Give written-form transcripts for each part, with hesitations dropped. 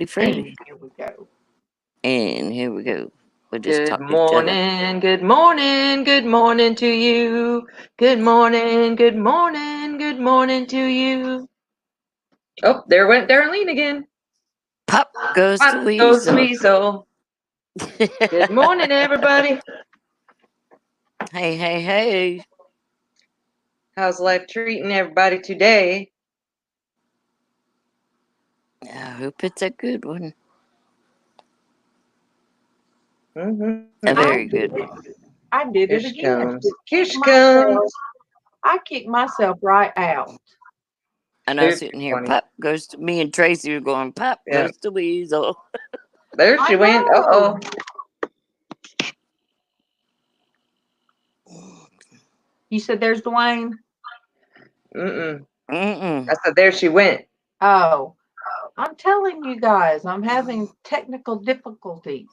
Freddy. Here we go. And here we go. We'll just Good talk to each other. morning, good morning, good morning to you. Good morning, good morning, good morning to you. Oh, there went Darlene again. Pop goes the Pop goes weasel. weasel. Good morning, everybody. Hey, hey, hey. How's life treating everybody today? I hope it's a good one. Mm-hmm. A very good one. I did Here it she again. comes. Here she Myself. comes. I kicked myself right out. And I was Super sitting here, funny. Pop goes to me and Tracy were going, Pop Yeah. goes to weasel. There I she went. know. Uh-oh. You said there's Dwayne? Mm-mm. Mm-mm. I said there she went. Oh, I'm telling you guys, I'm having technical difficulties.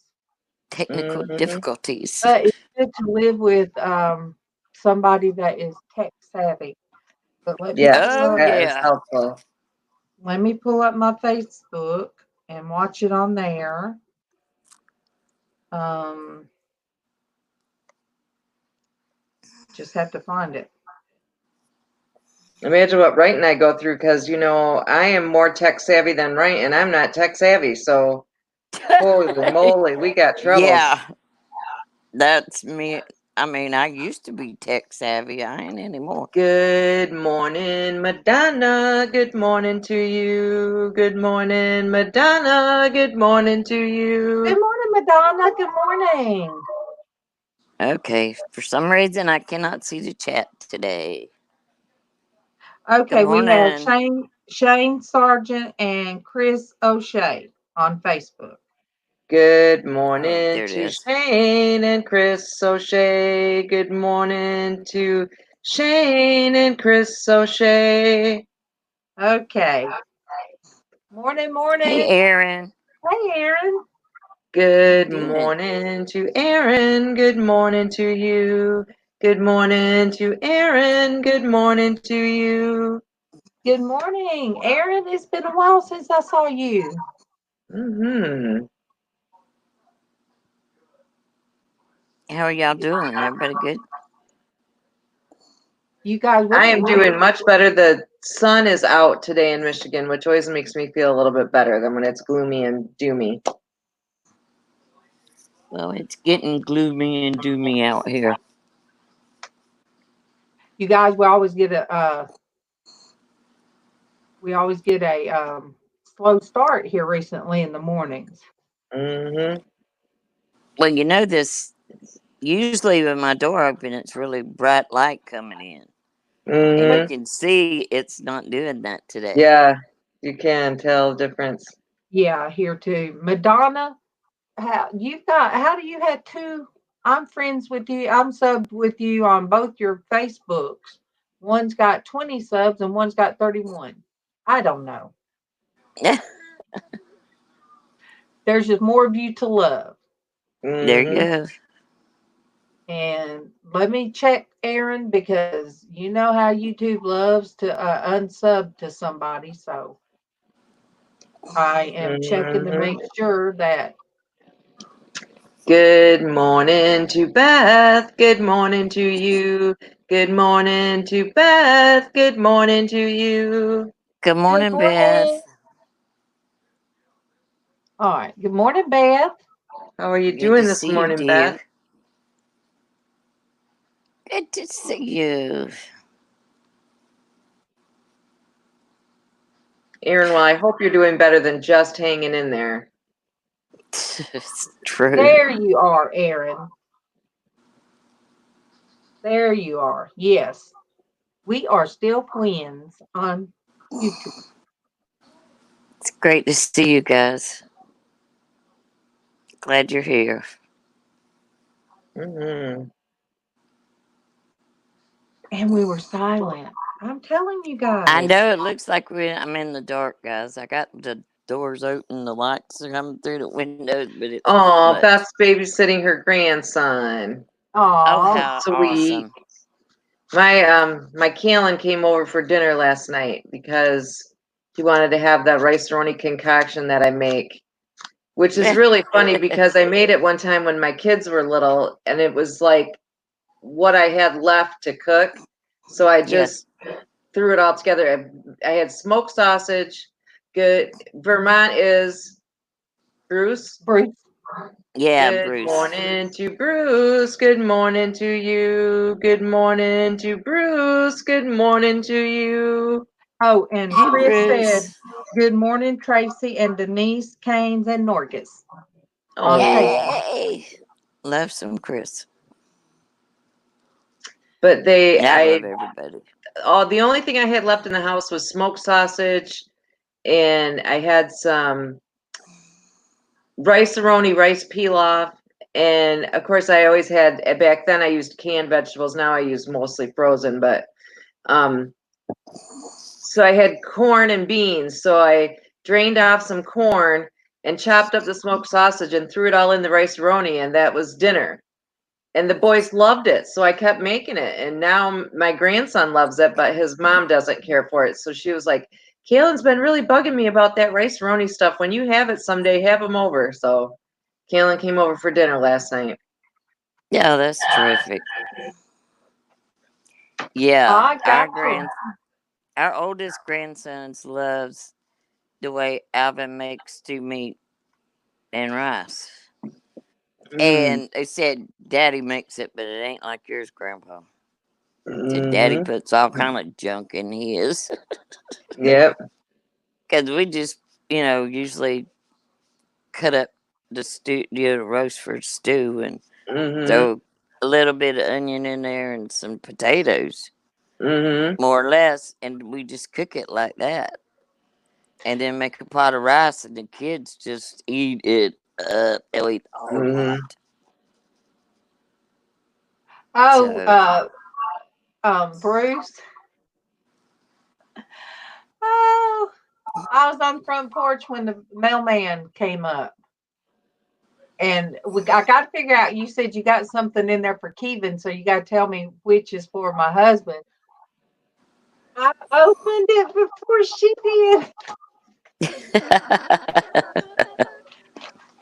Technical Mm-hmm. difficulties. But it's good to live with somebody that is tech savvy. But Yes, Oh, that is yeah. helpful. let me pull up my Facebook and watch it on there. Just have to find it. Imagine what Wright and I go through because, I am more tech savvy than Wright, and I'm not tech savvy. So, holy moly, we got troubles. Yeah. That's me. I mean, I used to be tech savvy. I ain't anymore. Good morning, Madonna. Good morning to you. Good morning, Madonna. Good morning to you. Good morning, Madonna. Good morning. Okay. For some reason, I cannot see the chat today. Okay, Good we have morning. Shane Sargent and Chris O'Shea on Facebook. Good Oh, morning there it to is. Shane and Chris O'Shea. Good morning to Shane and Chris O'Shea. Okay. Morning, morning. Hey, Aaron. Hey, Aaron. Good How you doing? morning to Aaron. Good morning to you. Good morning to Aaron. Good morning to you. Good morning, Aaron. It's been a while since I saw you. Mm-hmm. How are y'all doing? Everybody good? You guys, I am doing much better. The sun is out today in Michigan, which always makes me feel a little bit better than when it's gloomy and doomy. Well, it's getting gloomy and doomy out here. You guys, we always get a slow start here recently in the mornings. Mm-hmm. Well, you know this. Usually, when my door open, it's really bright light coming in. And you Mm-hmm. can see it's not doing that today. Yeah, you can tell the difference. Yeah, here too. Madonna, how do you have two? I'm friends with you. I'm subbed with you on both your Facebooks. One's got 20 subs and one's got 31. I don't know. There's just more of you to love. There you Mm-hmm. go. And let me check Aaron because you know how YouTube loves to unsub to somebody. So I am checking to Mm-hmm. make sure that. Good morning to Beth. Good morning to you. Good morning to Beth. Good morning to you. Good Good morning, Beth. morning. All right. Good morning, Beth. How are you Good to doing this see you, morning, Beth? dear. Good to see you. Aaron, well, I hope you're doing better than just hanging in there. It's true. There you are, Aaron. There you are. Yes. We are still twins on YouTube. It's great to see you guys. Glad you're here. Mm-hmm. And we were silent. I'm telling you guys. I know it looks like I'm in the dark, guys. I got the doors open, the lights are coming through the windows, but it's Oh, much. Beth's babysitting her grandson. Oh, Aw. how Sweet. awesome. My Callan came over for dinner last night because she wanted to have that rice-a-roni concoction that I make, which is really funny because I made it one time when my kids were little, and it was like what I had left to cook. So I just threw it all together. I had smoked sausage. Good. Vermont is Bruce. Yeah, Good Bruce. morning to Bruce. Good morning to you. Good morning to Bruce. Good morning to you. Oh, and Hey, Chris said, Bruce. "Good morning, Tracy and Denise, Canes, and Norgus." Yay! Love some Chris. But I love everybody. The only thing I had left in the house was smoked sausage, and I had some rice-a-roni, rice pilaf, and of course I always had, back then I used canned vegetables, now I use mostly frozen, but so I had corn and beans, so I drained off some corn and chopped up the smoked sausage and threw it all in the rice-a-roni, and that was dinner. And the boys loved it, so I kept making it, and now my grandson loves it, but his mom doesn't care for it, so she was like, Kaylin's been really bugging me about that rice-a-roni stuff. When you have it someday, have him over. So Kaylin came over for dinner last night. Yeah, that's terrific. Yeah, our oldest grandson loves the way Alvin makes stew meat and rice. And they said Daddy makes it, but it ain't like yours, Grandpa. So Daddy puts all kind of junk in his. Yep. Because we just, usually cut up the stew, roast for stew, and throw a little bit of onion in there and some potatoes, more or less, and we just cook it like that. And then make a pot of rice, and the kids just eat it up. They'll eat the whole pot. Bruce. Oh, I was on the front porch when the mailman came up. And I got to figure out, you said you got something in there for Kevin, so you got to tell me which is for my husband. I opened it before she did.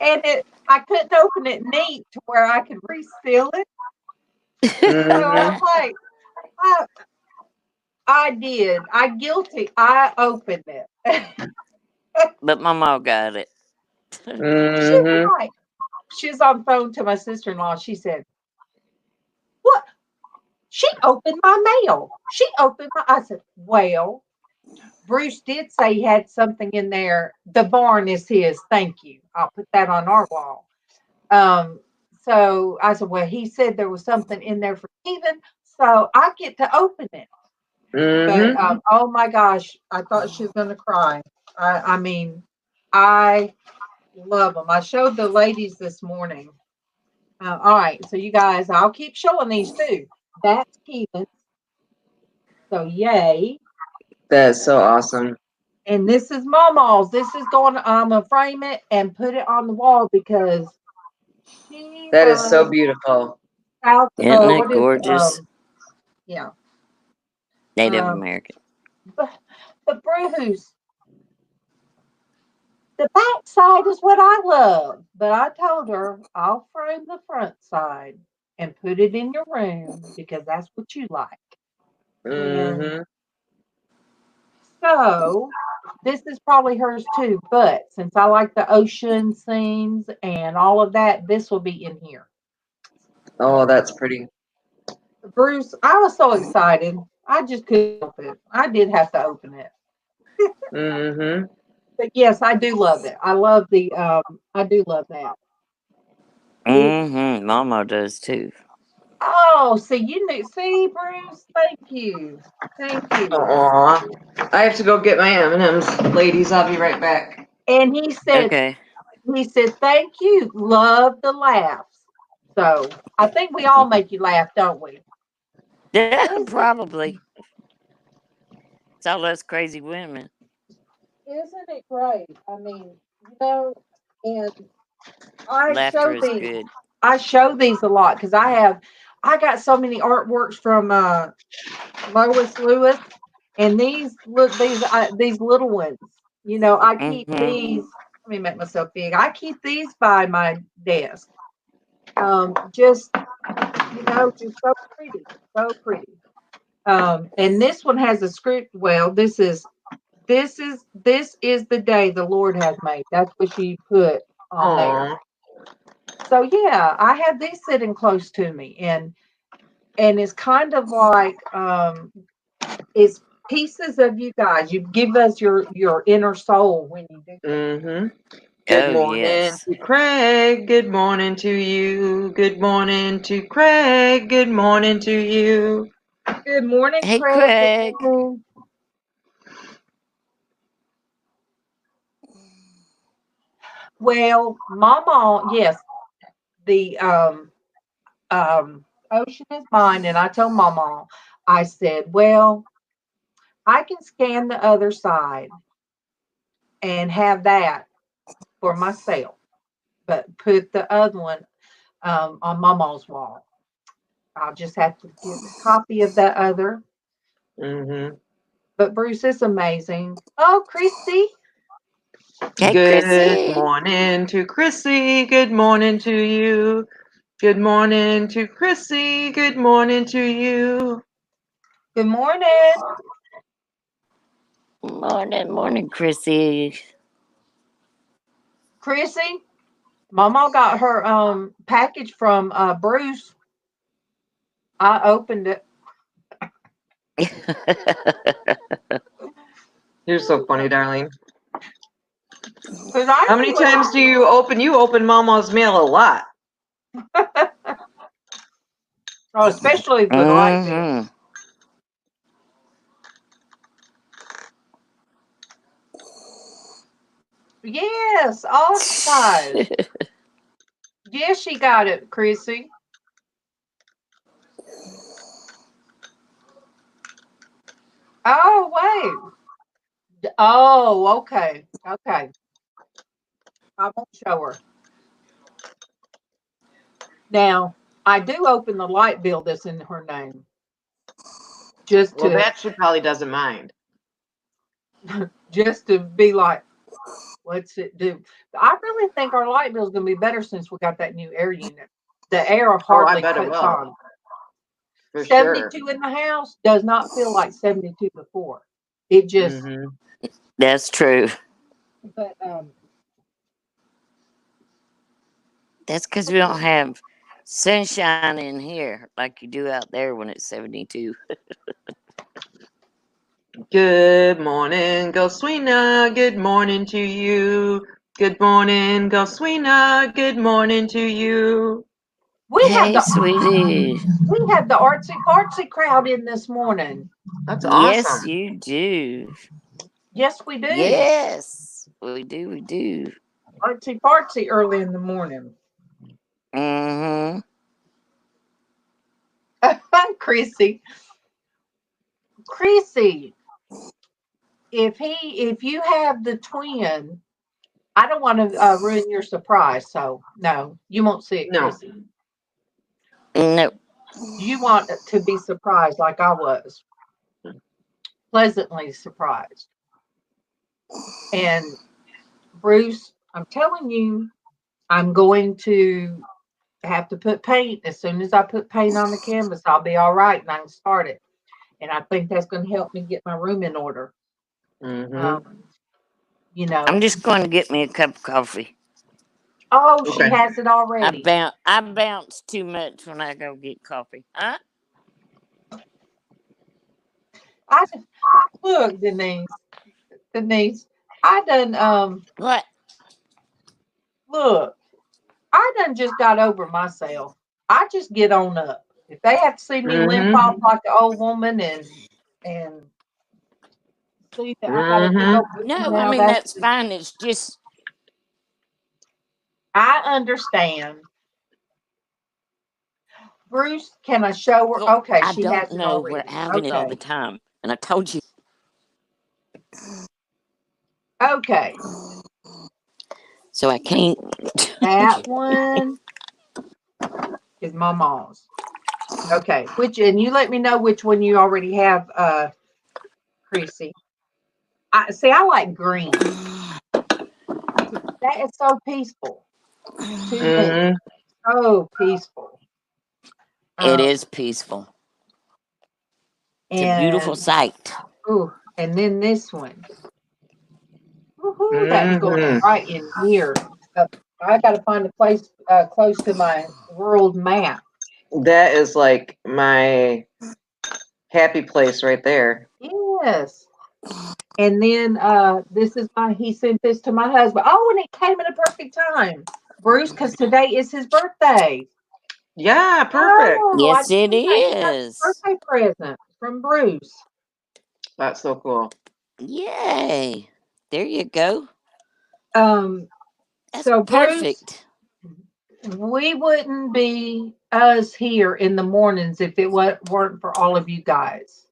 And I couldn't open it neat to where I could reseal it. So I'm like, I did. I opened it. But Mama got it. She was on the phone to my sister-in-law. She said, "What? She opened my mail. She opened my." I said, "Well, Bruce did say he had something in there. The barn is his. Thank you. I'll put that on our wall." So I said, "Well, he said there was something in there for Stephen, so I get to open it." But oh my gosh, I thought she was going to cry. I mean, I love them. I showed the ladies this morning. All right, so you guys, I'll keep showing these too. That's Keelan. So yay. That's so awesome. And this is MawMaw's. This is I'm gonna frame it and put it on the wall because that is so beautiful. Isn't it gorgeous? Yeah. Native American. But Bruce, the back side is what I love. But I told her I'll frame the front side and put it in your room because that's what you like. And so this is probably hers too. But since I like the ocean scenes and all of that, this will be in here. Oh, that's pretty. Bruce, I was so excited. I just couldn't help it. I did have to open it. But yes, I do love it. I love I do love that. MawMaw does too. Oh, see, Bruce, thank you. Thank you. Aww. I have to go get my M&Ms, ladies. I'll be right back. And he said, thank you. Love the laughs. So I think we all make you laugh, don't we? Yeah, probably. It's all us crazy women. Isn't it great? I mean, and Laughter is good. I show these a lot because I got so many artworks from Lois Lewis, And these little ones, I keep Mm-hmm. these. Let me make myself big. I keep these by my desk. Just just so pretty, so pretty. And this one has a script. Well, this is the day the Lord has made. That's what she put on there. Oh, So yeah, I have these sitting close to me, and it's kind of like it's pieces of you guys. You give us your inner soul when you do that. mm-hmm. Good Oh morning yes. to Craig. Good morning to you. Good morning to Craig. Good morning to you. Good morning, Hey Craig. Good Craig. morning. Well, Mama, yes, the ocean is mine, and I told Mama, I said, well, I can scan the other side and have that for myself, but put the other one on Mama's wall. I'll just have to get a copy of that other. Mm-hmm. But Bruce is amazing. Oh, Christy. Hey Good Chrissy. morning to Chrissy. Good morning to you. Good morning to Chrissy. Good morning to you. Good morning. Morning, Chrissy. Chrissy. Mama got her package from Bruce. I opened it. You're so funny, darling. Because I How knew many what times do you open? You open Mama's mail a lot. oh, especially the light bill. Mm-hmm. Yes, awesome guys. Yes, she got it, Chrissy. Oh, wait. Oh, okay. Okay. I won't show her. Now, I do open the light bill that's in her name. Just Well, to that she probably doesn't mind. just to be like, what's it do? I really think our light bill is gonna be better since we got that new air unit. The air Oh, I hardly bet it cuts will. on. For sure. 72 in the house does not feel like 72 before. It just Mm-hmm. That's true. but That's because we don't have sunshine in here like you do out there when it's 72. Good morning, Goswina. Good morning to you. Good morning, Goswina. Good morning to you. we have Hey, the sweetie. artsy fartsy crowd in this morning. That's Yes, awesome. you do. Yes, we do. Yes, we do. We do. Artsy fartsy early in the morning. Mm-hmm. Chrissy. Chrissy, if you have the twin, I don't want to ruin your surprise. So no, you won't see it, No. Chrissy. No. You want to be surprised like I was, pleasantly surprised. And Bruce, I'm telling you, I'm going to have to put paint. As soon as I put paint on the canvas, I'll be all right and I can start it. And I think that's going to help me get my room in order. Mm-hmm. Um, you know, I'm just going to get me a cup of coffee. oh, she Okay. has it already. I bounce too much when I go get coffee. Huh? I look, Denise, I done What? look, I done just got over myself. I just get on up. If they have to see me limp Mm-hmm. off like an old woman and see that I got a big Mm-hmm. old booty No, I now, mean that's fine. It's just I understand. Bruce, can I show her? Okay, I she don't has it know. We're already. having it all the Okay. time, and I told you. Okay. So I can't. That one is my mom's. Okay. And you let me know which one you already have Chrissy. I like green. That is so peaceful to me. So peaceful. It is peaceful. It's a beautiful sight. Oh, and then this one. Woohoo, that's going right in here. I got to find a place close to my world map. That is like my happy place right there. Yes. And then he sent this to my husband. Oh, and it came at a perfect time, Bruce, because today is his birthday. Yeah, perfect. Oh, Yes, it is. Birthday present from Bruce. That's so cool. Yay. There you go. That's So perfect. Bruce, we wouldn't be us here in the mornings if it weren't for all of you guys.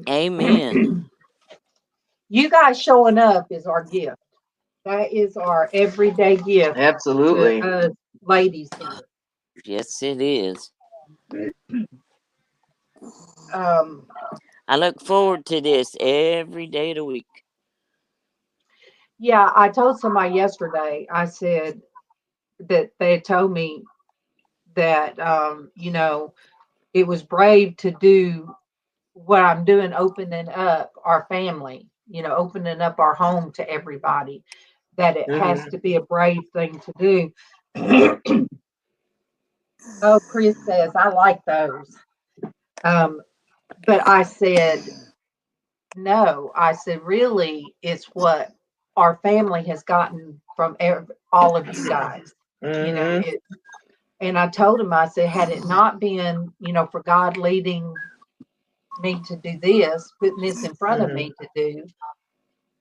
Amen. You guys showing up is our gift. That is our everyday gift. Absolutely. To us ladies here. Yes, it is. I look forward to this every day of the week. Yeah, I told somebody yesterday, I said that they told me that, it was brave to do what I'm doing, opening up our family, opening up our home to everybody, that it has to be a brave thing to do. Oh, Chris says, I like those. But I said, no, I said, really, it's what our family has gotten from all of you guys. And I told him, I said, had it not been, for God leading me to do this, putting this in front of me to do,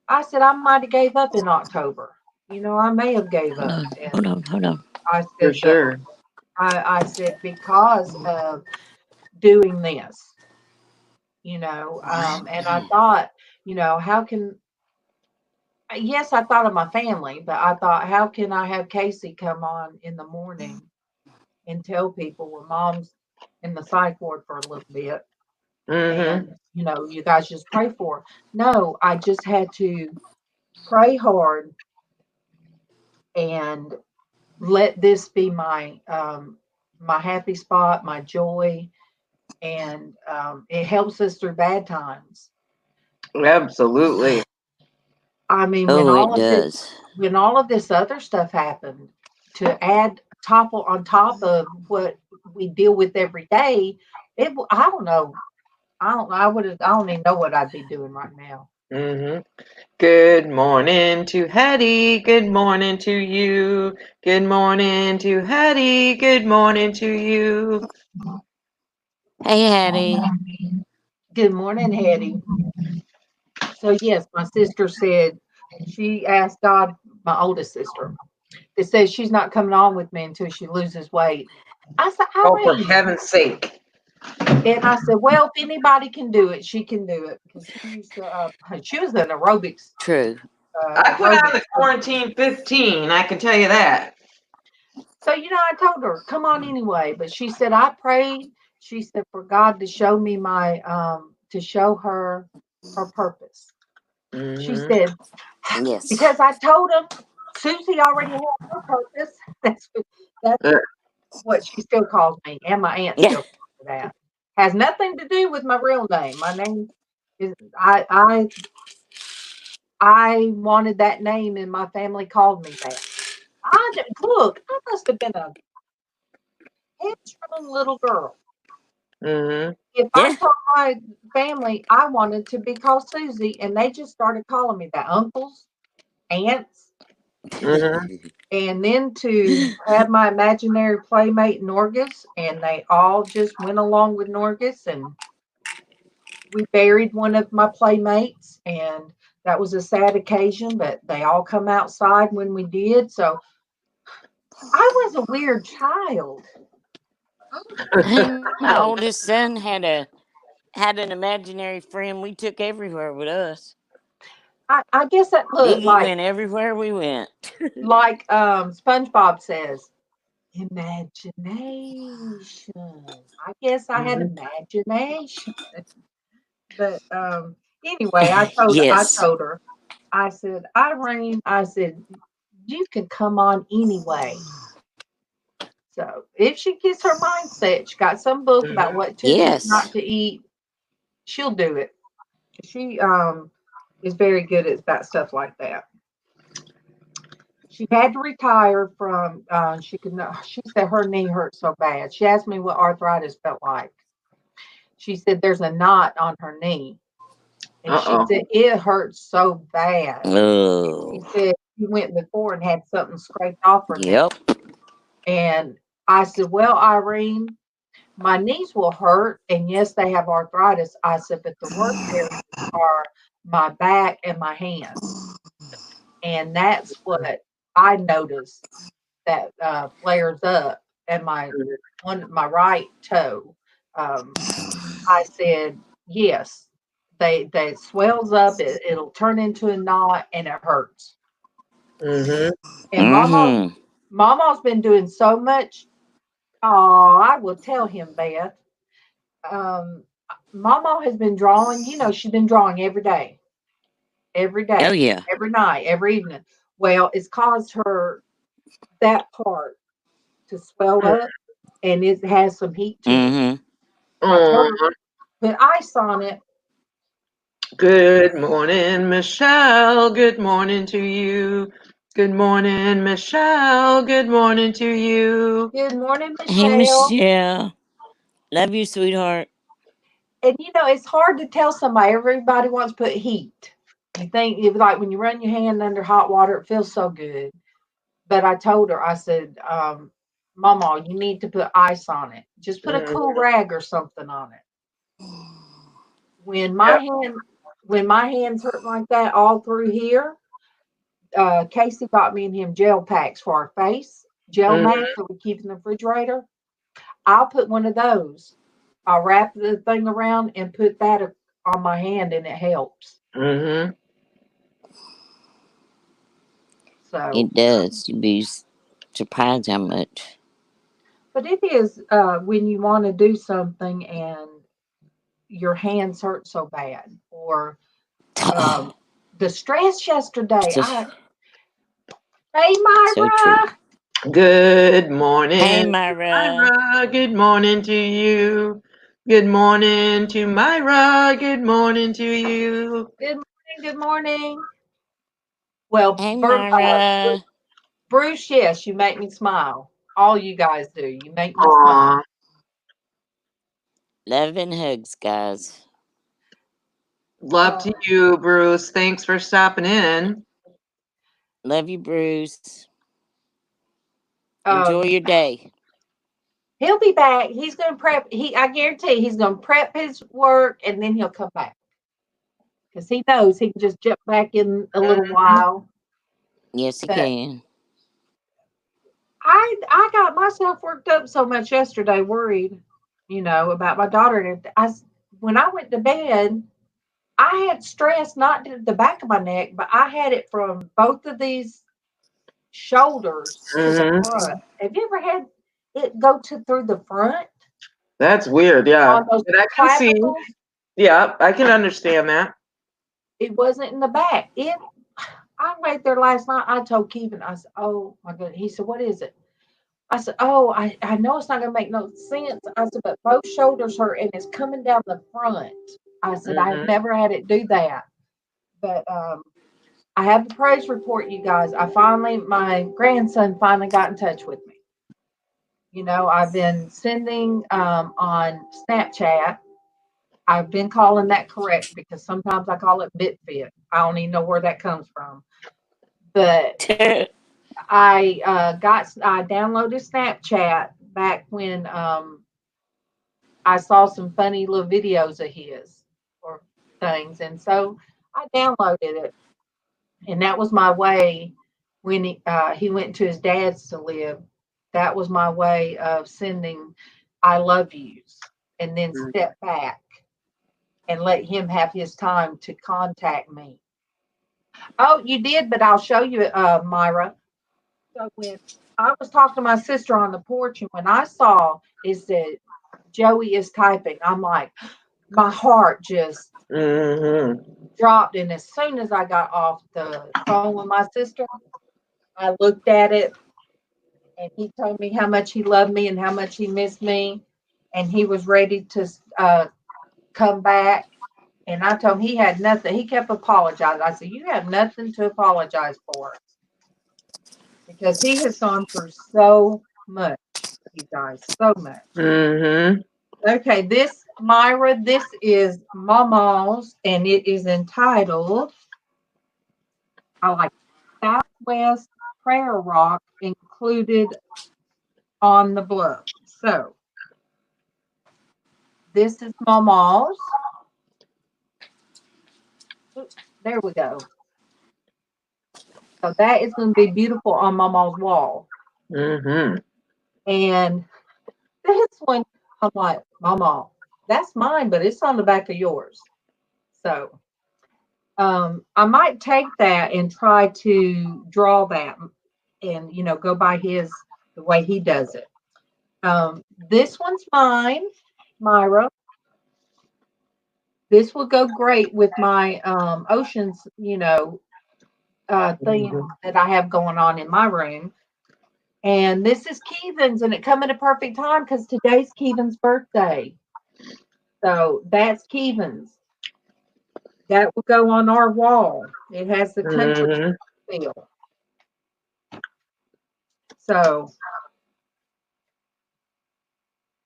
I said, I might have gave up in October. I may have gave up. Hold on. I said, for sure. I said, because of doing this, and I thought, how can, yes, I thought of my family, but I thought, how can I have Casey come on in the morning and tell people, well, mom's in the psych ward for a little bit, and you guys just pray for her. No, I just had to pray hard and let this be my my happy spot, my joy, and it helps us through bad times. Absolutely. I mean, Oh, it does. When all of this other stuff happened, to add on top of what we deal with every day, I don't know. I don't even know what I'd be doing right now. Good morning to Hattie. Good morning to you. Good morning to Hattie. Good morning to you. Hey, Hattie. Good morning, Hattie. So yes, my sister said she asked God, my oldest sister, that says she's not coming on with me until she loses weight. I said, Oh, for heaven's sake. And I said, well, if anybody can do it, she can do it. Because she used to, she was an aerobics. True. I put on the quarantine 15, I can tell you that. So, I told her, come on anyway. But she said, I prayed, she said, for God to show me to show her purpose. She said, yes. Because I told him Susie already had her purpose. That's what she still calls me. And my aunt still calls me that. Has nothing to do with my real name. My name is I wanted that name and my family called me that. Look, I must have been a headstrong little girl. If I told my family I wanted to be called Susie and they just started calling me that, uncles, aunts, and then to have my imaginary playmate Norgus, and they all just went along with Norgus, and we buried one of my playmates, and that was a sad occasion, but they all come outside when we did. So I was a weird child. My oldest son had an imaginary friend we took everywhere with us. I guess that He went everywhere we went. Like SpongeBob says, imagination. I guess I had imagination. But anyway, I Yes. told her, I said, Irene, I said, you can come on anyway. So if she gets her mindset, she got some book about what to eat, Yes. not to eat, she'll do it. She is very good at that stuff like that. She had to retire from she could not, she said her knee hurt so bad. She asked me what arthritis felt like. She said there's a knot on her knee. And she Uh-oh. said it hurts so bad. She Oh. said she went before and had something scraped off her knee. Yep. And I said, well, Irene, my knees will hurt. And yes, they have arthritis. I said, but the worst areas are my back and my hands. And that's what I noticed that flares up and my right toe. I said, yes, they swells up, it'll turn into a knot and it hurts. Mm-hmm. And Mm-hmm. Mama's been doing so much. Oh, I will tell him, Beth. Um, Mama has been drawing, she's been drawing every Oh day, yeah. every night, every evening. Well, it's caused her that part to swell up and it has some heat to it. Mm-hmm. I told Oh, her put ice on it. good morning, Michelle. Good morning to you. Good morning, Michelle. Good morning to you. Good morning, Hey Michelle. Michelle. Love you, sweetheart. And it's hard to tell somebody. Everybody wants to put heat. You think it's like when you run your hand under hot water, it feels so good. But I told her, I said, Mama, you need to put ice on it. Just put a Mm, cool rag or something on it. When my yep. hand, when my hands hurt like that all through here, Casey got me and him gel packs for our face, gel Mm, mask that we keep in the refrigerator. I'll put one of those. I'll wrap the thing around and put that on my hand, and it helps. mm-hmm. So, It does. You'd be surprised how much. but it is when you want to do something and your hands hurt so bad, or um, the stress yesterday. So, Hey, so true. Myra. Good Hey morning, Myra. Myra. Good morning to you. Good morning to Myra. Good morning to you. Good morning. Good morning. Well, Hey Myra. Bruce, yes, you make me smile. All you guys do. You make me smile. Aw, Love and hugs, guys. love Uh, to you, Bruce. Thanks for stopping in. Love you, Bruce. Enjoy um, your day. he'll be back. He's going to prep. I guarantee he's going to prep his work and then he'll come back because he knows he can just jump back in a little Mhm. while. Yes, he But can. I got myself worked up so much yesterday, worried, about my daughter and everything. When I went to bed, I had stress not to the back of my neck, but I had it from both of these shoulders to the Mhm. front. Have you ever had it go to through the front That's weird. Yeah, on those but I can see. clavicles? Yeah, I can understand that. It wasn't in the back. I laid there last night. I told Kevin, I said, "Oh my goodness." He said, "What is it?" I said, "Oh, I know it's not going to make no sense." I said, "But both shoulders hurt and it's coming down the front." I said, "I've Mhm. never had it do that." But I have the praise report, you guys. My grandson finally got in touch with me. I've been sending on Snapchat. I've been calling that correct because sometimes I call it BitFit. I don't even know where that comes from. But I downloaded Snapchat back when I saw some funny little videos of his or things, and so I downloaded it, and that was my way when he went to his dad's to live. That was my way of sending I love yous, and then step back and let him have his time to contact me. Oh, you did, but I'll show you, Myra. So when I was talking to my sister on the porch, and when I saw it said Joey is typing, I'm like, my heart just Mm-hmm. dropped. And as soon as I got off the phone with my sister, I looked at it and he told me how much he loved me and how much he missed me. And he was ready to come back. And I told him he had nothing. He kept apologizing. I said, you have nothing to apologize for because he has gone through so much, you guys, so much. Mm-hmm. Okay, this, Myra, this is MawMaw's, and it is entitled, I like Southwest Prayer Rock included on the bluff. So this is MawMaw's. There we go. So that is going to be beautiful on MawMaw's wall. Mm-hmm. And this one, I'm like, MawMaw, that's mine, but it's on the back of yours. So I might take that and try to draw that and, go by the way he does it. This one's mine, Myra. This will go great with my oceans, thing that I have going on in my room. And this is Keevan's, and it come at a perfect time because today's Keevan's birthday. So that's Keevan's. That will go on our wall. It has the country feel. So,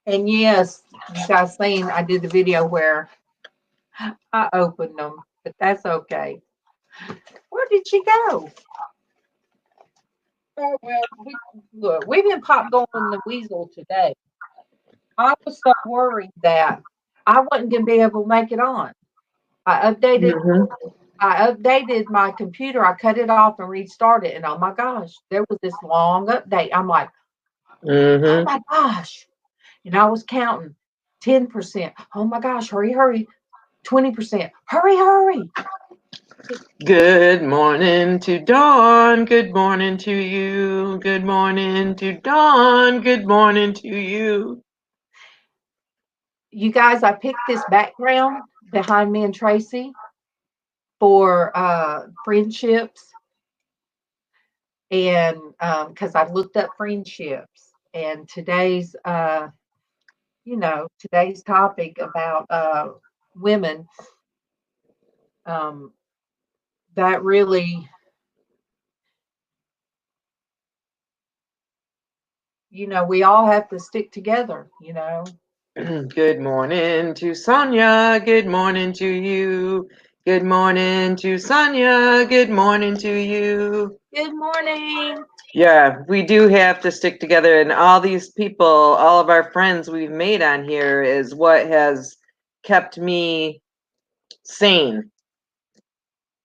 and yes, you guys seen I did the video where I opened them, but that's okay. Where did she go? Oh, well, we've been pop going the weasel today. I was so worried that I wasn't going to be able to make it on. I updated my computer. I cut it off and restarted, and oh my gosh, there was this long update. I'm like, oh my gosh. And I was counting 10%. Oh my gosh, hurry. 20%. Hurry. Good morning to Dawn. Good morning to you. Good morning to Dawn. Good morning to you. You guys, I picked this background behind me and Traci for friendships. And because I looked up friendships and today's topic about women, that really, we all have to stick together. Good morning to Sonia. Good morning to you. Good morning to Sonia. Good morning to you. Good morning. Yeah, we do have to stick together, and all these people, all of our friends we've made on here is what has kept me sane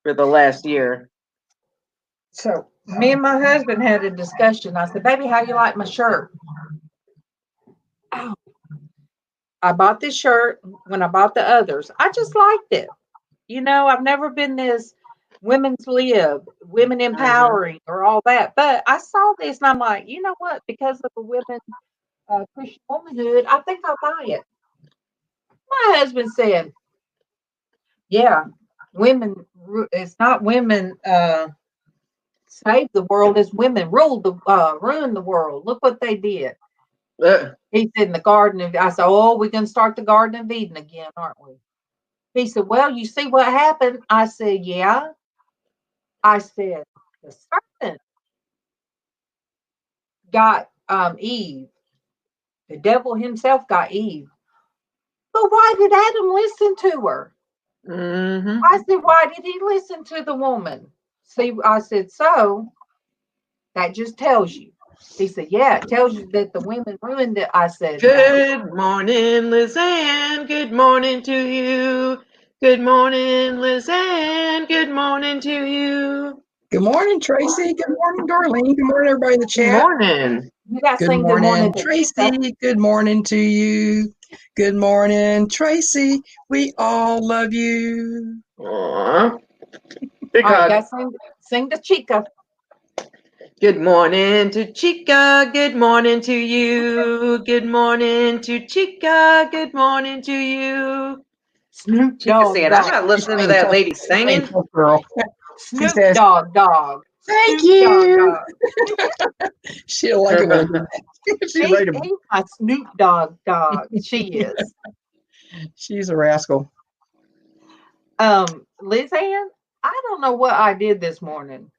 for the last year. So me and my husband had a discussion. I said, baby, how you like my shirt? Oh, I bought this shirt when I bought the others. I just liked it. I've never been this women's lib, women empowering or all that. But I saw this and I'm like, you know what? Because of the women Christian womanhood, I think I'll buy it. My husband said, yeah, women, it's not women save the world, it's women ruin the world. Look what they did. He said in the Garden of, I said, oh, we're going to start the Garden of Eden again, aren't we? He said, well, you see what happened? I said, yeah. I said, the serpent got Eve. The devil himself got Eve. But why did Adam listen to her? I said, why did he listen to the woman? See, I said, so that just tells you. He said, yeah, it tells you that the women ruined it. I said, good morning, LizzAnn. Good morning to you. Good morning, LizzAnn. Good morning to you. Good morning, Traci. Good morning, Darlene. Good morning, everybody in the chat. Good morning. Good morning, Traci. Good morning to you. Good morning, Traci. We all love you. Aww. all right, guys, sing the Chica. Good morning to Chica. Good morning to you. Good morning to Chica. Good morning to you. Snoop She was Dogg saying, I'm Dogg. not listening to that lady singing. Girl. She Snoop says, Dogg Dog. thank Snoop Dogg you. Dog. She'll like it when she's ready to. He's my Snoop Dogg Dog. She is. She's a rascal. LizzAnn, I don't know what I did this morning.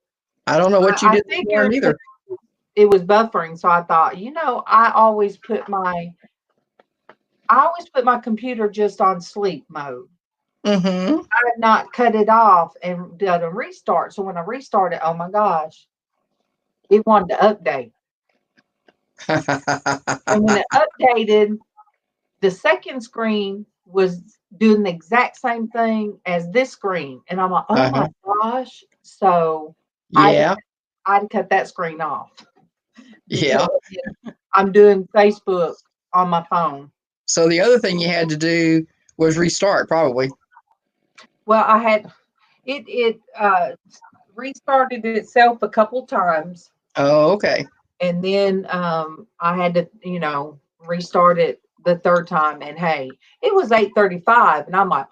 I don't know what you I did this morning figured either. it was buffering, so I thought, I always put my computer just on sleep mode. Mm-hmm. I had not cut it off and done a restart. So when I restarted, oh my gosh, it wanted to update. And when it updated, the second screen was doing the exact same thing as this screen. And I'm like, oh my gosh. So Yeah. I'd cut that screen off. Yeah. I'm doing Facebook on my phone. So the other thing you had to do was restart, probably. Well, I had it restarted itself a couple times. Oh, okay. And then I had to, restart it the third time. And hey, it was 8:35, and I'm like,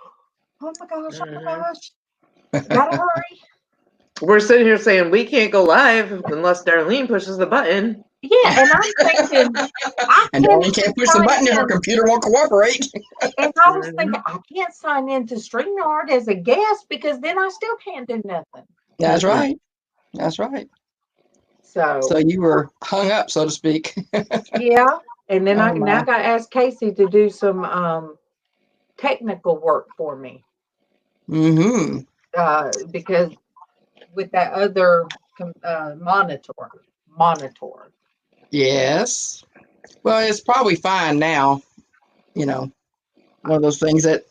oh my gosh, gotta hurry. We're sitting here saying we can't go live unless Darlene pushes the button. Yeah, and I'm thinking, and Darlene can't push the button if her computer won't cooperate. And I was thinking, I can't sign into StreamYard as a guest because then I still can't do nothing. That's right. That's right. So you were hung up, so to speak. Yeah. And then Oh, now I got to ask Casey to do some technical work for me. Mm-hmm. Because with that other monitor. Yes. Well, it's probably fine now. One of those things that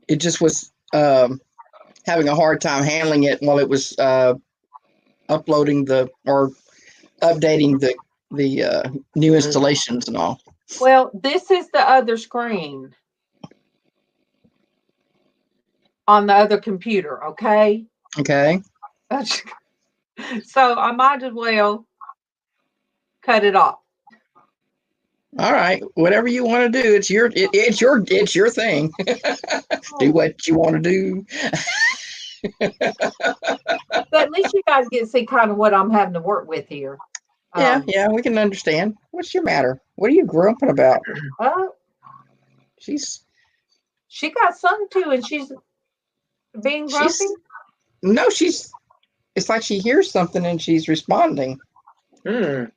it just was having a hard time handling it while it was uploading or updating the new installations and all. Well, this is the other screen on the other computer, okay? Okay. So I might as well cut it off. All right. Whatever you want to do, it's your thing. Do what you want to do. But at least you guys get to see kind of what I'm having to work with here. Yeah, we can understand. What's your matter? What are you grumping about? She got sung to, and she's being grumpy. No, it's like she hears something and she's responding. Every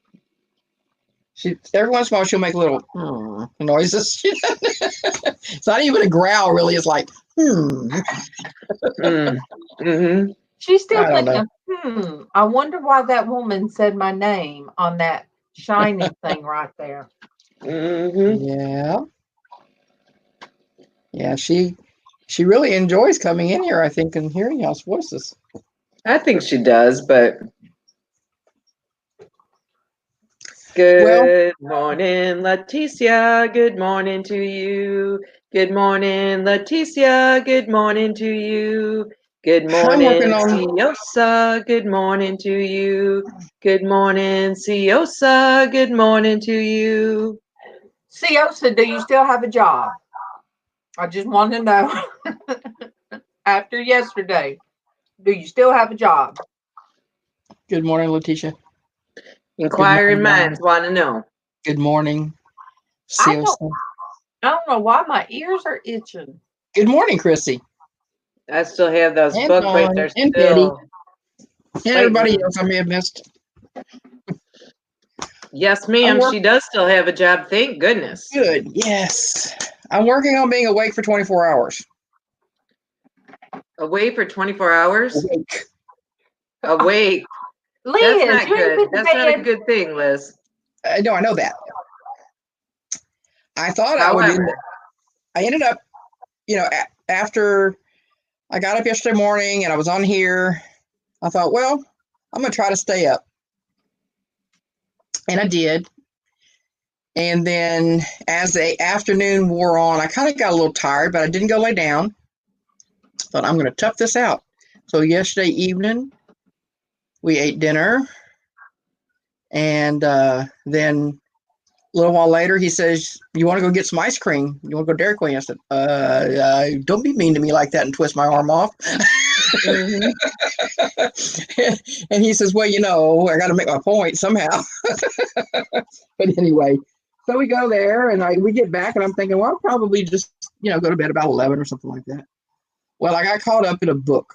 once in a while she'll make little noises. It's not even a growl, really. It's like Mm-hmm. She's still thinking, I wonder why that woman said my name on that shiny thing right there. Mm-hmm. Yeah, she really enjoys coming in here, I think, and hearing y'all's voices. I think she does, but good morning, Leticia. Good morning to you. Good morning, Leticia. Good morning to you. Good morning, Ciosa. Good morning to you. Good morning, Ciosa. Good morning to you. Ciosa, do you still have a job? I just want to know. After yesterday, do you still have a job? Good morning, Leticia. Inquiring minds want to know. Good morning, Ciosa. I don't know why my ears are itching. Good morning, Chrissy. I still have those bug bites there and still. And everybody else I may have missed. Yes, ma'am. She does still have a job. Thank goodness. Good. Yes. I'm working on being awake for 24 hours. Awake for 24 hours? Awake. Liz, that's not good. That's not a good thing, Liz. No, I know that. I thought I would. I ended up, after I got up yesterday morning and I was on here, I thought, well, I'm going to try to stay up. And I did. And then as the afternoon wore on, I kind of got a little tired, but I didn't go lay down. Thought I'm going to tough this out. So yesterday evening, we ate dinner. And then little while later, he says, "You want to go get some ice cream? You want to go Dairy Queen?" I said, "Don't be mean to me like that," and twist my arm off. Mhm. And he says, "Well, I got to make my point somehow." But anyway, so we go there, and we get back, and I'm thinking, well, I'll probably just go to bed about 11 or something like that. Well, I got caught up in a book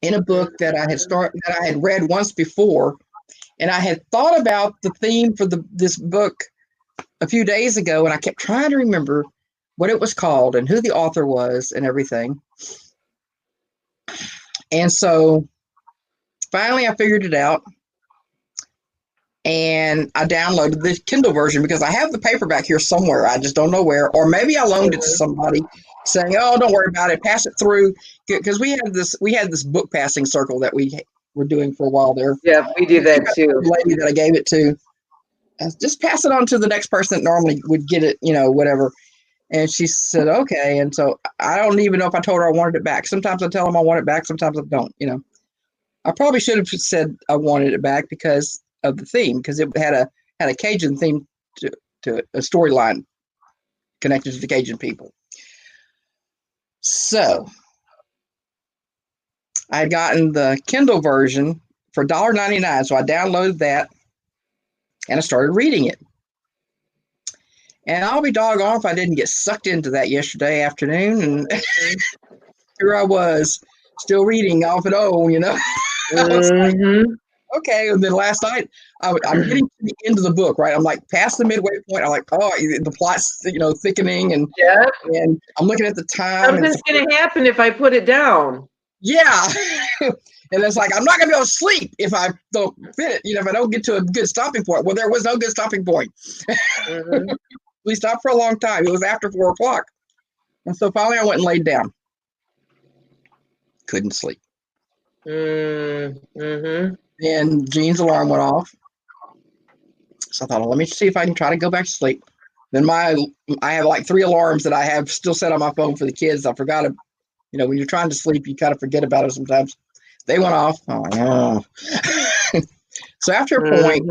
that I had read once before, and I had thought about the theme for this book a few days ago, and I kept trying to remember what it was called and who the author was and everything. And so finally I figured it out, and I downloaded the Kindle version because I have the paperback here somewhere. I just don't know where, or maybe I loaned it to somebody saying, "Oh, don't worry about it, pass it through," because we had this book passing circle that we were doing for a while there. Yeah, we do that too. The lady that I gave it to, just pass it on to the next person that normally would get it, whatever. And she said, "Okay." And so I don't even know if I told her I wanted it back. Sometimes I tell them I want it back. Sometimes I don't, I probably should have said I wanted it back because of the theme, because it had a Cajun theme to it, a storyline connected to the Cajun people. So I had gotten the Kindle version for $1.99. So I downloaded that and I started reading it. And I'll be doggone if I didn't get sucked into that yesterday afternoon. And here I was still reading off and on, I was like, okay. And then last night, I'm getting to the end of the book, right? I'm like past the midway point. I'm like, oh, the plot's, thickening. And I'm looking at the time. Something's going to happen if I put it down. Yeah. And it's like, I'm not going to be able to sleep if I don't fit it, if I don't get to a good stopping point. Well, there was no good stopping point. We stopped for a long time. It was after 4 o'clock. And so finally I went and laid down. Couldn't sleep. And Jean's alarm went off. So I thought, well, let me see if I can try to go back to sleep. Then I have like 3 alarms that I have still set on my phone for the kids. I forgot to, when you're trying to sleep, you kind of forget about it sometimes. They went off. Oh. So after a point,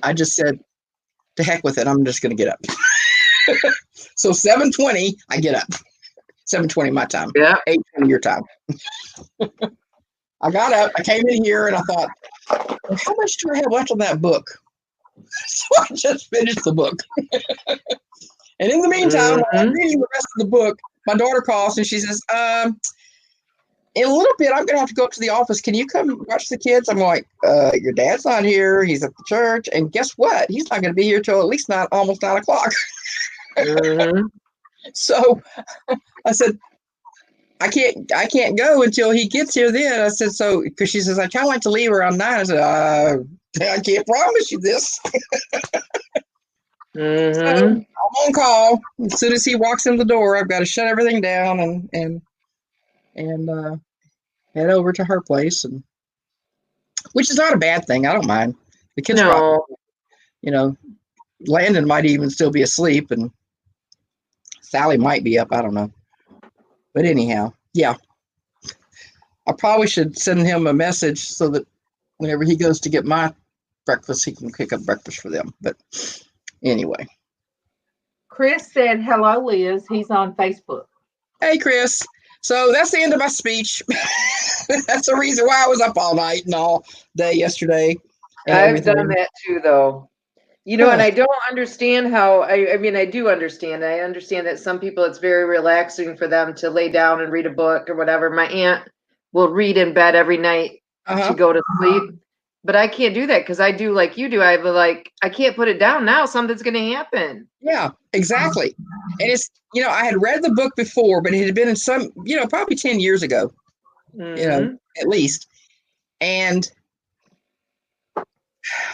I just said, to heck with it. I'm just going to get up. So 7:20, I get up. 7:20 my time. Yeah. 8:20 your time. I got up. I came in here and I thought, how much do I have left on that book? So I just finished the book. And in the meantime, while I'm reading the rest of the book, my daughter calls and she says, in a little bit, I'm going to have to go up to the office. Can you come watch the kids? I'm like, your dad's not here. He's at the church. And guess what? He's not going to be here till at least almost 9 o'clock. So I said, I can't go until he gets here then. I said, so, because she says, I kind of like to leave around 9. I said, I can't promise you this. So I'm on call. As soon as he walks in the door, I've got to shut everything down and head over to her place, and which is not a bad thing. I don't mind. The kids probably, Landon might even still be asleep, and Sally might be up. I don't know. But anyhow, yeah. I probably should send him a message so that whenever he goes to get my breakfast, he can pick up breakfast for them. But anyway. Chris said, hello, Liz. He's on Facebook. Hey, Chris. So that's the end of my speech. That's the reason why I was up all night and all day yesterday. I've done that too, though. And I don't understand how, I mean, I do understand. I understand that some people, it's very relaxing for them to lay down and read a book or whatever. My aunt will read in bed every night to go to sleep. But I can't do that because I do like you do. I can't put it down now. Something's going to happen. Yeah, exactly. And it's, I had read the book before, but it had been in some, probably 10 years ago, at least. And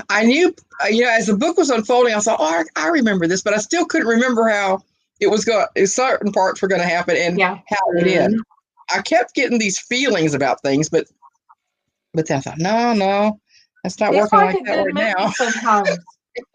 I knew, as the book was unfolding, I thought, oh, I remember this, but I still couldn't remember how it was going, certain parts were going to happen and how it ended. I kept getting these feelings about things, but then I thought, no, that's not working like that right now. Sometimes,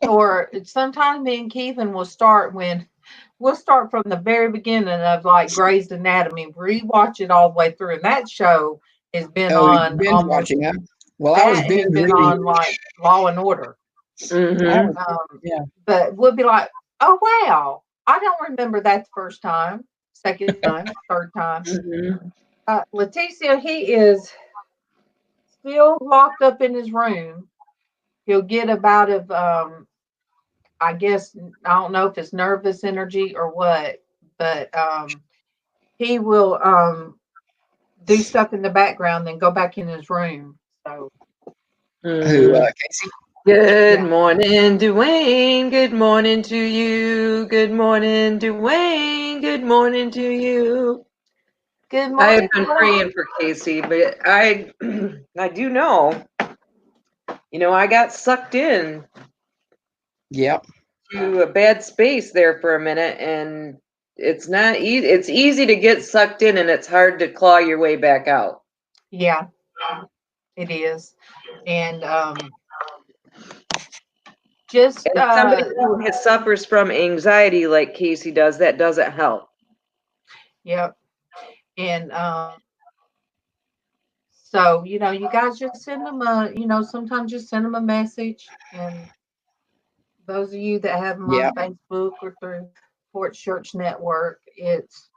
or sometimes me and Keithan will start from the very beginning of like Grey's Anatomy, rewatch it all the way through, and that show has been on binge watching, huh? Well, I was binge reading on like Law and Order. Mm-hmm. Yeah. But we'll be like, oh wow, I don't remember that the first time, second time, third time. Mm-hmm. Leticia, he is still locked up in his room. He'll get a bout of I guess I don't know if it's nervous energy or what, but he will do stuff in the background, then go back in his room. So Who, Casey? Good Yeah. morning, Dwayne. Good morning to you. Good morning, Dwayne. Good morning to you. good I morning. have been praying for Casey, but I do know, I got sucked in Yep. to a bad space there for a minute, and it's not easy. It's easy to get sucked in, and it's hard to claw your way back out. Yeah, it is. And just And somebody who suffers from anxiety like Casey does, that doesn't help. yep. And so, you guys just send them sometimes just send them a message. And those of you that have them on Yep. Facebook or through Porch Church Network, it's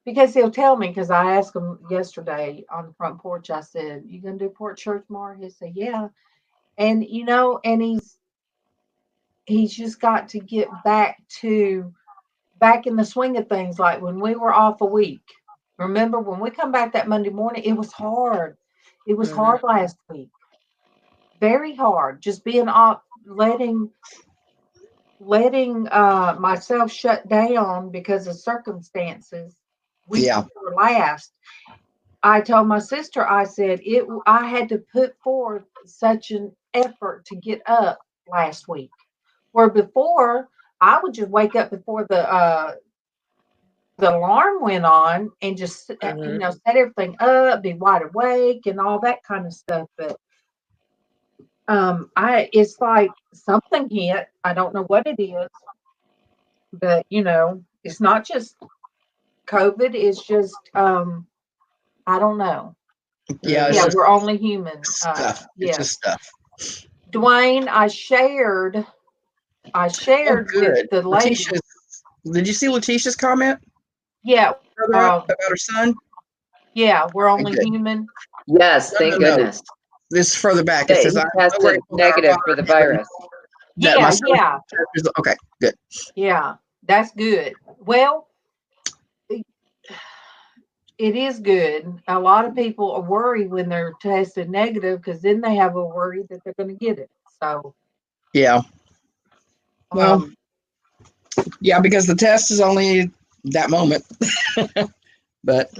because he'll tell me, because I asked him yesterday on the front porch, I said, you gonna do Porch Church more? He said, yeah. And and he's just got to get back in the swing of things, like when we were off a week. Remember when we come back that Monday morning, it was hard. It was hard last week. Very hard. Just being off, letting myself shut down because of circumstances. Week Yeah. before last, I told my sister, I said I had to put forth such an effort to get up last week. Where before I would just wake up before the alarm went on and just set everything up, be wide awake and all that kind of stuff. But it's like something hit. I don't know what it is, but it's not just COVID. It's just I don't know. Yeah. It's Yeah, just we're only human. stuff. It's Yes. just stuff. Dwayne, I shared Oh, with good. the lady. Did you see Letitia's comment Yeah, about her son? yeah, we're only Good. human. Yes, thank No. goodness. This is further back. It That says he I'm tested grateful that our negative God for the in heaven, virus. that my Yeah, son yeah, okay, good. yeah. That's good. Well, it is good. A lot of people are worried when they're tested negative because then they have a worry that they're going to get it. So, Yeah. Well, um, yeah, because the test is only that moment. But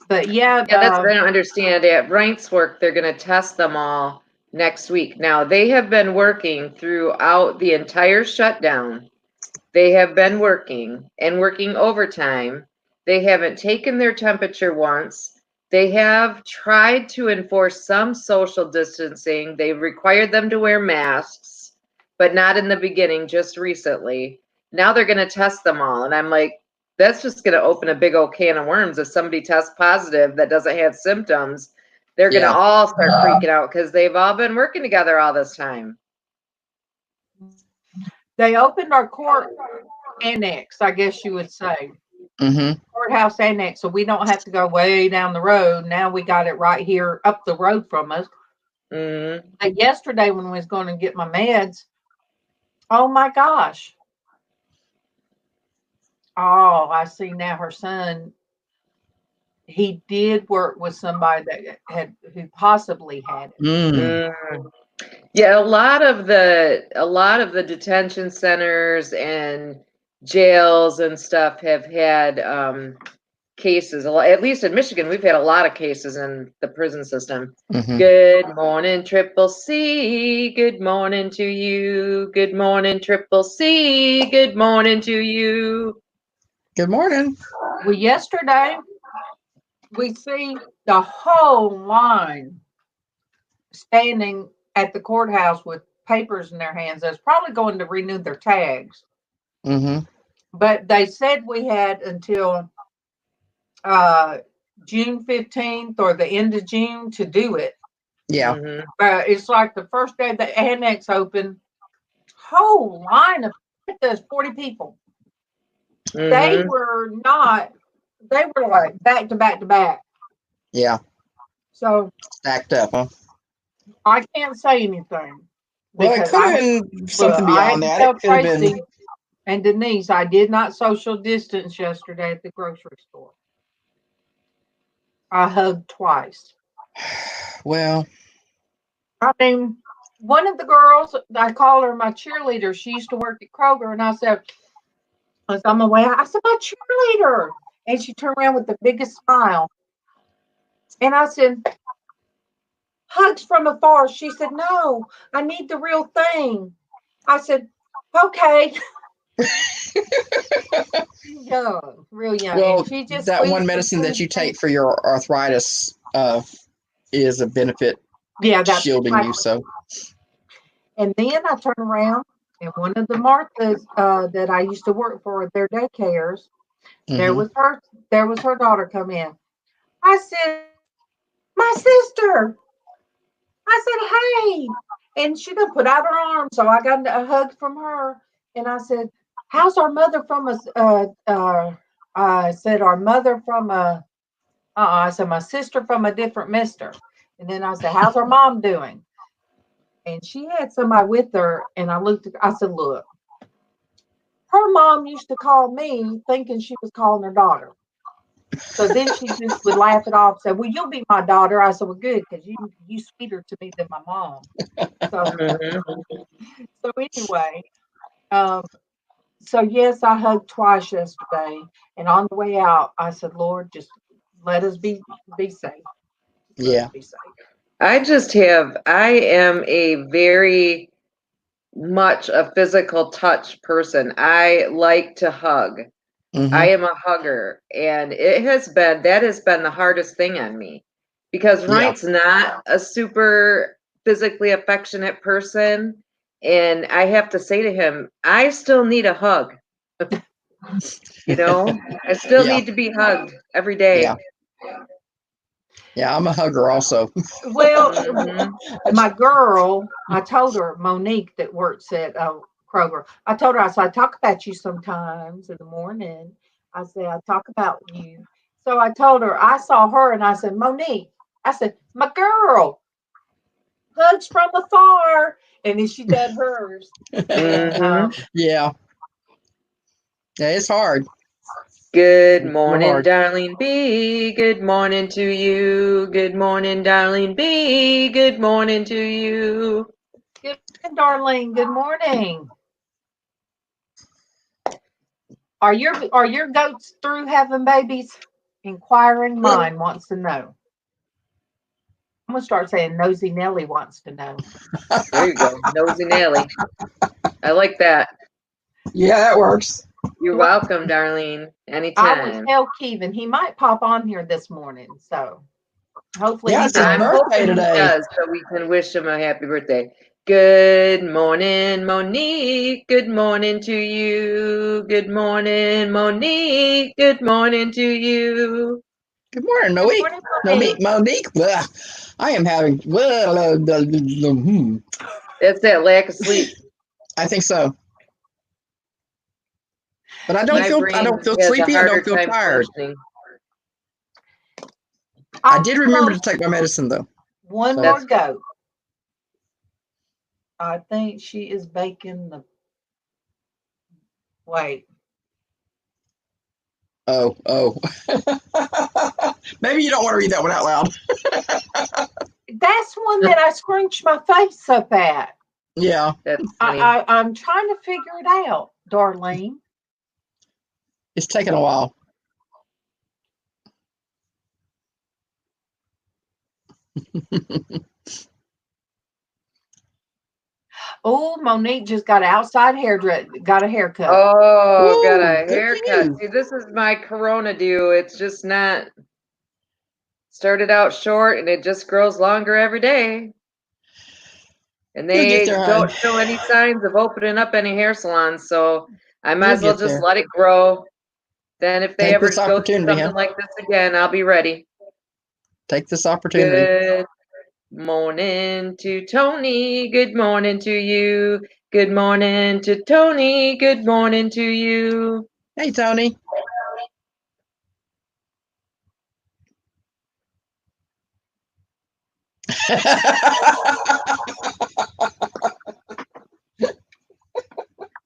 but yeah, Yeah, that's what I don't understand. At Reince work, they're going to test them all next week. Now, they have been working throughout the entire shutdown. They have been working and working overtime. They haven't taken their temperature once. They have tried to enforce some social distancing. They've required them to wear masks, but not in the beginning, just recently. Now they're going to test them all. And I'm like, that's just going to open a big old can of worms. If somebody tests positive that doesn't have symptoms, they're going to all start freaking out because they've all been working together all this time. they opened our court annex, I guess you would say. Courthouse annex, so we don't have to go way down the road. Now we got it right here up the road from us. But yesterday when we was going to get my meds, oh my gosh. Oh, I see now her son, he did work with somebody that who possibly had it. Yeah, a lot of the detention centers and jails and stuff have had cases. At least in Michigan, we've had a lot of cases in the prison system. Good morning, Triple C. Good morning to you. Good morning, Triple C. Good morning to you. Good morning. Well, yesterday we see the whole line standing at the courthouse with papers in their hands. That's probably going to renew their tags. But they said we had until June 15th or the end of June to do it. Yeah. It's like the first day the annex opened, whole line of there's 40 people. They were not. They were like back to back to back. Yeah. So Stacked up, huh? I can't say anything. Well, it could have been something beyond that. It could have been. And Denise, I did not social distance yesterday at the grocery store. I hugged twice. Well, I mean, one of the girls, I call her my cheerleader. She used to work at Kroger, and I said, I was on my way out. I said, my cheerleader. And she turned around with the biggest smile. And I said, hugs from afar. She said, no, I need the real thing. I said, okay. Young, real young. Well, she just that one medicine that you take for your arthritis is a benefit. Yeah, that's shielding you. So, and then I turned around, and one of the Marthas that I used to work for at their daycares, there was her daughter come in. I said, my sister. I said, hey, and she done put out her arm, so I got a hug from her, and I said, how's our mother from I said, our mother from I said, my sister from a different mister. And then I said, how's our mom doing? And she had somebody with her. And I said, look, her mom used to call me thinking she was calling her daughter. So then she just would laugh it off, say, well, you'll be my daughter. I said, well, good, because you sweeter to me than my mom. So anyway, so yes, I hugged twice yesterday. And on the way out, I said, Lord, just let us be safe. Yeah. Be safe. I am a very much a physical touch person. I like to hug. I am a hugger, and that has been the hardest thing on me, because Ryan's not a super physically affectionate person, and I have to say to him, I still need a hug. I still need to be hugged every day. Yeah, I'm a hugger also. Well, my girl, I told her, Monique, that works at Kroger, I told her, I said, I talk about you sometimes in the morning. I said, I talk about you. So I told her, I saw her and I said, Monique, I said, my girl, hugs from afar. And then she did hers. And, yeah, it's hard. Good morning, darling B. Good morning to you. Good morning, darling B. Good morning to you. Good morning, darling. Good morning. Are your goats through having babies? Inquiring mind wants to know. I'm gonna start saying Nosy Nelly wants to know. There you go, Nosy Nelly. I like that. Yeah, that works. You're welcome, Darlene. Anytime. I would tell Kevin he might pop on here this morning, so hopefully it's his birthday today. He does, so we can wish him a happy birthday. Good morning, Monique. Good morning to you. Good morning, Monique. Good morning to you. Good morning, Monique. Monique. I am having. That's that lack of sleep. I think so. But I don't feel sleepy. I don't feel tired. I did remember to take my medicine though. One more go. I think she is baking the. Wait. Oh. Maybe you don't want to read that one out loud. That's one that I scrunched my face up at. Yeah. I'm trying to figure it out, Darlene. It's taking a while. Oh, Monique just got an outside got a haircut. Oh, got a haircut. See, this is my Corona due. It's just not started out short, and it just grows longer every day. And they don't show any signs of opening up any hair salons, so I might as well just let it grow. Then if they ever go through something like this again, I'll be ready. Take this opportunity. Good morning to Tony. Good morning to you. Good morning to Tony. Good morning to you. Hey, Tony.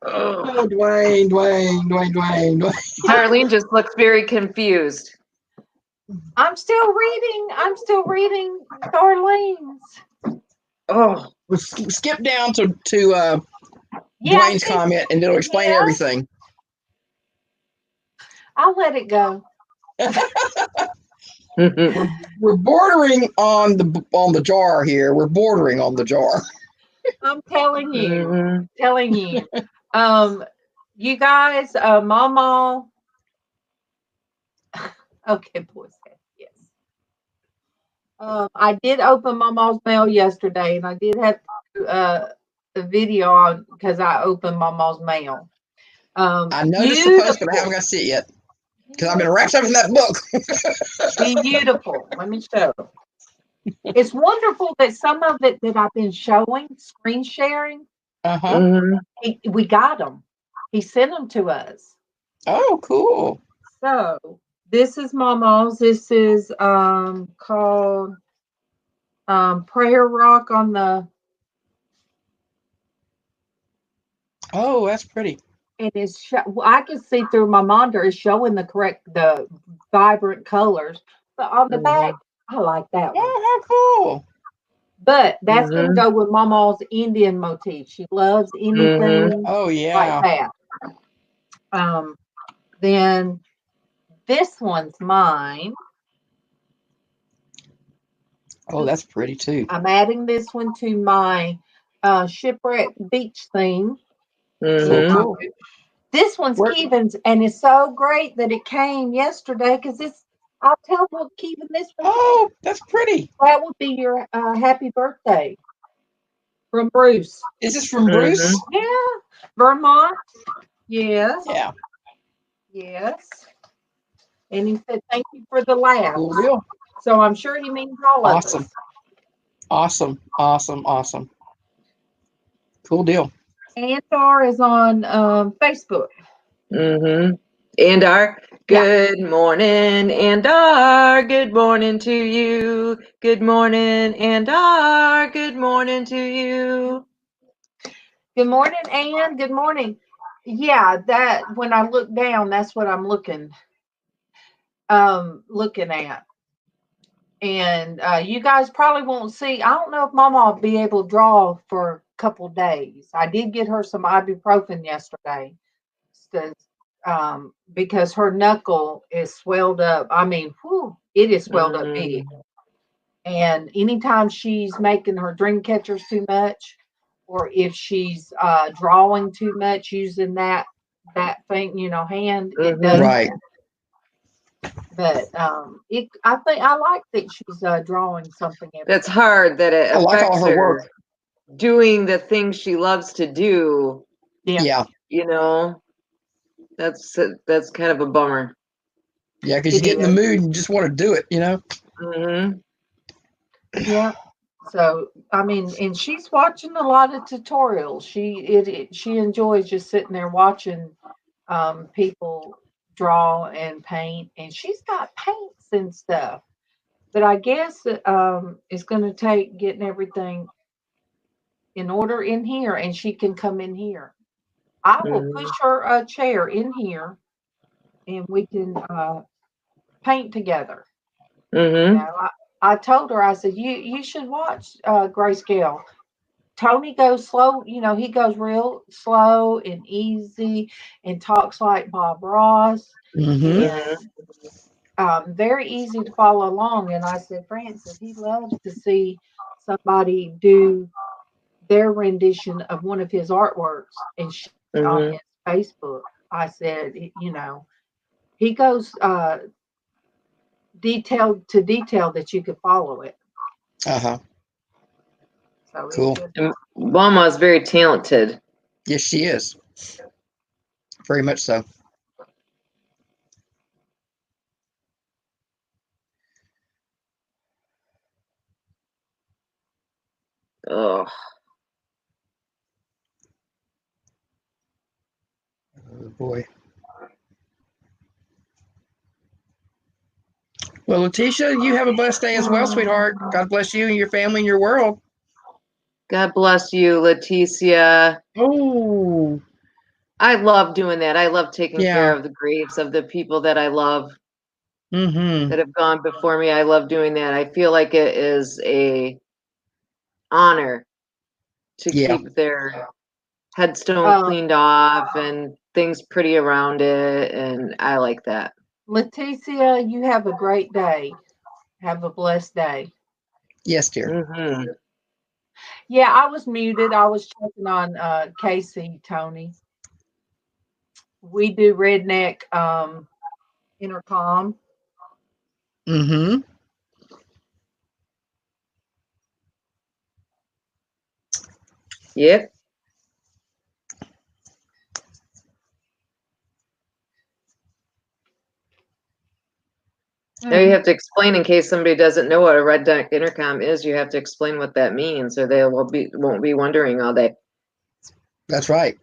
Oh, Dwayne. Darlene just looks very confused. I'm still reading Darlene's. Oh, We'll skip down to Yeah, Dwayne's comment, and it'll explain everything. I'll let it go. We're bordering on the jar here. We're bordering on the jar. I'm telling you. You guys, MawMaw. Okay, boys. Yes. I did open MawMaw's mail yesterday, and I did have a video on because I opened MawMaw's mail. I noticed the post, but I haven't got to see it yet because I've been wrapped up in that book. Beautiful. Let me show. It's wonderful that some of it that I've been showing, screen sharing, we got them. He sent them to us. Oh, cool. So this is MawMaw's. This is called Prayer Rock on the. Oh, that's pretty. And it's I can see through my monitor. It's showing the vibrant colors, but on the back, I like that one. Oh, how cool! But that's gonna go with MawMaw's Indian motif. She loves anything like that. Then this one's mine. Oh, that's pretty too. I'm adding this one to my shipwreck beach theme. Cool. This one's Keevan's, and it's so great that it came yesterday because I'll tell Keevan this one. Oh, that's pretty. That would be your happy birthday from Bruce. Is this from Bruce? Yeah. Vermont. Yes. Yeah. Yes. And he said, thank you for the laugh. Cool deal. So I'm sure he means all of us. Awesome. Cool deal. Andar is on Facebook. And our good morning, and our good morning to you. Good morning, and our good morning to you. Good morning, Ann. Good morning. Yeah, that when I look down, that's what I'm looking at. And you guys probably won't see. I don't know if MawMaw will be able to draw for a couple days. I did get her some ibuprofen yesterday, because her knuckle is swelled up. I mean, it is swelled up big. And anytime she's making her dream catchers too much, or if she's drawing too much using that thing, hand, it does. Right. But I think I like that she's drawing something. That's hard that it affects her work. Doing the things she loves to do. Yeah. That's kind of a bummer. Yeah, because you get in the mood and just want to do it, Yeah. So I mean, and she's watching a lot of tutorials. She enjoys just sitting there watching people draw and paint, and she's got paints and stuff. But I guess it's going to take getting everything in order in here, and she can come in here. I will push her a chair in here, and we can paint together. I told her, I said, you should watch Grayscale. Tony goes slow, he goes real slow and easy and talks like Bob Ross. And very easy to follow along. And I said, Francis, he loves to see somebody do their rendition of one of his artworks and on his Facebook. I said, he goes detail to detail that you could follow it. So cool. MawMaw is very talented. Yes, she is. Very much so. Oh, Oh boy. Well, Letitia, you have a blessed day as well, sweetheart. God bless you and your family and your world. God bless you, Leticia. Oh, I love doing that. I love taking care yeah. of the graves of the people that I love Mm-hmm. that have gone before me. I love doing that. I feel like it is a honor to Yeah. keep their headstone Uh, cleaned off and things pretty around it, and I like that. Leticia, you have a great day. Have a blessed day. Yes, dear. Mm-hmm. Yeah, I was muted. I was checking on Casey, Tony. We do redneck intercom. Mm-hmm. Yep. Now you have to explain in case somebody doesn't know what a red deck intercom is. You have to explain what that means, or they won't be wondering all day. That's right.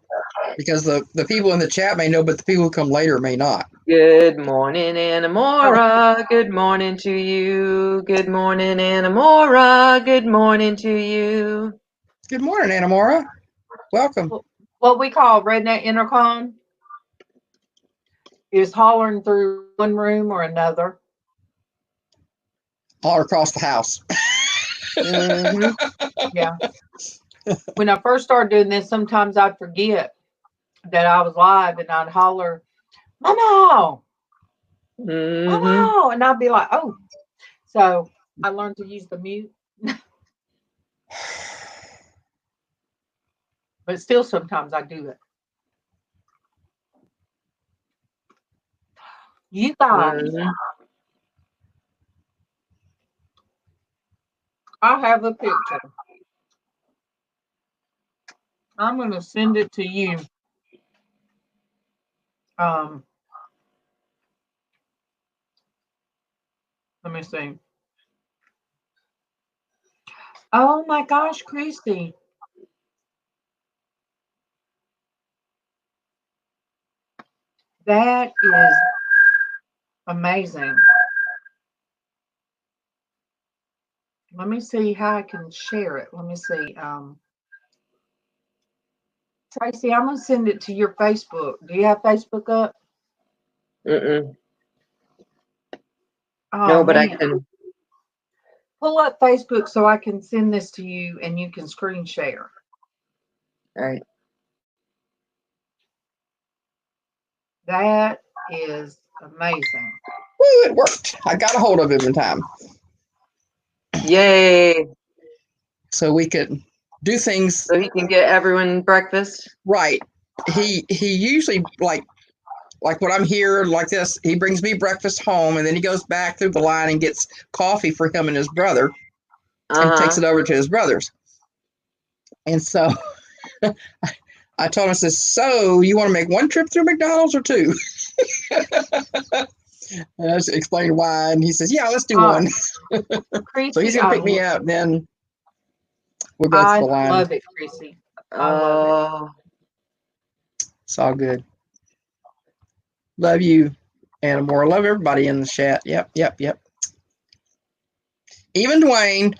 Because the people in the chat may know, but the people who come later may not. Good morning, Anamora. Good morning to you. Good morning, Anamora. Good morning to you. Good morning, Anamora. Welcome. What we call redneck intercom is hollering through one room or another. All across the house. Mm-hmm. Yeah. When I first started doing this, sometimes I'd forget that I was live and I'd holler, "MawMaw, Mm-hmm. MawMaw," and I'd be like, "Oh." So I learned to use the mute, but still sometimes I do it. You guys, Mm-hmm. I have a picture. I'm going to send it to you. Um, Let me see. Oh my gosh, Christy. That is amazing. Let me see how I can share it. Let me see. Tracy, I'm going to send it to your Facebook. Do you have Facebook up? Mm-mm. Oh, No, but I man. can. Pull up Facebook so I can send this to you and you can screen share. All right. That is amazing. Woo, it worked. I got a hold of him in time. Yay. So we could do things So he can get everyone breakfast. right. He usually like when I'm here like this, he brings me breakfast home and then he goes back through the line and gets coffee for him and his brother and takes Uh-huh. it over to his brothers. And so I told him, I said, so you want to make one trip through McDonald's or two? And I just explained why. And he says, yeah, let's do one. So he's Chrissy, going to pick me up. And then we'll go I through the line. love it, Chrissy. I love it. Oh, It's all good. Love you, Anamora. Love everybody in the chat. Yep. Even Dwayne.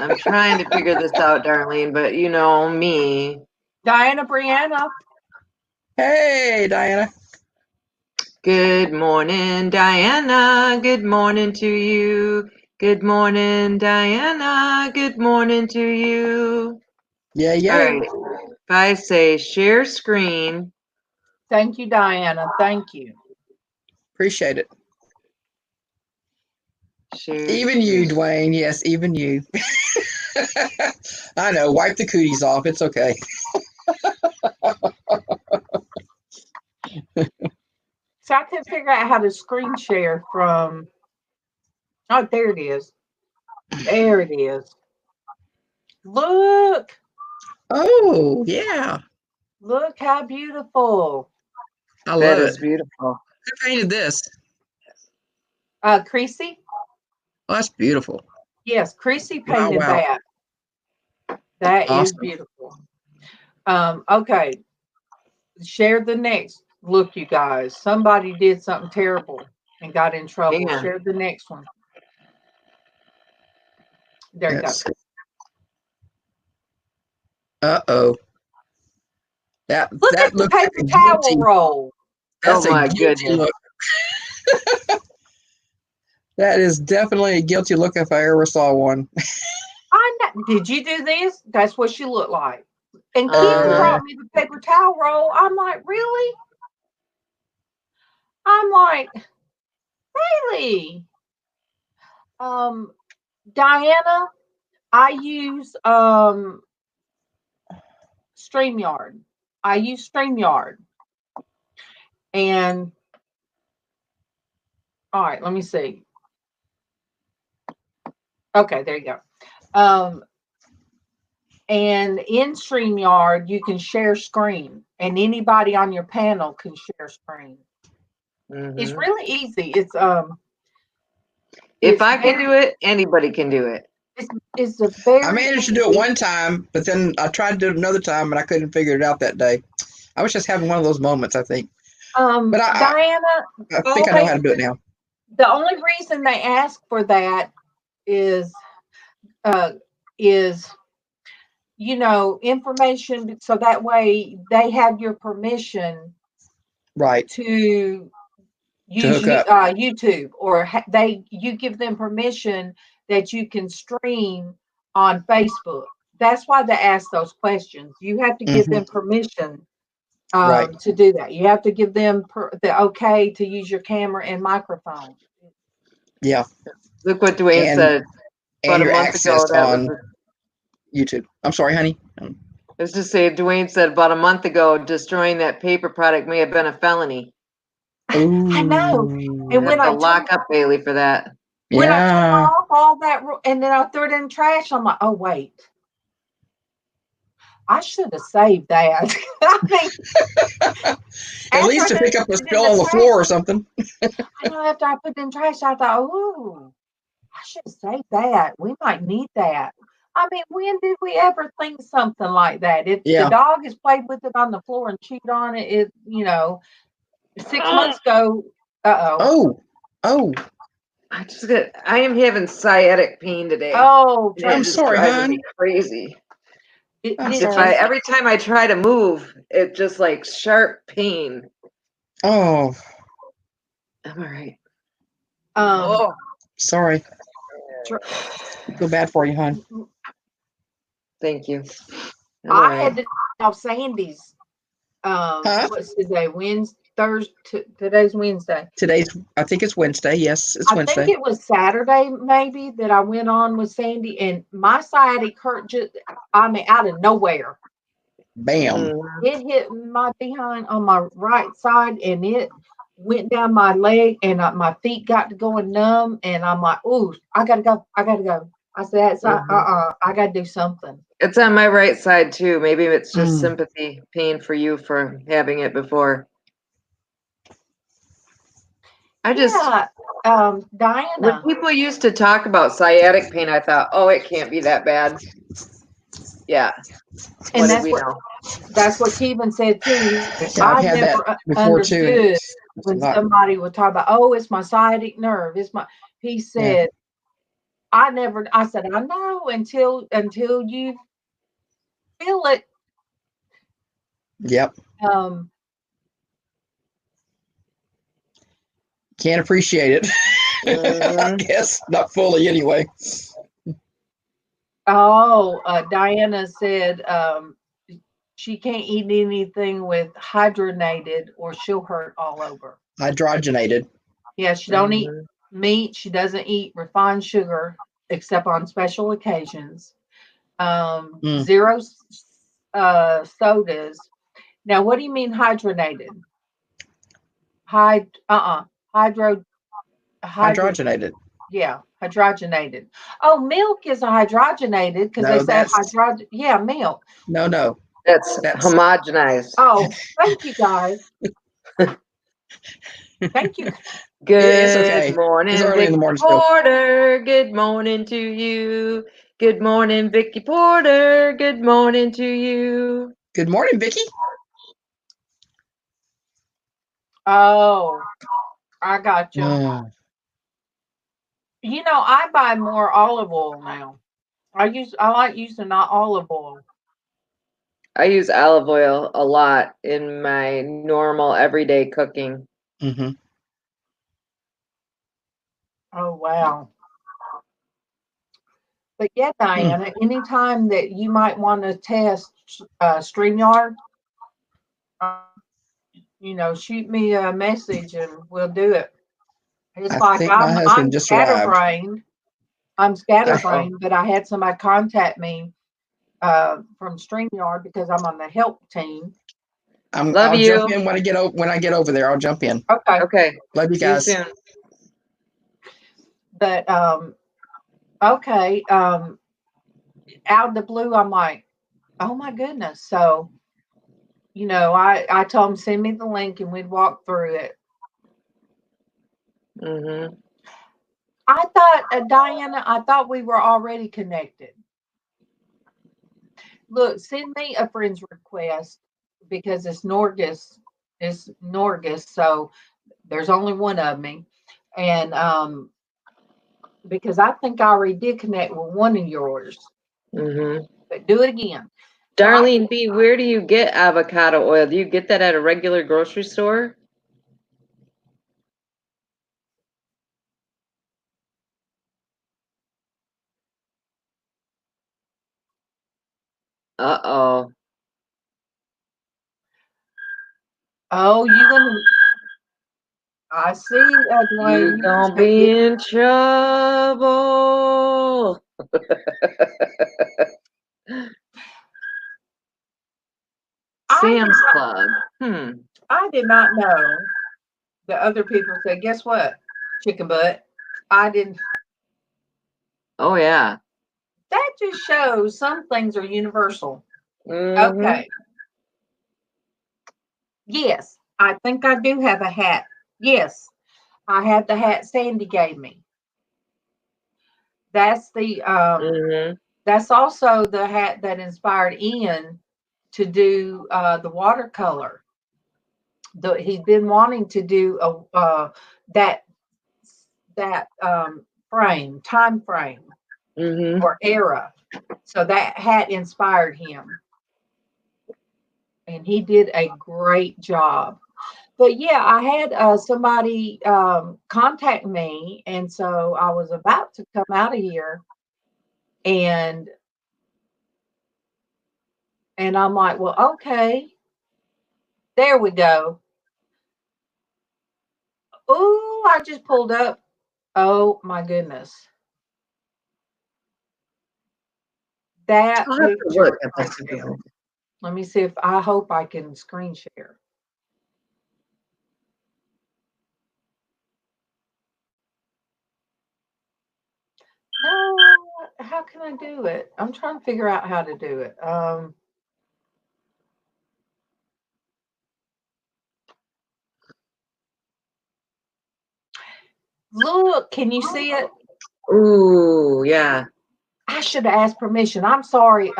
I'm trying to figure this out, Darlene, but you know me. Diana Brianna. Hey, Diana. Good morning, Diana. Good morning to you. Good morning, Diana. Good morning to you. Yeah. All right. If I say share screen. Thank you, Diana. Thank you. Appreciate it. Share Even you, screen. Dwayne. Yes, even you. I know. Wipe the cooties off. It's okay. So I couldn't figure out how to screen share from. Oh, there it is. There it is. Look. Oh, yeah. Look how beautiful. I love That it. is beautiful. Who painted this? Creasy? Oh, that's beautiful. Yes, Creasy Wow, painted wow. that. That is Awesome. beautiful. Okay. Share the next. Look, you guys, somebody did something terrible and got in trouble. Yeah. Share the next one. There you go. Uh-oh. That Look at the looks like paper a towel guilty. roll. That's Oh a my guilty goodness. look. That is definitely a guilty look if I ever saw one. Did you do this? That's what she looked like. And Kim brought me the paper towel roll. I'm like, really? I'm like, really? Diana, I use StreamYard. I use StreamYard. And all right, let me see. Okay, there you go. And in StreamYard, you can share screen, and anybody on your panel can share screen. It's really easy. If I can do it, anybody can do it. It's a very. I managed to do it one time, but then I tried to do it another time, and I couldn't figure it out that day. I was just having one of those moments, I think. But Diana, I think I know how to do it now. The only reason they ask for that is information, so that way they have your permission, right, to use YouTube, or you give them permission that you can stream on Facebook. That's why they ask those questions. You have to give them permission to do that. You have to give them the okay to use your camera and microphone. Yeah. Look what Dwayne said. And your access on YouTube. I'm sorry, honey. Let's just say Dwayne said about a month ago, destroying that paper product may have been a felony. Ooh. I know. And when I lock up Bailey for that. When I took off all that, and then I threw it in the trash, I'm like, oh wait, I should have saved that. I mean, at least to pick up a spill on the floor or something. I know, after I put it in the trash, I thought, oh, I should have saved that. We might need that. I mean, when did we ever think something like that? If the dog has played with it on the floor and chewed on it, 6 months ago. Oh. I am having sciatic pain today. Oh, I'm sorry, hon. Me crazy. Every time I try to move, it's just like sharp pain. Oh. I'm all right. Sorry. Feel bad for you, hon. Thank you. I had to off Sandy's. What's today? Today's Wednesday. I think it's Wednesday. Yes, it's Wednesday. I think it was Saturday, maybe, that I went on with Sandy, and my sciatic hurt out of nowhere. Bam. It hit my behind on my right side, and it went down my leg, and my feet got to going numb, and I'm like, ooh, I gotta go. I said, I gotta do something. It's on my right side too. Maybe it's just sympathy pain for you for having it before. Diana. When people used to talk about sciatic pain, I thought, oh, it can't be that bad. Yeah. And that's what Kevin said too. I never understood when somebody would talk about, oh, it's my sciatic nerve. He said, I said, I know until you feel it. Yep. Can't appreciate it. I guess not fully anyway. Diana said she can't eat anything with hydrogenated or she'll hurt all over. Hydrogenated. Yeah, she don't eat meat. She doesn't eat refined sugar except on special occasions. 0 sodas. Now, what do you mean hydrogenated? Hydrogenated. Yeah, hydrogenated. Oh, milk is a hydrogenated because they say milk. No. That's homogenized. Oh, thank you guys. Thank you. Good morning, Big Porter. Good morning to you. Good morning, Vicky Porter. Good morning to you. Good morning, Vicky. Oh, I got you. You know, I buy more olive oil now. I like using not olive oil. I use olive oil a lot in my normal everyday cooking. Mm-hmm. Oh wow. But yeah, Diana, anytime that you might want to test StreamYard, you know, shoot me a message and we'll do it. It's I like think my I'm husband just arrived. scatterbrained. I'm scatterbrained, but I had somebody contact me from StreamYard because I'm on the help team. Love I'll you. jump in when I get over there. I'll jump in. Okay. Okay. Love you See you guys. soon. But okay. Out of the blue, I'm like, oh my goodness. So, you know, I told him send me the link and we'd walk through it. Mm-hmm. I thought, Diana, I thought we were already connected. Look, send me a friend's request because it's Norgus. It's Norgus, so there's only one of me. And because I think I already did connect with one of yours. Mm-hmm. But do it again. Darlene B, where do you get avocado oil? Do you get that at a regular grocery store? Uh-oh. Oh, you gonna? I see, Dwayne. You gonna be in trouble. Sam's Club. I did not know that other people said, guess what? Chicken butt. I didn't. Oh, yeah. That just shows some things are universal. Mm-hmm. Okay. Yes, I think I do have a hat. Yes, I have the hat Sandy gave me. That's the that's also the hat that inspired Ian to do the watercolor. He's been wanting to do a that time frame or era. So that hat inspired him, and he did a great job. But yeah, I had somebody contact me, and so I was about to come out of here, and I'm like, well, okay, there we go. Oh, I just pulled up. Oh my goodness, that I'll have to picture look at right this there. again. Let me see if I hope I can screen share. No, how can I do it? I'm trying to figure out how to do it. Look, can you see it? Ooh, yeah. I should have asked permission. I'm sorry,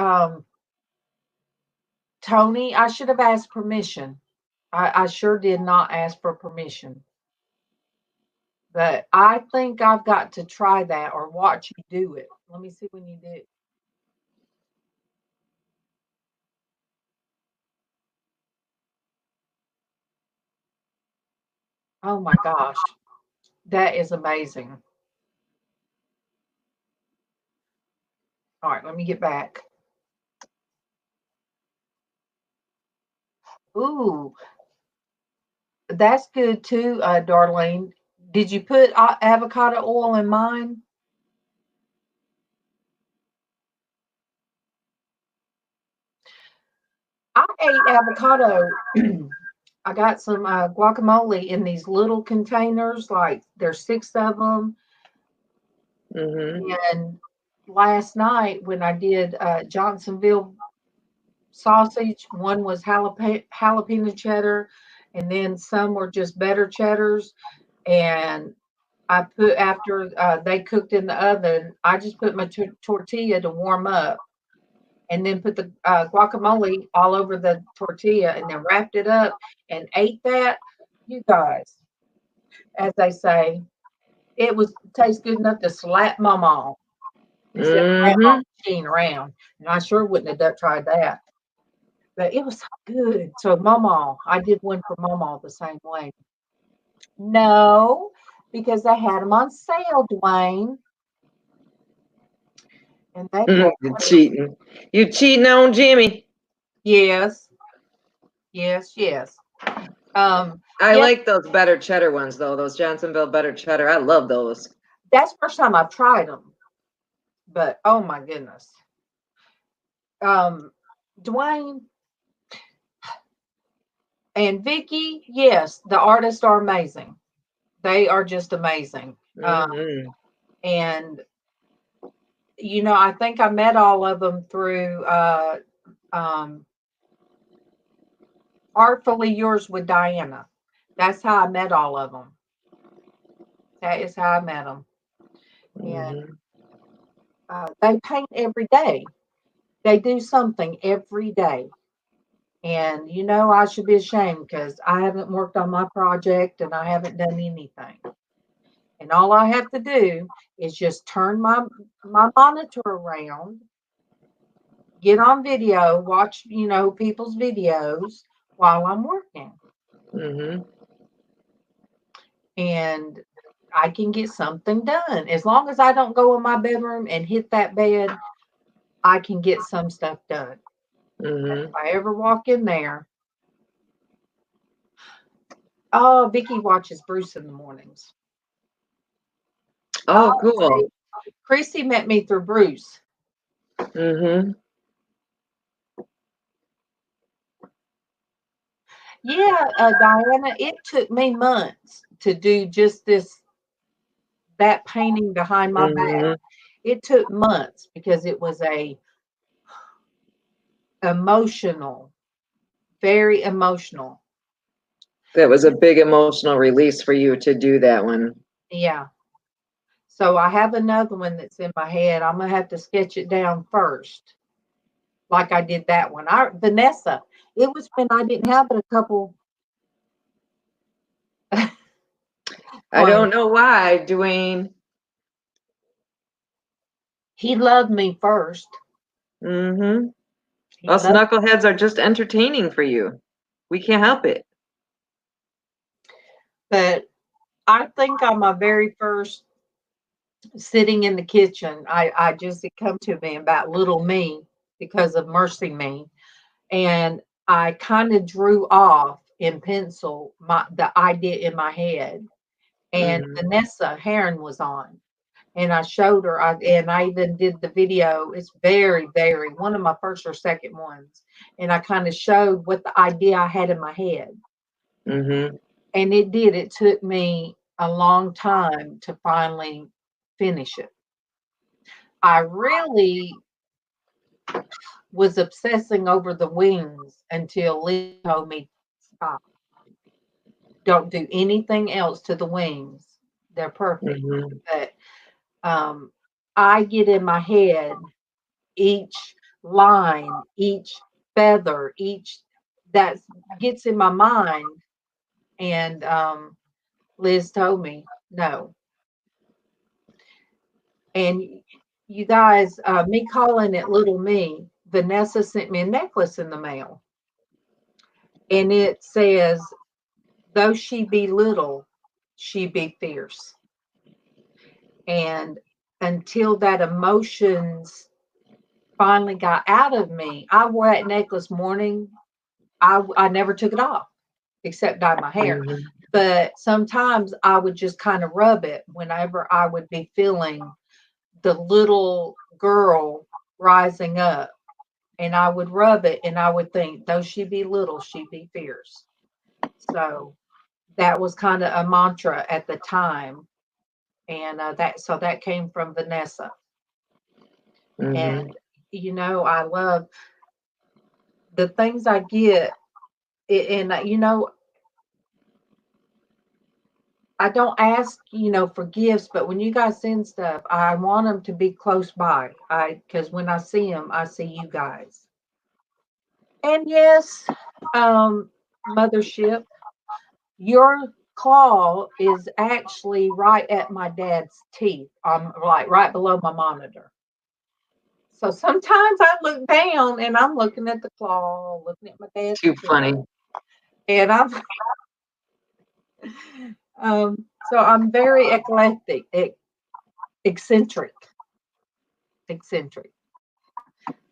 Tony. I should have asked permission. I sure did not ask for permission. But I think I've got to try that or watch you do it. Let me see when you do. Oh my gosh. That is amazing. All right, let me get back. Ooh, that's good too, Darlene. Did you put avocado oil in mine? I ate avocado. I got some guacamole in these little containers, like there's 6 of them. And last night when I did Johnsonville sausage, one was jalapeno cheddar, and then some were just better cheddars. And I put after they cooked in the oven, I just put my tortilla to warm up, and then put the guacamole all over the tortilla, and then wrapped it up and ate that. You guys, as they say, it was tastes good enough to slap MawMaw instead of grandma Mm-hmm. machine around. And I sure wouldn't have tried that. But it was so good. So MawMaw, I did one for MawMaw the same way. No, because they had them on sale, Dwayne, and they were You cheating. You cheating on Jimmy. yes, yes, yes. I Yeah, like those better cheddar ones though. Those Johnsonville better cheddar. I love those. that's the first time I've tried them. But oh my goodness, Dwayne and Vicky, yes, the artists are amazing. They are just amazing. Mm-hmm. And I think I met all of them through um, Artfully Yours with Diana. That's how I met all of them. That is how I met them. And Mm-hmm. they paint every day. They do something every day. And I should be ashamed because I haven't worked on my project and I haven't done anything. And all I have to do is just turn my monitor around, get on video, watch, people's videos while I'm working. Mm-hmm. And I can get something done. As long as I don't go in my bedroom and hit that bed, I can get some stuff done. If Mm-hmm. I ever walk in there, oh, Vicky watches Bruce in the mornings. Oh, Oh, cool. see, Chrissy met me through Bruce. Mm-hmm. Yeah, Diana, it took me months to do just that painting behind my back. Mm-hmm. It took months because it was a emotional, very emotional. That was a big emotional release for you to do that one. Yeah. So I have another one that's in my head. I'm gonna have to sketch it down first, like I did that one. Vanessa. It was when I didn't have it a couple. I don't know why, Dwayne. He loved me first. Mm-hmm. He Us loved, knuckleheads are just entertaining for you. We can't help it. but I think on my very first sitting in the kitchen, I just it come to me about little me because of Mercy Me, and I kind of drew off in pencil the idea in my head, and Mm-hmm. Vanessa Heron was on. And I showed her, and I even did the video. It's very, very one of my first or second ones. And I kind of showed what the idea I had in my head. Mm-hmm. And it did. It took me a long time to finally finish it. I really was obsessing over the wings until Lee told me, stop. Don't do anything else to the wings. They're perfect. Mm-hmm. But I get in my head each line, each feather, each that gets in my mind. And Liz told me no. And you guys, me calling it little me, Vanessa sent me a necklace in the mail. And it says, though she be little, she be fierce. And until that emotions finally got out of me, I wore that necklace morning. I never took it off except dye my hair. Mm-hmm. But sometimes I would just kind of rub it whenever I would be feeling the little girl rising up. And I would rub it and I would think, though she be little, she be fierce. So that was kind of a mantra at the time. And that came from Vanessa. Mm-hmm. And, I love the things I get. And, I don't ask, for gifts, but when you guys send stuff, I want them to be close by. Because when I see them, I see you guys. And yes, Mothership, your claw is actually right at my dad's teeth, like right below my monitor. So sometimes I look down and I'm looking at the claw, looking at my dad's Too teeth, funny. and so I'm very eclectic, eccentric.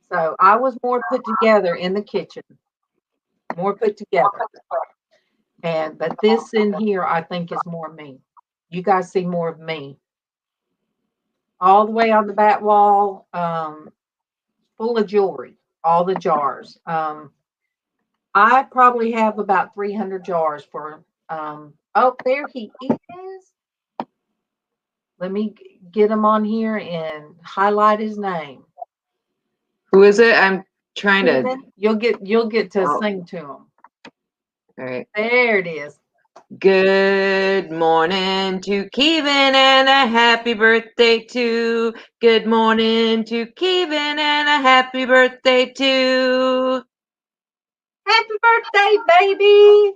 So I was more put together in the kitchen, more put together. But this in here, I think, is more me. You guys see more of me. All the way on the back wall, full of jewelry, all the jars. I probably have about 300 jars for. Oh, there he is. Let me get him on here and highlight his name. Who is it? I'm trying to. You'll get to sing to him. All right. There it is. Good morning to Kevin and a happy birthday to. Good morning to Kevin and a happy birthday to. Happy birthday, baby.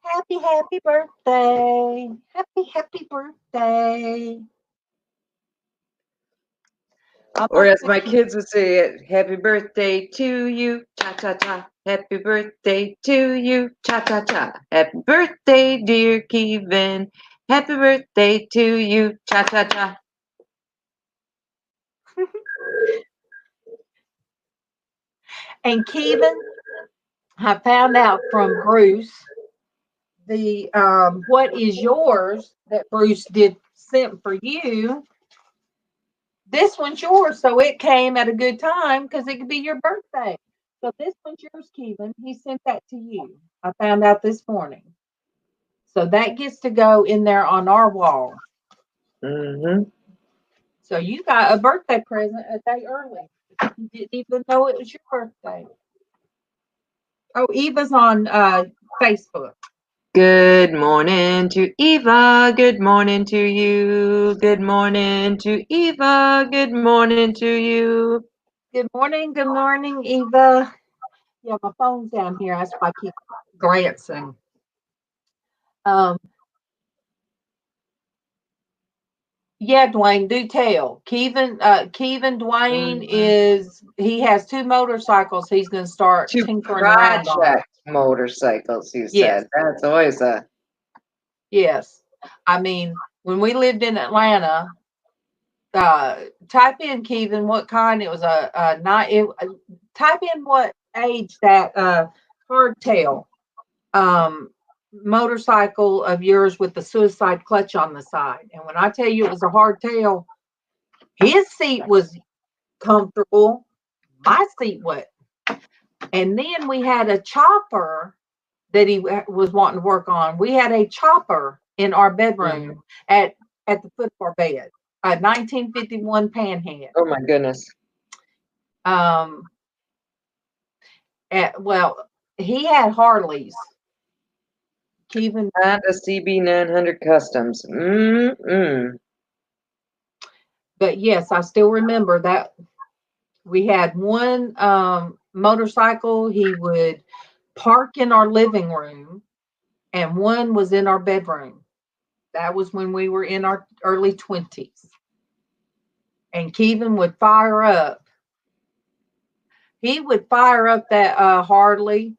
Happy birthday. Happy birthday. Or as my kids would say it, happy birthday to you, cha-cha-cha. Happy birthday to you, cha-cha-cha. Happy birthday, dear Kevin. Happy birthday to you, cha-cha-cha. And Kevin, I found out from Bruce the what is yours that Bruce did sent for you. This one's yours, so it came at a good time because it could be your birthday. So this one's yours, Kevin. He sent that to you. I found out this morning. So that gets to go in there on our wall. Mm-hmm. So you got a birthday present a day early. You didn't even know it was your birthday. Oh, Eva's on Facebook. Good morning to Eva. Good morning to you. Good morning to Eva. Good morning to you. Good morning, Eva. Yeah, my phone's down here. That's why I keep glancing. Yeah, Dwayne, do tell. Kevin Dwayne he has 2 motorcycles he's going to start 2 tinkering around on. project motorcycles, you said. That's always a. Yes. I mean, when we lived in Atlanta, type in, Kevin, what kind. It was type in what age that hardtail motorcycle of yours with the suicide clutch on the side. And when I tell you it was a hardtail, his seat was comfortable. My seat was. And then we had a chopper that he was wanting to work on. We had a chopper in our bedroom at the foot of our bed, a 1951 Panhead. Oh my goodness. Well, he had Harleys. Kevin, Not a CB900 Customs. But yes, I still remember that we had one motorcycle he would park in our living room, and one was in our bedroom. That was when we were in our early 20s. And Kevin would fire up. He would fire up that Harley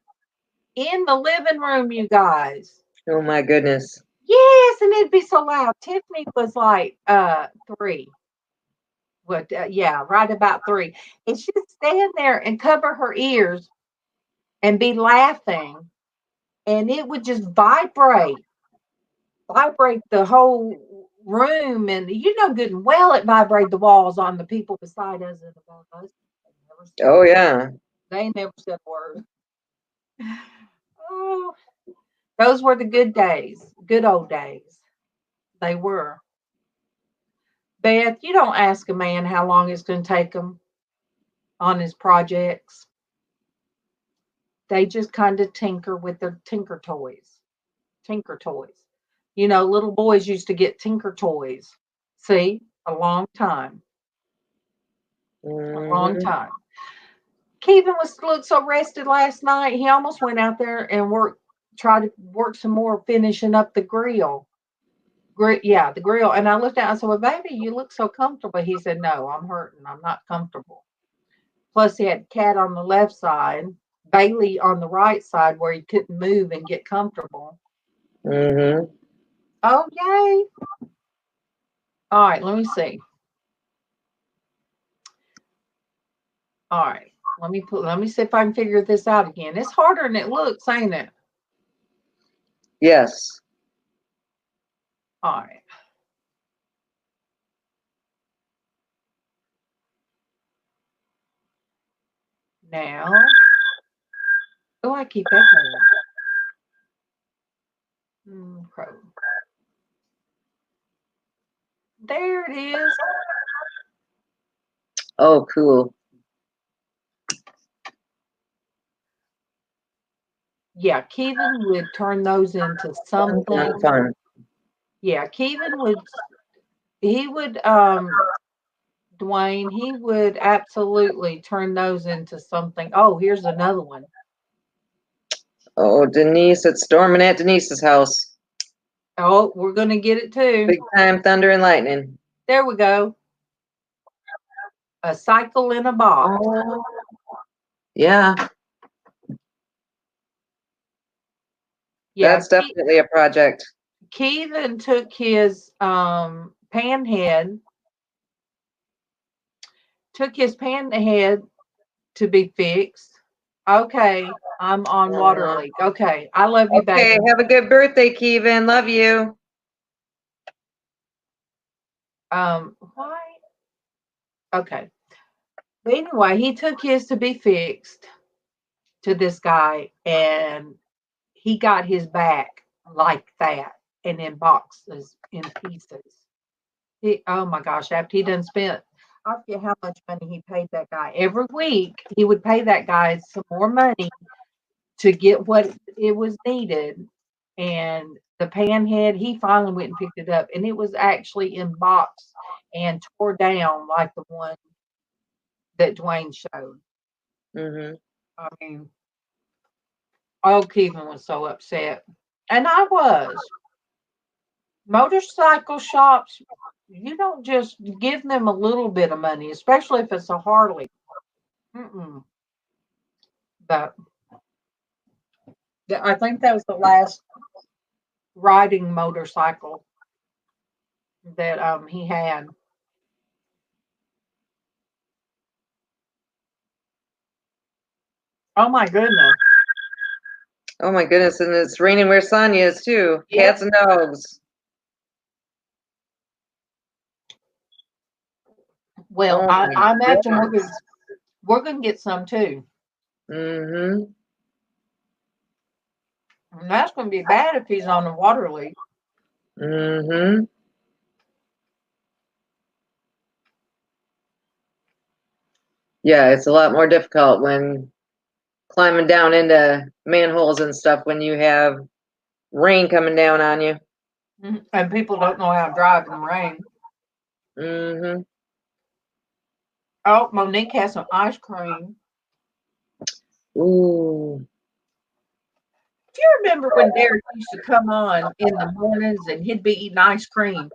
in the living room, you guys. Oh my goodness. Yes, and it'd be so loud. Tiffany was like 3. What? Yeah, right about 3. And she'd stand there and cover her ears and be laughing, and it would just vibrate the whole room. And good and well it vibrated the walls on the people beside us and above us. Oh yeah. They never said a word. Oh, those were the good days, good old days. They were. Beth, you don't ask a man how long it's going to take him on his projects. They just kind of tinker with their tinker toys. Tinker Toys. You know, little boys used to get Tinker Toys. See, a long time. A long time. Kevin looked so rested last night. He almost went out there and tried to work some more, finishing up the grill. The grill. And I looked at him and I said, well, baby, you look so comfortable. He said, no, I'm hurting. I'm not comfortable. Plus, he had Cat on the left side, Bailey on the right side where he couldn't move and get comfortable. Oh, yay. All right, let me see. All right, let me see if I can figure this out again. It's harder than it looks, ain't it? Yes. All right. Now, I keep echoing. There it is. Oh, cool. Yeah, Kevin would turn those into something. Fun. Yeah, Kevin would, Dwayne, he would absolutely turn those into something. Oh, here's another one. Oh, Denise, it's storming at Denise's house. Oh, we're going to get it too. Big time thunder and lightning. There we go. A cycle in a box. Oh, yeah. Yeah, That's definitely a project. Kevin took his pan head to be fixed. Okay, I'm on water leak. Okay, I love you, baby. Okay, have a good birthday, Kevin. Love you. Why? Okay. But anyway, he took his to be fixed to this guy, and he got his back like that and in boxes, in pieces. Oh my gosh, after he done spent, I forget how much money he paid that guy. Every week, he would pay that guy some more money to get what it was needed. And the pan head, he finally went and picked it up, and it was actually in box and tore down like the one that Dwayne showed. I mean, Kevin was so upset. And I was. Motorcycle shops, you don't just give them a little bit of money, especially if it's a Harley. But I think that was the last riding motorcycle that he had. Oh my goodness. Oh my goodness, and it's raining where Sonia is too. Yep. Cats and dogs. Well, I imagine we're gonna get some too. And that's gonna be bad if he's on a water leak. Yeah, it's a lot more difficult when climbing down into manholes and stuff when you have rain coming down on you. And people don't know how to drive in the rain. Oh, Monique has some ice cream. Ooh. Do you remember when Derek used to come on in the mornings and he'd be eating ice cream?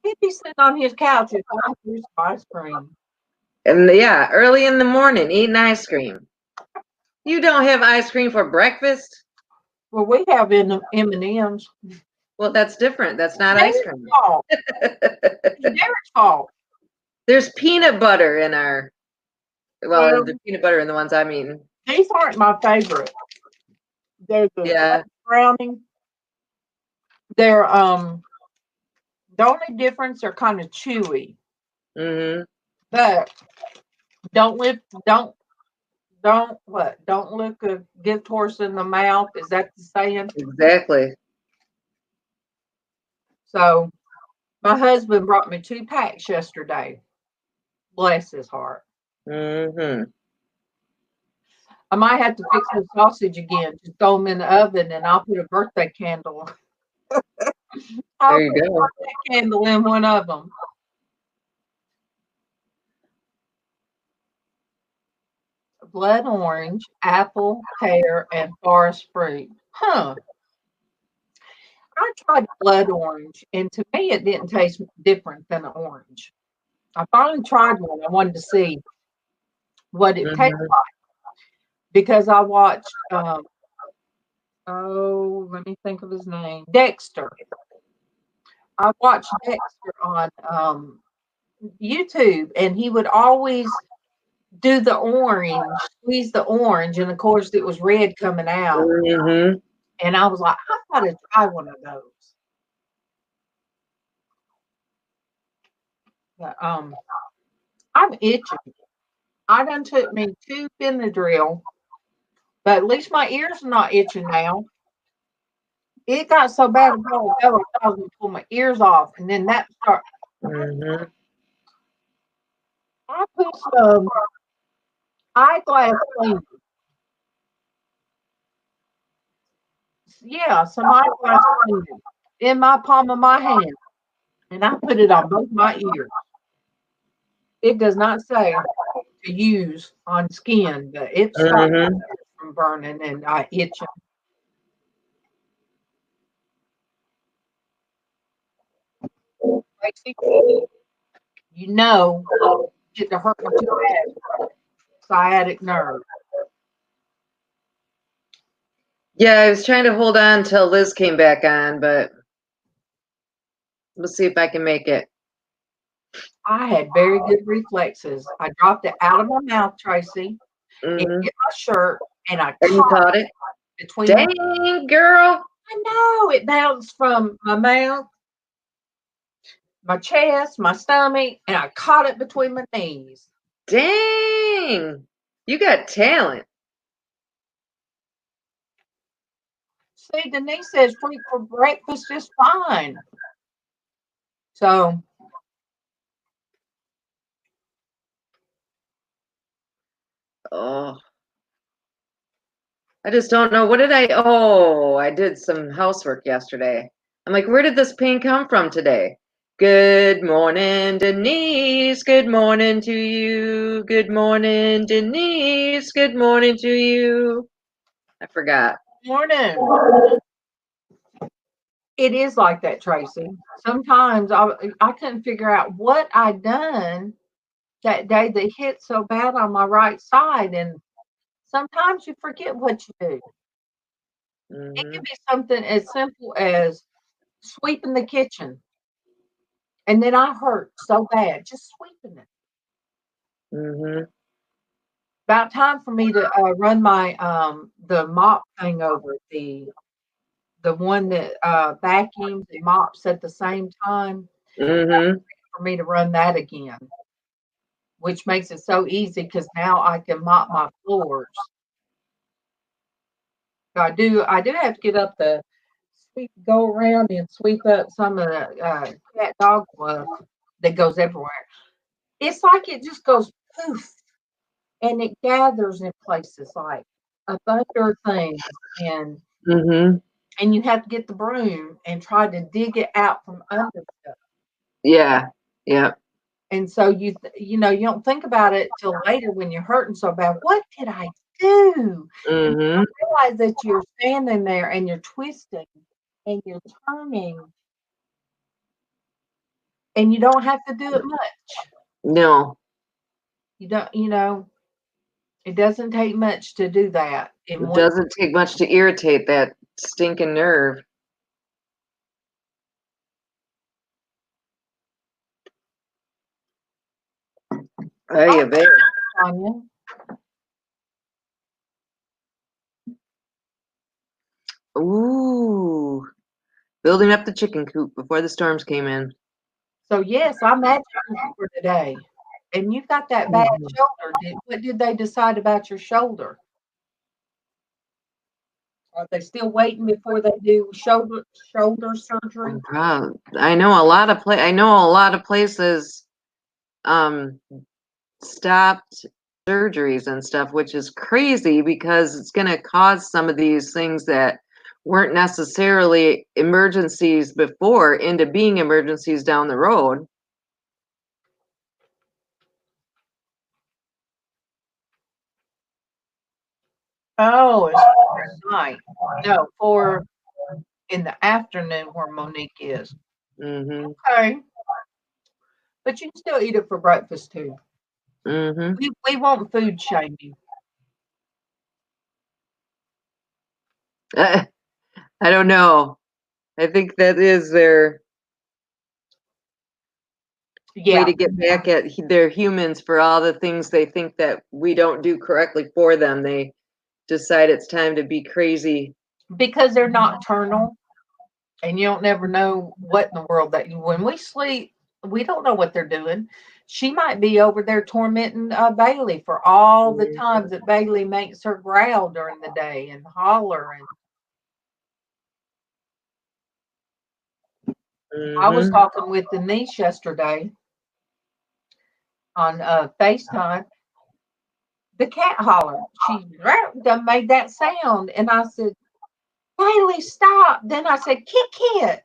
He'd be sitting on his couch and going through some ice cream. And yeah, early in the morning, eating ice cream. You don't have ice cream for breakfast? Well, we have M&Ms. Well, that's different. That's not ice cream. It's Derek's fault. There's peanut butter in our. Well, there's peanut butter in the ones I'm eating. These aren't my favorite. They're the brownie. They're the only difference, they're kind of chewy. But don't look a gift horse in the mouth. Is that the saying? Exactly. So my husband brought me 2 packs yesterday. Bless his heart. I might have to fix the sausage again. Just throw them in the oven, and I'll put a birthday candle. I'll There you put a go. birthday candle in one of them. Blood orange, apple, pear, and forest fruit. Huh. I tried blood orange, and to me, it didn't taste different than an orange. I finally tried one. I wanted to see what it tastes Mhm. like because I watched, let me think of his name, Dexter. I watched Dexter on YouTube, and he would always do the orange, squeeze the orange, and of course, it was red coming out. Mhm. And I was like, I gotta try one of those. But, I'm itching. I done took me 2 Benadryl, but at least my ears are not itching now. It got so bad a while ago, I was gonna pull my ears off, and then that start. Mhm. I put some eyeglass cleaner. Yeah, some eyeglass cleaner in my palm of my hand, and I put it on both my ears. It does not say to use on skin, but it stops Mhm. from burning and itching. You know, it to hurt me too bad. Sciatic nerve. Yeah, I was trying to hold on till Liz came back on, but we'll see if I can make it. I had very good reflexes. I dropped it out of my mouth, Traci. It Mhm. hit my shirt, and I And you caught caught it? it between my. Dang, girl. I know it bounced from my mouth, my chest, my stomach, and I caught it between my knees. Dang. You got talent. See, Denise says fruit for breakfast is fine. So Oh. I just don't know. What did I? Oh, I did some housework yesterday. I'm like, where did this pain come from today? Good morning, Denise. Good morning to you. Good morning, Denise. Good morning to you. I forgot. morning. It is like that, Tracy. Sometimes I couldn't figure out what I done that day that hit so bad on my right side, and sometimes you forget what you do. It Hmm. could be something as simple as sweeping the kitchen, and then I hurt so bad just sweeping it. Hmm. About time for me to run my the mop thing over the one that vacuums and mops at the same time Hmm. for me to run that again, which makes it so easy because now I can mop my floors. So I do have to get up the sweep, go around and sweep up some of the cat dog fluff that goes everywhere. It's like it just goes poof and it gathers in places like up under things and Hmm. and you have to get the broom and try to dig it out from under stuff. Yeah. Yeah. And so you know you don't think about it till later when you're hurting so bad. What did I do? And you Hmm. don't realize that you're standing there and you're twisting and you're turning and you don't have to do it much. No, You don't, it doesn't take much to do that in it one. doesn't take much to irritate that stinking nerve. Oh, Oh, you bet. Tanya. Ooh, building up the chicken coop before the storms came in. So yes, I'm at you for today. And you've got that bad Mhm. shoulder. What did they decide about your shoulder? Are they still waiting before they do shoulder surgery? I know a lot of I know a lot of places stopped surgeries and stuff, which is crazy because it's going to cause some of these things that weren't necessarily emergencies before into being emergencies down the road. Oh, it's 4 at night. No, 4 in the afternoon where Monique is. Mm-hmm. Okay. But you can still eat it for breakfast too. Mm-hmm. We won't food shame you. I don't know. I think that is their way to get back at their humans for all the things they think that we don't do correctly for them. They decide it's time to be crazy. Because they're nocturnal and you don't never know what in the world when we sleep, we don't know what they're doing. She might be over there tormenting Bailey for all the times that Bailey makes her growl during the day and holler. And I was talking with Denise yesterday on FaceTime. The cat hollered. She made that sound. And I said, Bailey, stop. Then I said, Kit,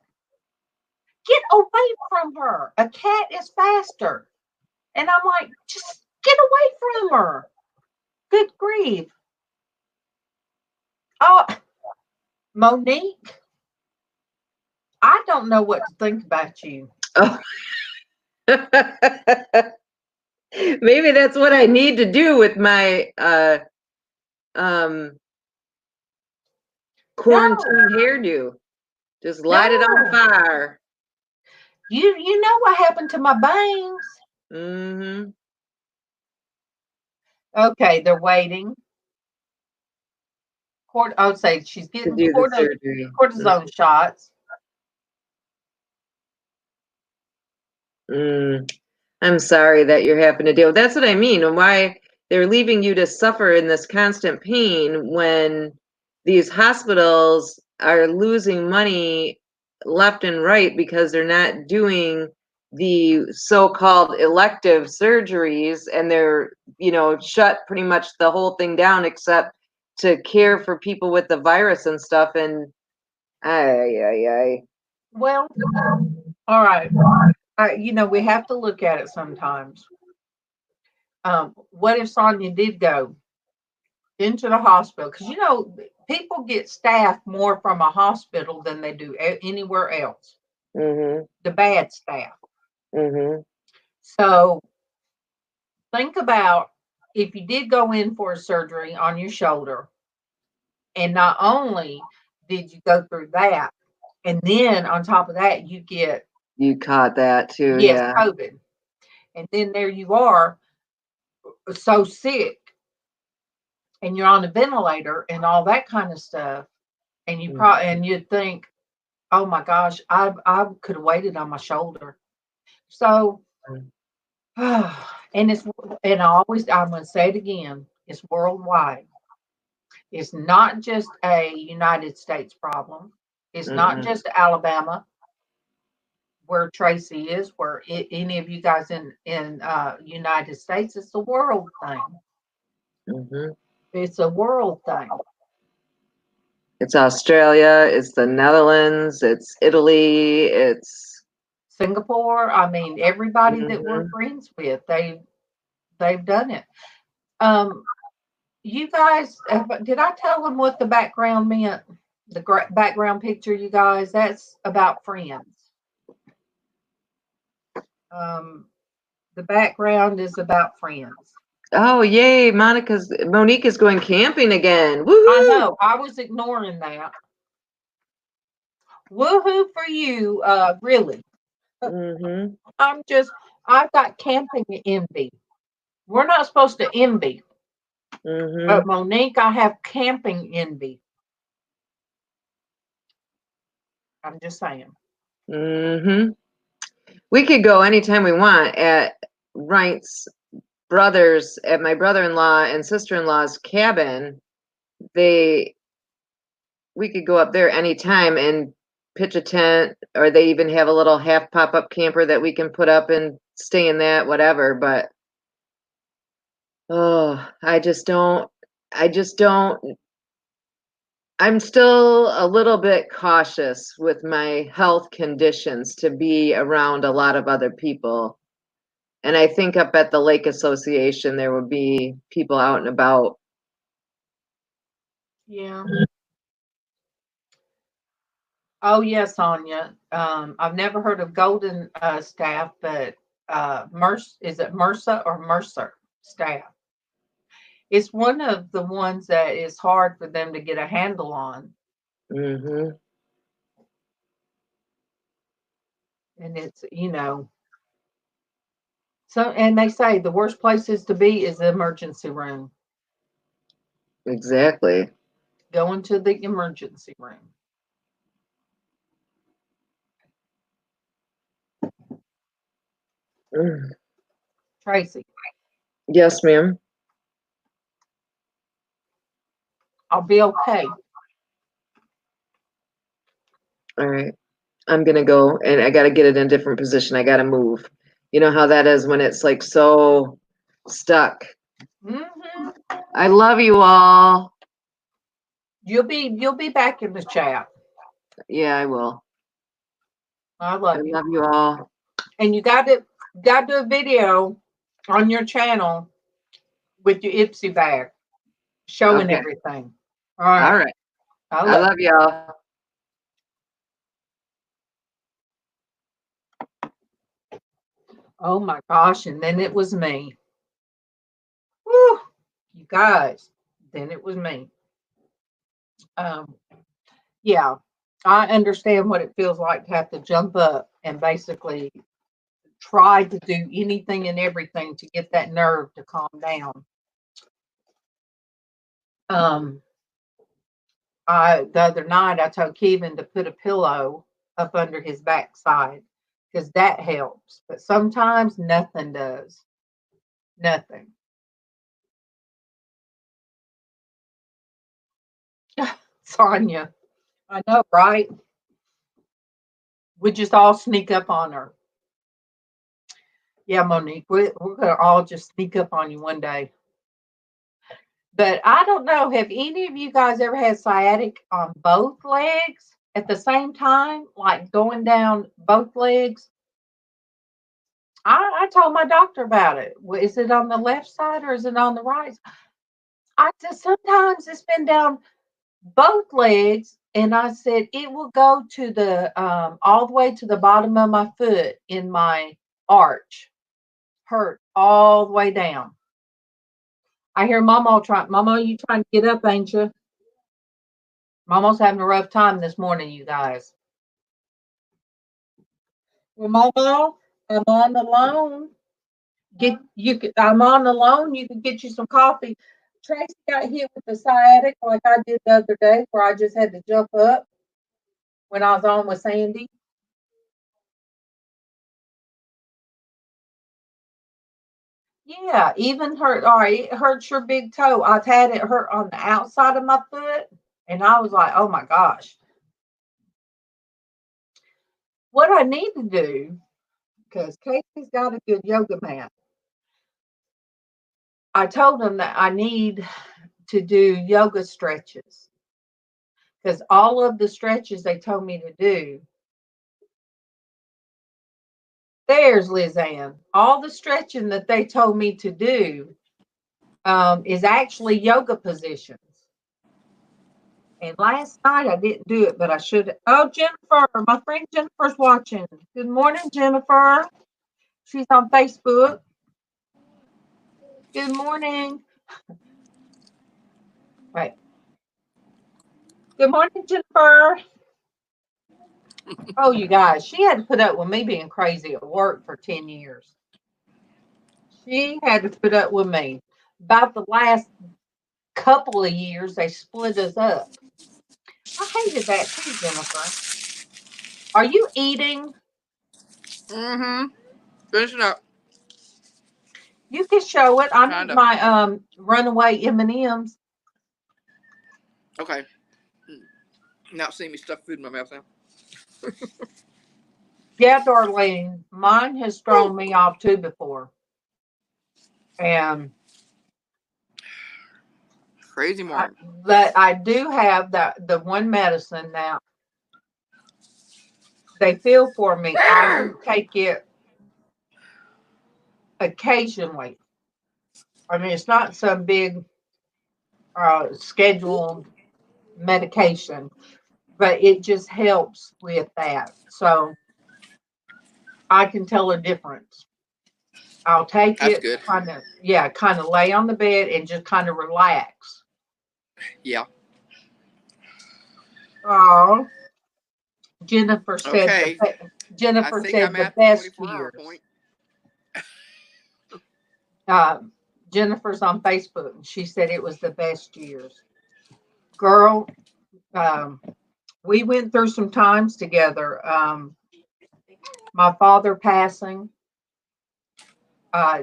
get away from her. A cat is faster. And I'm like, just get away from her. Good grief. Oh, Monique, I don't know what to think about you. Oh. Maybe that's what I need to do with my quarantine hairdo. Just light it on fire. You know what happened to my bangs? Mm-hmm. Okay, they're waiting. I would say she's getting cortisone shots. I'm sorry that you're having to deal with. That's what I mean. And why they're leaving you to suffer in this constant pain when these hospitals are losing money left and right because they're not doing the so-called elective surgeries, and they're, shut pretty much the whole thing down except to care for people with the virus and stuff. And Well, all right. We have to look at it sometimes. What if Sonia did go into the hospital? Because, people get staff more from a hospital than they do anywhere else. Mm-hmm. The bad staff. Mm-hmm. So think about if you did go in for a surgery on your shoulder, and not only did you go through that, and then on top of that, you caught that too. Yes, yeah. COVID. And then there you are, so sick, and you're on a ventilator and all that kind of stuff. And you'd think, oh my gosh, I could have waited on my shoulder. So, I'm going to say it again, it's worldwide. It's not just a United States problem. It's not just Alabama, where Traci is, where any of you guys in United States. It's a world thing. It's a world thing. It's Australia, it's the Netherlands, it's Italy, it's Singapore. I mean, everybody that we're friends with, they've done it. You guys, did I tell them what the background meant? The background picture, you guys, that's about friends. The background is about friends. Oh, yay. Monique is going camping again. Woo-hoo! I know. I was ignoring that. Woohoo for you, really. I've got camping envy. We're not supposed to envy. But Monique, I have camping envy. I'm just saying. We could go anytime we want at Wright's brothers, at my brother-in-law and sister-in-law's cabin. We could go up there anytime and pitch a tent, or they even have a little half pop-up camper that we can put up and stay in that, whatever. But Oh, I just don't. I'm still a little bit cautious with my health conditions to be around a lot of other people. And I think up at the Lake Association, there would be people out and about. Yeah. Oh yes, Sonia. I've never heard of golden staff, but is it MRSA or Mercer staff? It's one of the ones that is hard for them to get a handle on. Mm-hmm. And it's, so, and they say the worst places to be is the emergency room. Exactly. Going to the emergency room. Traci, Yes, ma'am. I'll be okay. All right. I'm gonna go and I gotta get it in a different position. I gotta move. You know how that is when it's like so stuck. Mm-hmm. I love you all. You'll be back in the chat. Yeah, I will. I I love you. love you all. And you got to do a video on your channel with your Ipsy bag showing Okay. everything. All right. All right. I I love y'all. Oh my gosh. And then it was me. Woo, you guys. Then it was me. Yeah, I understand what it feels like to have to jump up and basically try to do anything and everything to get that nerve to calm down. The other night I told Kevin to put a pillow up under his backside because that helps. But sometimes nothing does. Nothing. Sonia, I know, right? We just all sneak up on her. Yeah, Monique, we're going to all just sneak up on you one day. But I don't know, have any of you guys ever had sciatic on both legs at the same time, like going down both legs? I told my doctor about it. Is it on the left side or is it on the right? I said, sometimes it's been down both legs. And I said, it will go to the, all the way to the bottom of my foot in my arch, hurt all the way down. I hear MawMaw, you trying to get up, ain't you? MawMaw's having a rough time this morning, you guys. Well, MawMaw, I'm on the loan. I'm on the loan. You can get you some coffee. Traci got hit with the sciatic like I did the other day, where I just had to jump up when I was on with Sandy. Yeah, even hurt. All right, it hurts your big toe. I've had it hurt on the outside of my foot, and I was like, oh my gosh. What I need to do, because Casey's got a good yoga mat. I told him that I need to do yoga stretches because all of the stretches they told me to do. There's LizzAnn. All the stretching that they told me to do is actually yoga positions. And last night I didn't do it, but I should. Oh, Jennifer, my friend Jennifer's watching. Good morning, Jennifer. She's on Facebook. Good morning. Right. Good morning, Jennifer. Oh, you guys, she had to put up with me being crazy at work for 10 years. She had to put up with me. About the last couple of years, they split us up. I hated that too, Jennifer. Are you eating? Mm-hmm. Finishing up. You can show it. I Kind need of. my runaway M&Ms. Okay. Not seeing me stuff food in my mouth now. Yeah, Darlene, mine has thrown me off too before. And Crazy morning. But I do have the one medicine now. They feel for me. I do take it occasionally. I mean, it's not some big scheduled medication, but it just helps with that. So I can tell a difference. I'll take That's it, good. kind of lay on the bed and just kind of relax. Yeah. Oh, Jennifer said Okay. Jennifer I think said I'm the at the best 24-hour years. point. Jennifer's on Facebook and she said it was the best years. Girl, we went through some times together. My father passing,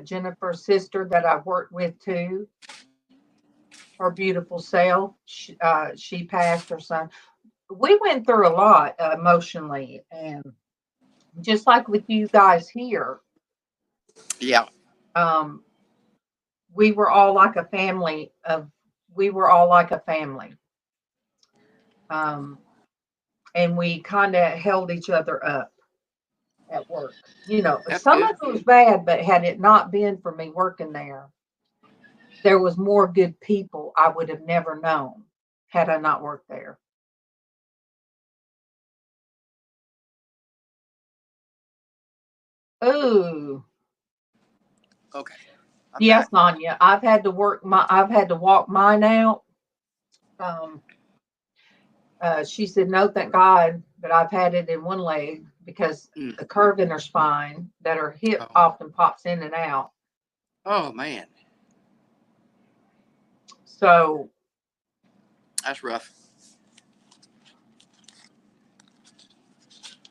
Jennifer's sister that I've worked with too, her beautiful self, she passed her son. We went through a lot emotionally, and just like with you guys here, Yeah. we were all like a family we were all like a family. And we kind of held each other up at work. That's Some good. of it was bad, but had it not been for me working there was more good people I would have never known had I not worked there. Ooh, Okay. I'm yes, back. Anya. I've had to walk mine out. Um, she said, no, thank God, but I've had it in one leg because the curve in her spine that her hip often pops in and out. Oh man. So That's rough.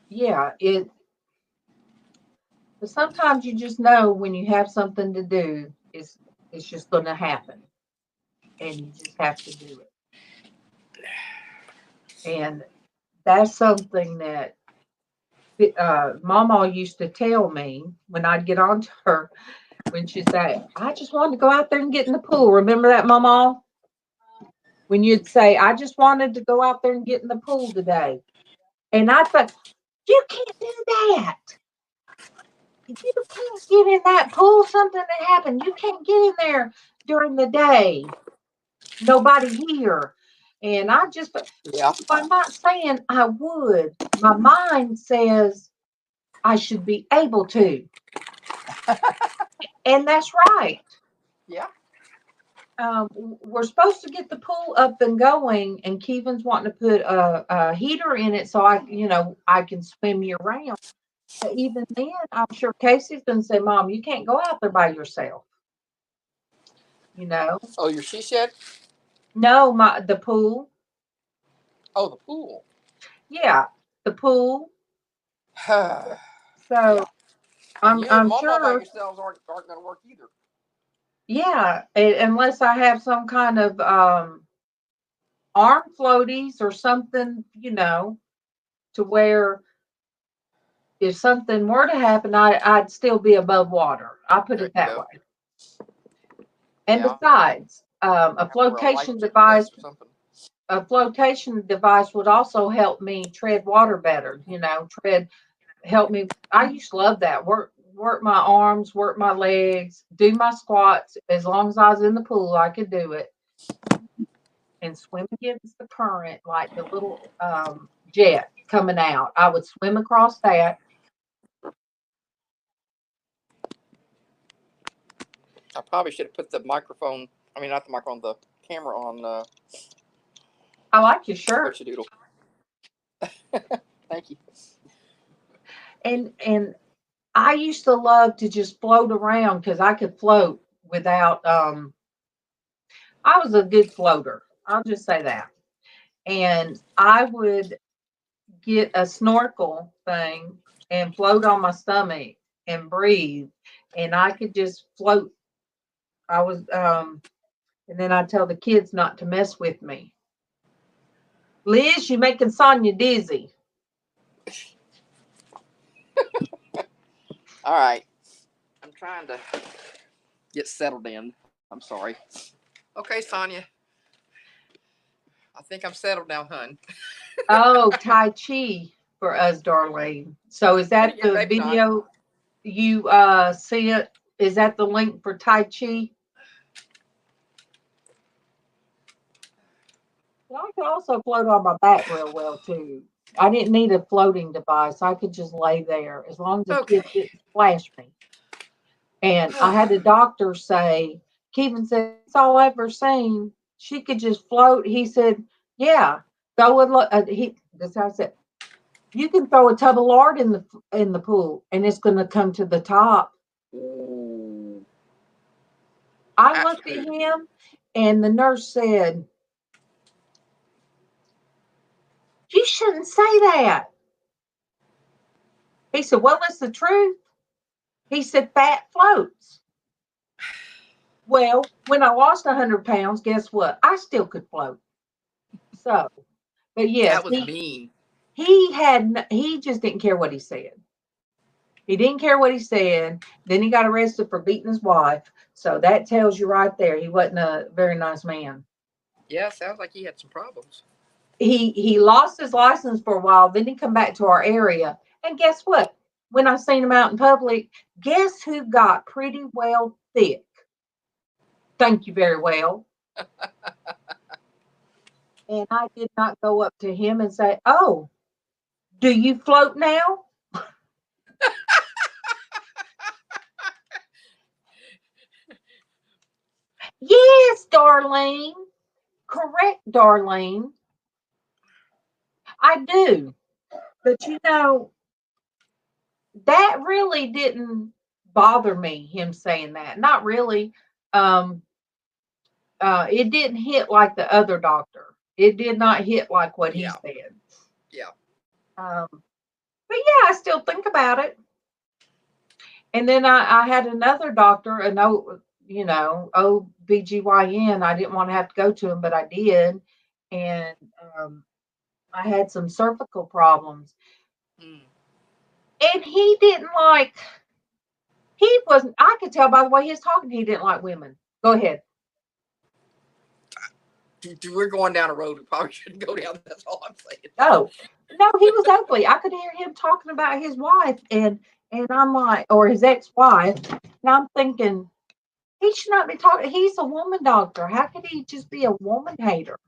yeah, but sometimes you just know when you have something to do, it's just going to happen, and you just have to do it. And that's something that MawMaw used to tell me when I'd get on to her when she'd say, I just wanted to go out there and get in the pool. Remember that, MawMaw? When you'd say, I just wanted to go out there and get in the pool today. And I thought, you can't do that. You can't get in that pool. Something that happened. You can't get in there during the day. Nobody here. And Yeah. I'm not saying I would. My mind says I should be able to. And that's right. Yeah. We're supposed to get the pool up and going, and Kevin's wanting to put a heater in it so I can swim year round. But even then, I'm sure Casey's going to say, Mom, you can't go out there by yourself. Oh, your she shed? No, the pool. Oh, the pool. Yeah, the pool. Yeah. So And you and I'm MawMaw by sure. yourselves aren't going to work either. Yeah, unless I have some kind of arm floaties or something, to where if something were to happen, I'd still be above water. I put There it you that go. way. And Yeah. besides, Have to wear a life vest or something. a flotation device would also help me tread water better. Help me. I used to love that. Work my arms, work my legs, do my squats. As long as I was in the pool, I could do it. And swim against the current like the little jet coming out. I would swim across that. I probably should have put the microphone. I mean, not the microphone, the camera on. I like your shirt. Doodle. Thank you. And I used to love to just float around because I could float without I was a good floater. I'll just say that. And I would get a snorkel thing and float on my stomach and breathe, and I could just float. I was and then I tell the kids not to mess with me. Liz, you're making Sonia dizzy. All right. I'm trying to get settled in. I'm sorry. Okay, Sonia. I think I'm settled now, hun. Oh, Tai Chi for us, Darlene. So is that Yeah, the maybe not. video you see it? Is that the link for Tai Chi? Well, I could also float on my back real well too. I didn't need a floating device. I could just lay there as long as the kid Okay. didn't splash me. And I had the doctor say, Kevin said, it's all I've ever seen. She could just float. He said, yeah, throw it. That's how I said, you can throw a tub of lard in the pool and it's going to come to the top. Ooh. I looked at him and the nurse said, you shouldn't say that. He said, well, it's the truth. He said, fat floats. Well, when I lost 100 pounds, guess what? I still could float. So, but yes, That was mean. he just didn't care what he said. He didn't care what he said. Then he got arrested for beating his wife. So that tells you right there, he wasn't a very nice man. Yeah, sounds like he had some problems. He lost his license for a while. Then he come back to our area. And guess what? When I seen him out in public, guess who got pretty well thick? Thank you very well. And I did not go up to him and say, oh, do you float now? Yes, Darlene. Correct, Darlene. I do. But that really didn't bother me, him saying that. Not really. It didn't hit like the other doctor. It did not hit like what he said. Yeah. But yeah, I still think about it. And then I had another doctor, OBGYN. I didn't want to have to go to him, but I did. And I had some cervical problems. Mm. And I could tell by the way he was talking, he didn't like women. Go ahead. We're going down a road we probably shouldn't go down. That's all I'm saying. No, he was ugly. I could hear him talking about his wife and I'm like, or his ex-wife. And I'm thinking, he should not be talking. He's a woman doctor. How could he just be a woman hater?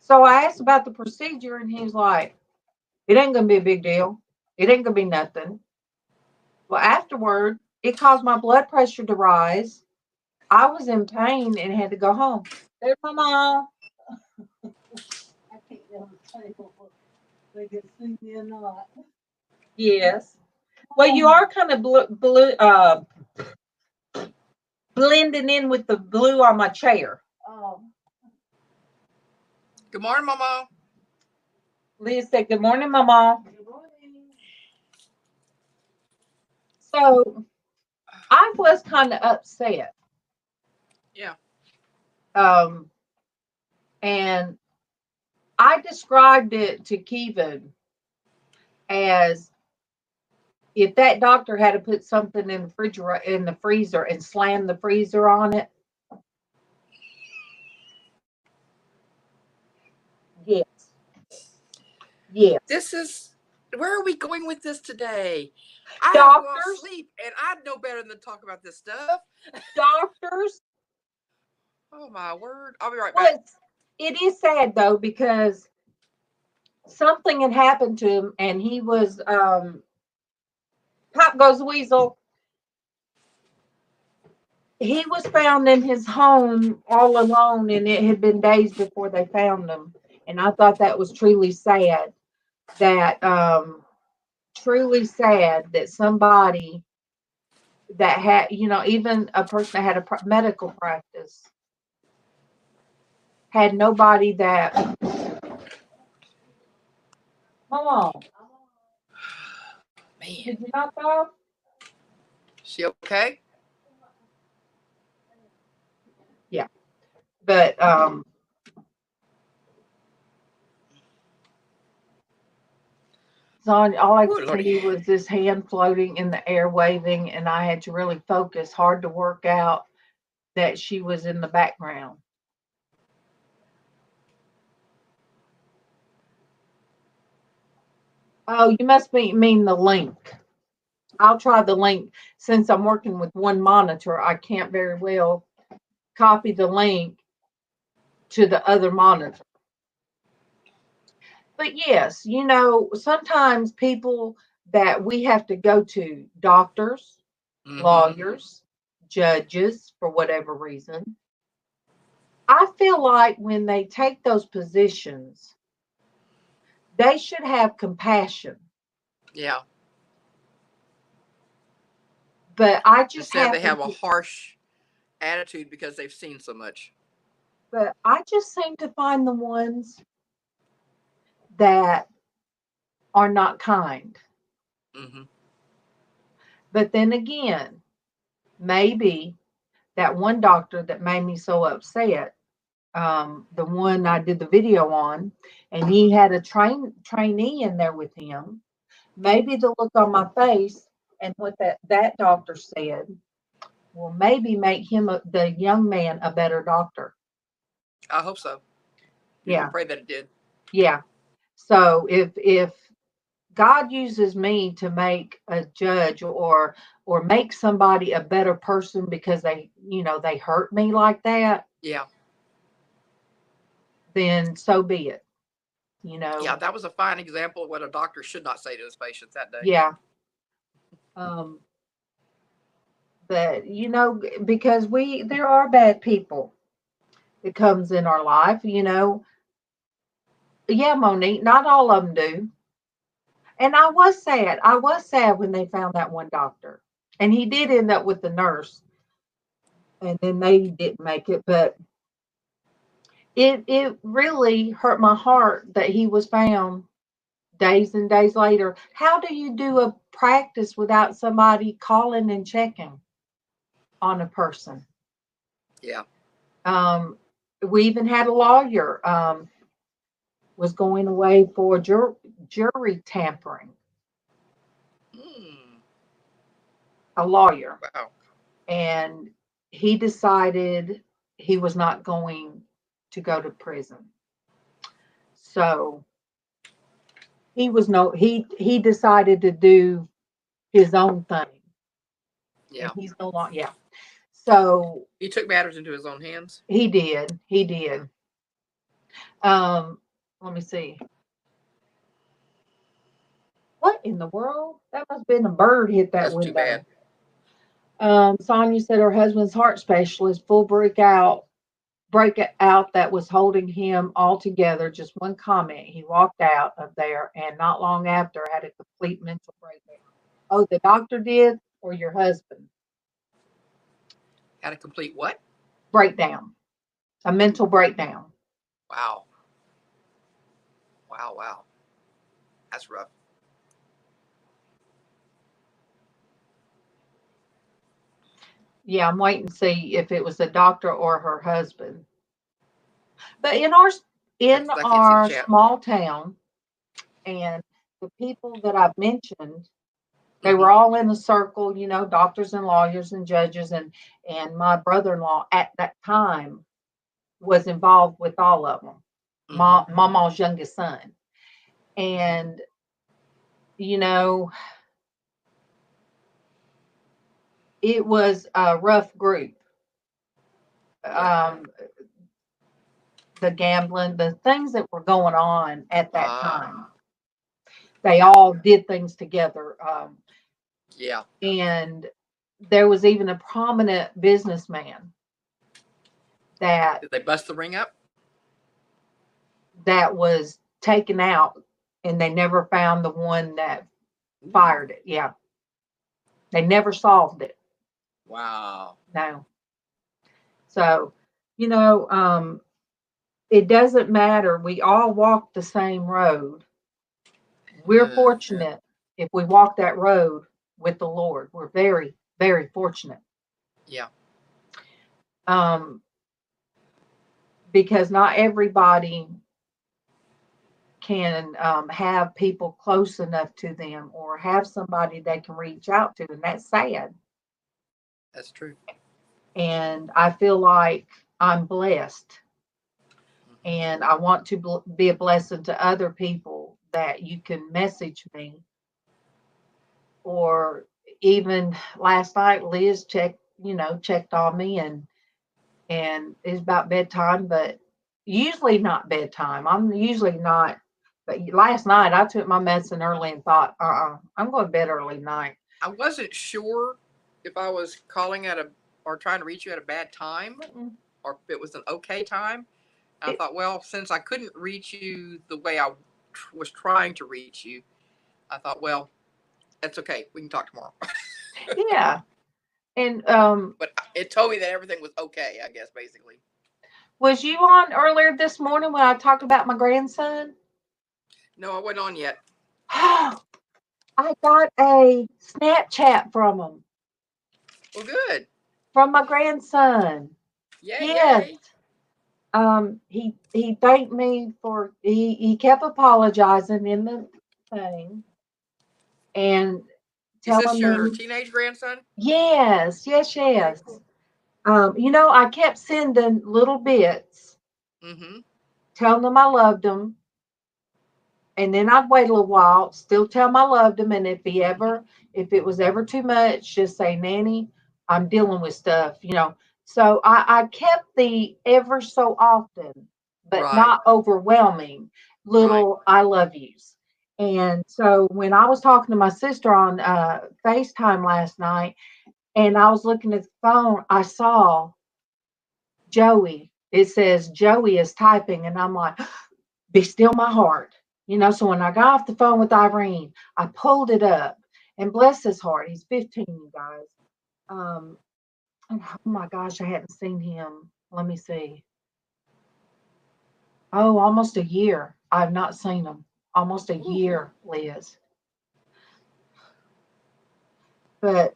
So I asked about the procedure and he's like, it ain't going to be a big deal. It ain't going to be nothing. Well, afterward, it caused my blood pressure to rise. I was in pain and had to go home. There's my mom. I can't tell they can see me or not. Yes. Well, you are kind of blending in with the blue on my chair. Oh. Good morning, MawMaw. Lizz said, good morning, Mama. Good morning. So I was kind of upset. Yeah. And I described it to Kevin as if that doctor had to put something in the freezer and slam the freezer on it. Yes. Yes. Where are we going with this today? I Doctors, have to go off sleep, and I'd know better than to talk about this stuff. Doctors. Oh my word! I'll be right back. It is sad though because something had happened to him, and he was Pop goes the weasel. He was found in his home all alone, and it had been days before they found him. And I thought that was truly sad. Truly sad that somebody that had, even a person that had a medical practice had nobody that. Mom, Man, did you not go? she okay? Yeah, but so all I could see was this hand floating in the air, waving, and I had to really focus hard to work out that she was in the background. Oh, you must mean the link. I'll try the link. Since I'm working with one monitor, I can't very well copy the link to the other monitor. But yes, sometimes people that we have to go to, doctors, lawyers, judges, for whatever reason, I feel like when they take those positions, they should have compassion. Yeah. But I just Instead, they have a harsh attitude because they've seen so much. But I just seem to find the ones that are not kind. Mm-hmm. But then again, maybe that one doctor that made me so upset, the one I did the video on, and he had a trainee in there with him. Maybe the look on my face and what that doctor said will maybe make him the young man a better doctor. I hope so. You Yeah. can pray that it did. Yeah. So if God uses me to make a judge or make somebody a better person because they hurt me like that, Yeah. then so be it. Yeah, that was a fine example of what a doctor should not say to his patients that day. Yeah. But because there are bad people that comes in our life, Yeah, Monique, not all of them do. And I was sad. I was sad when they found that one doctor. And he did end up with the nurse. And then they didn't make it, but it really hurt my heart that he was found days and days later. How do you do a practice without somebody calling and checking on a person? Yeah. We even had a lawyer was going away for jury tampering. A lawyer. Wow. And he decided he was not going to go to prison. So he decided to do his own thing. Yeah. And he's no longer, yeah. So he took matters into his own hands. He did. Let me see. What in the world? That must have been a bird hit that window. That's too bad. Sonia said her husband's heart specialist full breakout that was holding him all together. Just one comment. He walked out of there and not long after had a complete mental breakdown. Oh, the doctor did, or your husband? Had a complete what? Breakdown. A mental breakdown. Wow. Wow. That's rough. Yeah, I'm waiting to see if it was the doctor or her husband. But in our small town, and the people that I've mentioned, they were all in a circle, doctors and lawyers and judges, and my brother-in-law at that time was involved with all of them. MawMaw's youngest son. And it was a rough group. The gambling, the things that were going on at that time. They all did things together. Yeah. And there was even a prominent businessman that did they bust the ring up? That was taken out, and they never found the one that fired it. Yeah. They never solved it. Wow. No. So, it doesn't matter. We all walk the same road. We're fortunate if we walk that road with the Lord. We're very, very fortunate. Yeah. Because not everybody can have people close enough to them or have somebody they can reach out to, and that's sad. That's true. And I feel like I'm blessed, and I want to be a blessing to other people that you can message me, or even last night Liz checked on me, and it's about bedtime, but usually not bedtime. I'm usually not. But last night I took my medicine early and thought, I'm going to bed early tonight. I wasn't sure if I was calling or trying to reach you at a bad time, or if it was an okay time. I thought, well, since I couldn't reach you the way I was trying to reach you, I thought, well, that's okay. We can talk tomorrow. Yeah. And but it told me that everything was okay, I guess, basically. Was you on earlier this morning when I talked about my grandson? No, I wasn't on yet. I got a Snapchat from him. Well, good. From my grandson. Yay, yes. Yay. He thanked me for he kept apologizing in the thing and telling me. Is this your me, teenage grandson? Yes. Okay, cool. I kept sending little bits, telling them I loved them. And then I'd wait a little while, still tell him I loved him. And if it was ever too much, just say, Nanny, I'm dealing with stuff, So I kept the ever so often, but not overwhelming little I love yous. And so when I was talking to my sister on FaceTime last night, and I was looking at the phone, I saw Joey. It says Joey is typing, and I'm like, be still my heart. So when I got off the phone with Irene, I pulled it up, and bless his heart, he's 15, you guys. And oh my gosh, I hadn't seen him. Let me see. Oh, almost a year. I've not seen him. Almost a year, Liz. But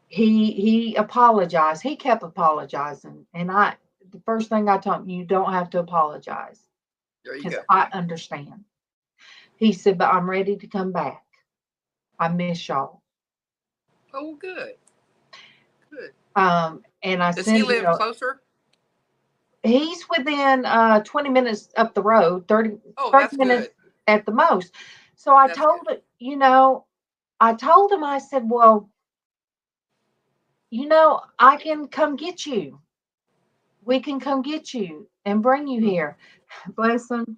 he apologized. He kept apologizing, and the first thing I told him, you don't have to apologize. Because I understand. He said, but I'm ready to come back. I miss y'all. Oh, good. Good. And I Does he live closer? He's within 20 minutes up the road, 30 minutes at the most. So I told him, I said, well, I can come get you. We can come get you and bring you here. Bless him.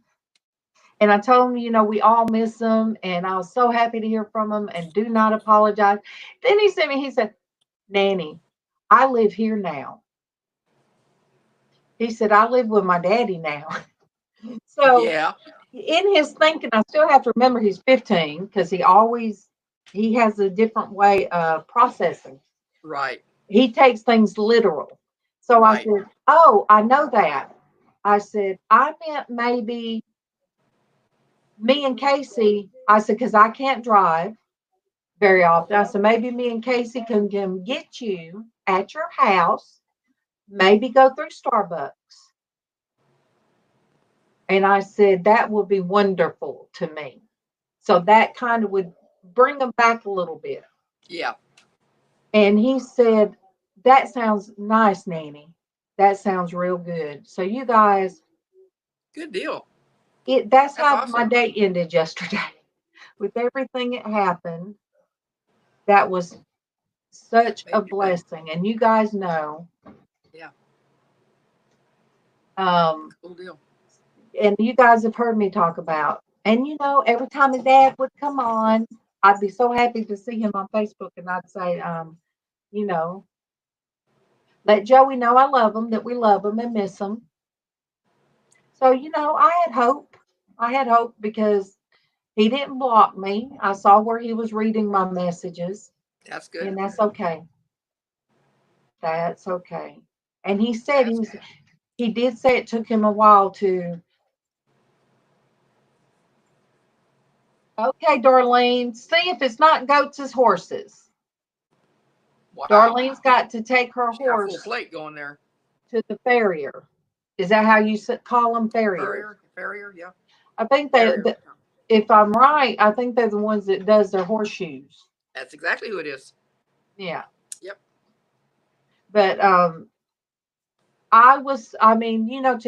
And I told him, we all miss him. And I was so happy to hear from him, and do not apologize. Then he said, Nanny, I live here now. He said, I live with my daddy now. So in his thinking, I still have to remember he's 15, because he has a different way of processing. Right. He takes things literal. So I said, oh, I know that. I said, I meant maybe me and Casey, I said, because I can't drive very often. I said, maybe me and Casey can come get you at your house, maybe go through Starbucks. And I said, that would be wonderful to me. So that kind of would bring them back a little bit. Yeah. And he said, that sounds nice, Nanny. That sounds real good. So you guys. Good deal. That's how awesome. My day ended yesterday. With everything that happened, that was such a blessing. And you guys know. Yeah. Cool deal. And you guys have heard me talk about. And every time his dad would come on, I'd be so happy to see him on Facebook, and I'd say, let Joey know I love him, that we love him and miss him. So, I had hope. I had hope because he didn't block me. I saw where he was reading my messages. That's good. And that's okay. That's okay. And he said he did say it took him a while to. Okay, Darlene. See if it's not goats, it's horses. Wow. Darlene's got to take her horse. Got a full plate going there. To the farrier. Is that how you call them, farrier? Farrier, yeah. I think that if I'm right, I think they're the ones that does their horseshoes. That's exactly who it is. Yeah. Yep. But to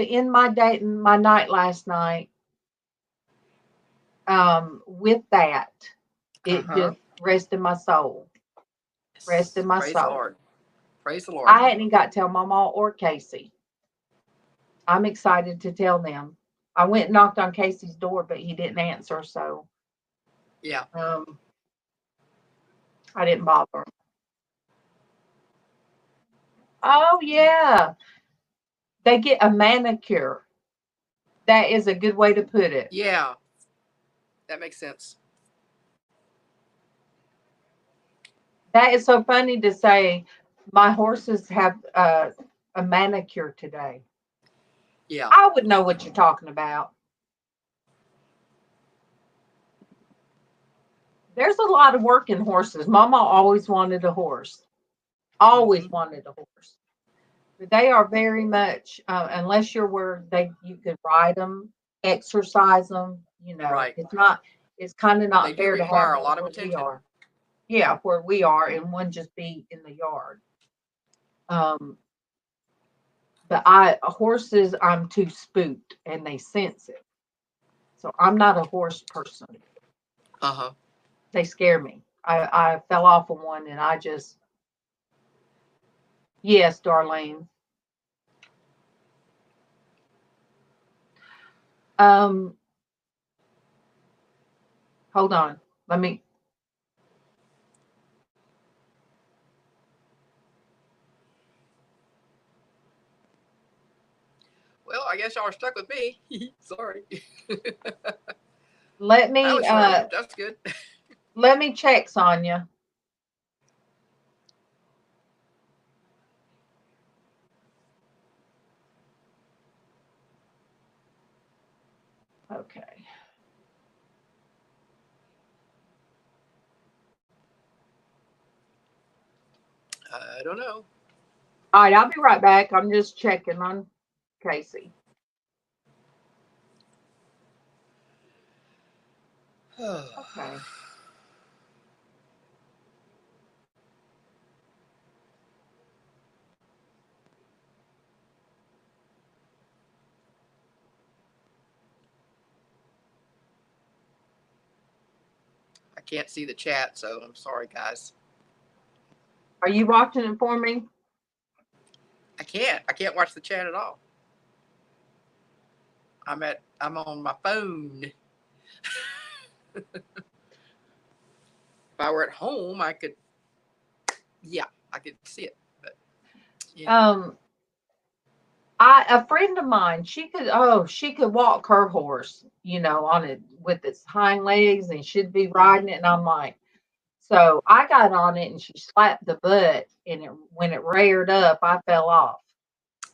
end my night last night, with that, it Uh-huh. just rested my soul. Rested my Praise the soul. Lord. Praise the Lord. I hadn't even got to tell MawMaw or Casey. I'm excited to tell them. I went and knocked on Casey's door, but he didn't answer, so Yeah. I didn't bother him. Oh yeah, they get a manicure. That is a good way to put it. Yeah. That makes sense. That is so funny to say. My horses have a manicure today. Yeah. I would know what you're talking about. There's a lot of work in horses. Mama always wanted a horse. Always wanted a horse. But they are very much, unless you're where you could ride them, exercise them. Right. It's not. It's kind of not They do fair to have require a them lot of where we attention. are. Yeah, where we are, and one just be in the yard. But horses, I'm too spooked, and they sense it. So I'm not a horse person. Uh-huh. They scare me. I fell off of one, and I just, yes, Darlene. Hold on. Let me. Well, I guess y'all are stuck with me. Sorry. Let me. That was short. That's good. Let me check, Sonia. Okay. I don't know. All right, I'll be right back. I'm just checking on Casey. Okay. I can't see the chat, so I'm sorry, guys. Are you watching it for me? I can't watch the chat at all. I'm on my phone. If I were at home, I could see it. But a friend of mine, she could walk her horse, on it with its hind legs, and she'd be riding it, and I'm like, so I got on it, and she slapped the butt, and when it reared up, I fell off.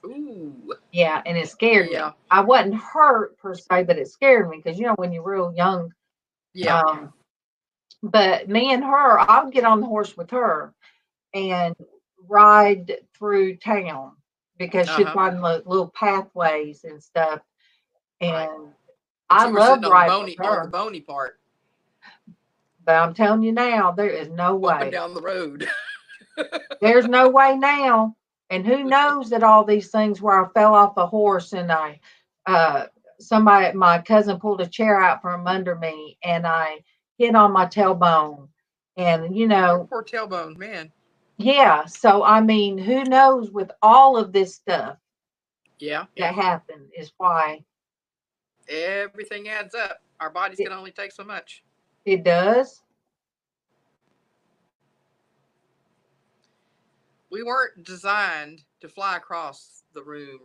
Ooh. Yeah, and it scared me. I wasn't hurt per se, but it scared me because when you're real young. Yeah. But me and her, I'll get on the horse with her and ride through town because she'd find little pathways and stuff. And I love riding with her. On the bony part. But I'm telling you now, there is no way. Walking down the road. There's no way now. And who knows that all these things where I fell off a horse and my cousin pulled a chair out from under me and I hit on my tailbone. And, poor tailbone, man. Yeah. So, I mean, who knows with all of this stuff that happened is why. Everything adds up. Our bodies can only take so much. It does. We weren't designed to fly across the room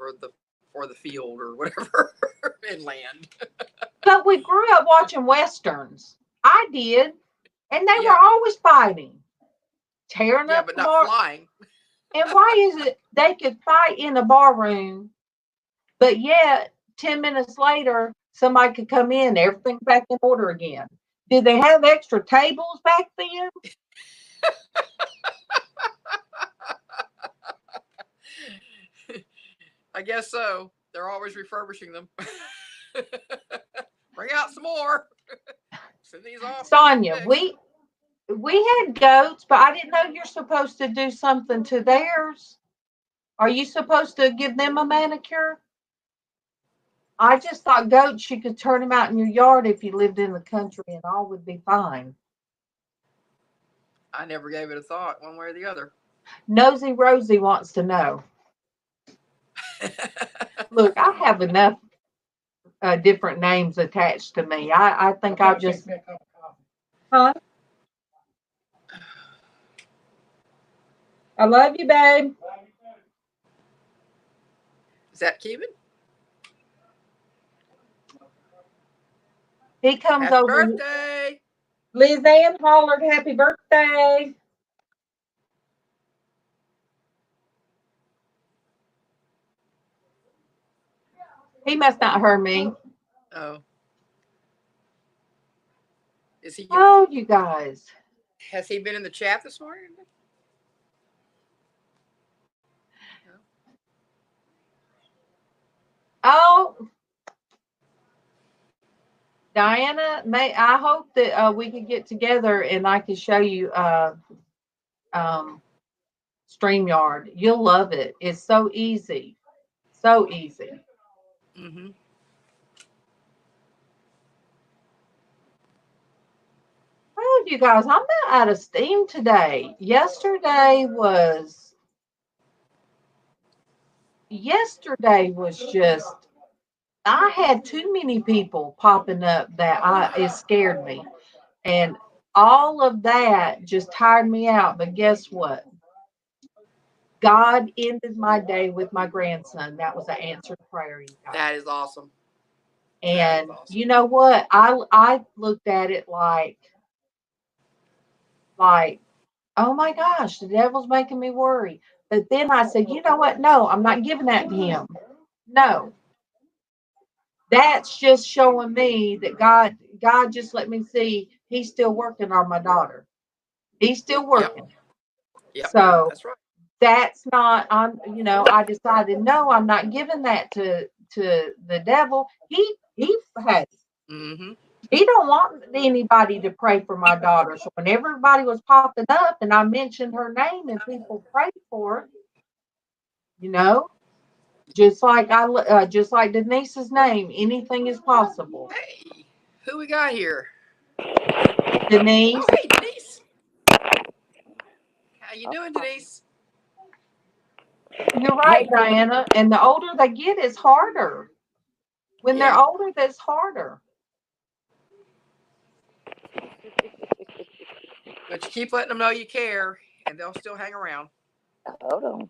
or the field or whatever inland. But we grew up watching Westerns. I did. And they were always fighting. Tearing up but the not flying. And why is it they could fight in a bar room, but yet 10 minutes later, somebody could come in, everything back in order again? Did they have extra tables back then? I guess so. They're always refurbishing them. Bring out some more. Send these off. Sonia, we had goats, but I didn't know you're supposed to do something to theirs. Are you supposed to give them a manicure? I just thought goats, you could turn them out in your yard if you lived in the country and all would be fine. I never gave it a thought one way or the other. Nosy Rosie wants to know. Look, I have enough different names attached to me. I think I'll just. Huh? I love you, babe. Is that Kevin? He comes Happy over. birthday! LizzAnn hollered happy birthday. He must not heard me. Oh. Is he? Oh, you guys. Has he been in the chat this morning? Oh, Diana, I hope that we could get together and I can show you StreamYard. You'll love it. It's so easy. So easy. Mm-hmm. Oh, you guys, I'm not out of steam today. Yesterday was just, I had too many people popping up that it scared me. And all of that just tired me out. But guess what? God ended my day with my grandson. That was an answered prayer, you guys. That is awesome. And you know what? I looked at it like, oh my gosh, the devil's making me worry. But then I said, you know what? No, I'm not giving that to him. No. That's just showing me that God just let me see he's still working on my daughter. He's still working. Yep. So that's right. That's not I decided no, I'm not giving that to the devil. He has. Mm-hmm. He don't want anybody to pray for my daughter. So when everybody was popping up and I mentioned her name and people prayed for her, just like just like Denise's name, anything is possible. Hey, who we got here? Denise. Oh, hey, Denise. How you doing, Denise? You're right, Diana. And the older they get, it's harder. When they're older, that's harder. But you keep letting them know you care, and they'll still hang around. Hold on.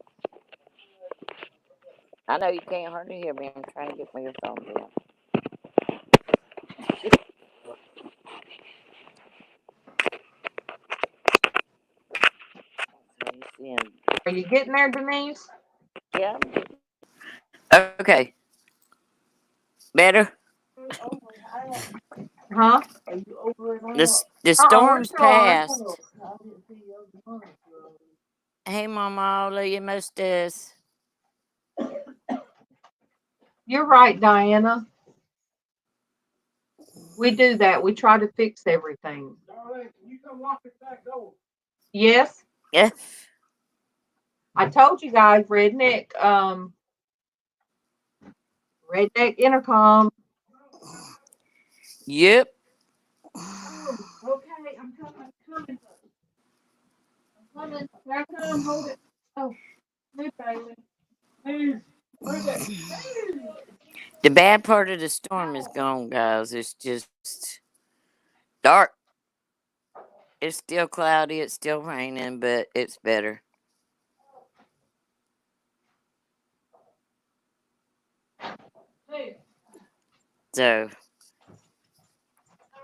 I know you can't hardly hear me. I'm trying to get my earphones in. Are you getting there, Denise? Yeah. Okay. Better? Huh? The storm's We're still on. passed. Hey, MawMaw, lo you missed this. You're right, Diana. We do that. We try to fix everything. You come lock this back door. Yes. Yeah. I told you guys, redneck intercom. Yep. Oh, okay, I'm coming. Here I come. Hold it. Oh, move, Bailey. Move. Move it. The bad part of the storm is gone, guys. It's just dark. It's still cloudy. It's still raining, but it's better. So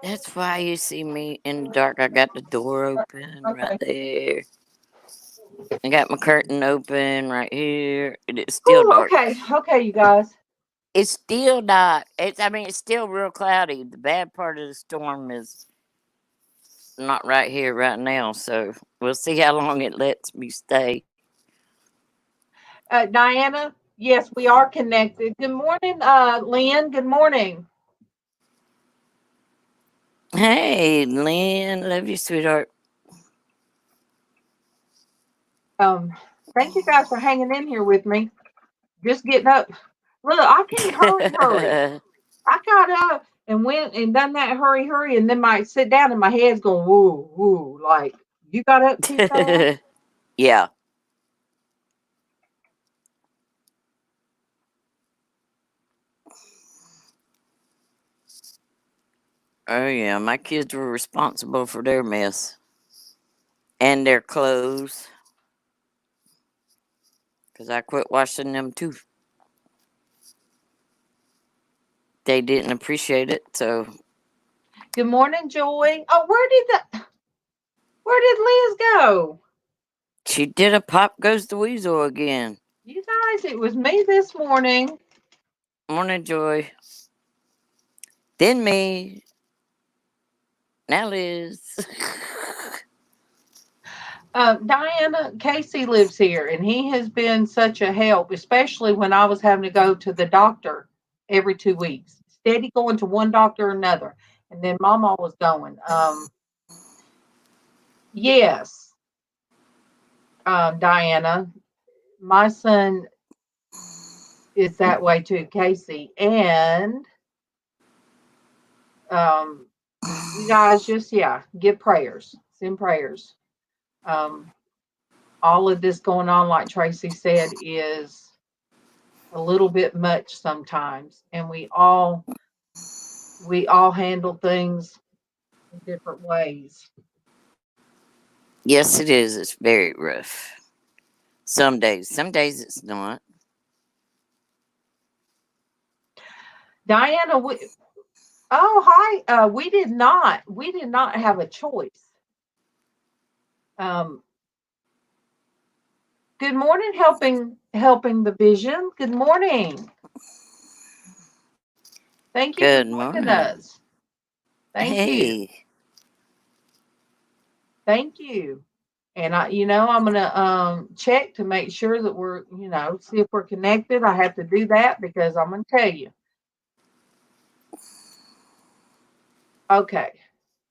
that's why you see me in the dark. I got the door open right there. I got my curtain open right here. It's still dark. Okay, you guys. It's still not. It's still real cloudy. The bad part of the storm is not right here right now. So we'll see how long it lets me stay. Diana, yes, we are connected. Good morning, Lynn. Good morning. Hey, Lynn. Love you, sweetheart. Thank you guys for hanging in here with me. Just getting up. Look, I can't hurry. I got up and went and done that hurry, and then might sit down and my head's going woo woo. Like you got up too fast. Yeah. Oh yeah, my kids were responsible for their mess and their clothes because I quit washing them too. They didn't appreciate it, so. Good morning, Joy. Oh, where did Liz go? She did a Pop Goes the Weasel again. You guys, it was me this morning. Morning, Joy. Then me. Now Liz. Diana, Casey lives here, and he has been such a help, especially when I was having to go to the doctor every 2 weeks. Steady going to one doctor or another. And then MawMaw was going. Yes, Diana, my son is that way too, Casey. And you guys just, give prayers, send prayers. All of this going on, like Traci said, is a little bit much sometimes. And we all handle things in different ways. Yes, it is. It's very rough. Some days it's not. Diana, hi. We did not have a choice. Good morning, helping the vision. Good morning. Thank you Good for joining morning. us. Thank you. Hey. Thank you. And I'm gonna check to make sure that we're, see if we're connected. I have to do that because I'm gonna tell you. Okay.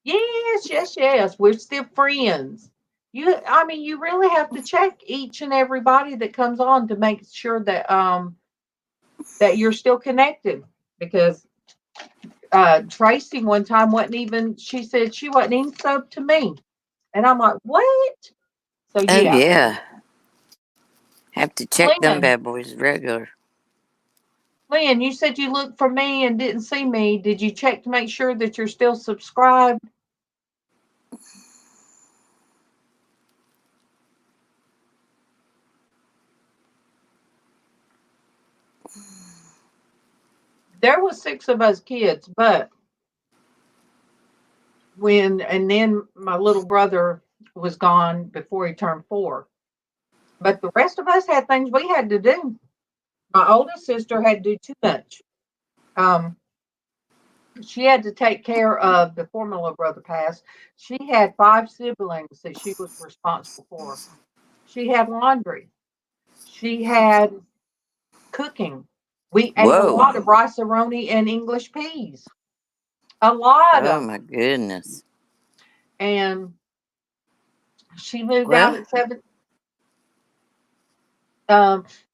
Yes. We're still friends. You really have to check each and everybody that comes on to make sure that that you're still connected, because Traci one time she said she wasn't even subbed to me. And I'm like, what? So Oh yeah. yeah. Have to check them Lynn, bad boys regular. Lynn, you said you looked for me and didn't see me. Did you check to make sure that you're still subscribed? There was 6 of us kids, but then my little brother was gone before he turned 4. But the rest of us had things we had to do. My oldest sister had to do too much. She had to take care of, before my little brother passed, she had 5 siblings that she was responsible for. She had laundry. She had cooking. We ate a lot of rice-a-roni and English peas. A lot of. Oh my goodness. And she moved out at 7.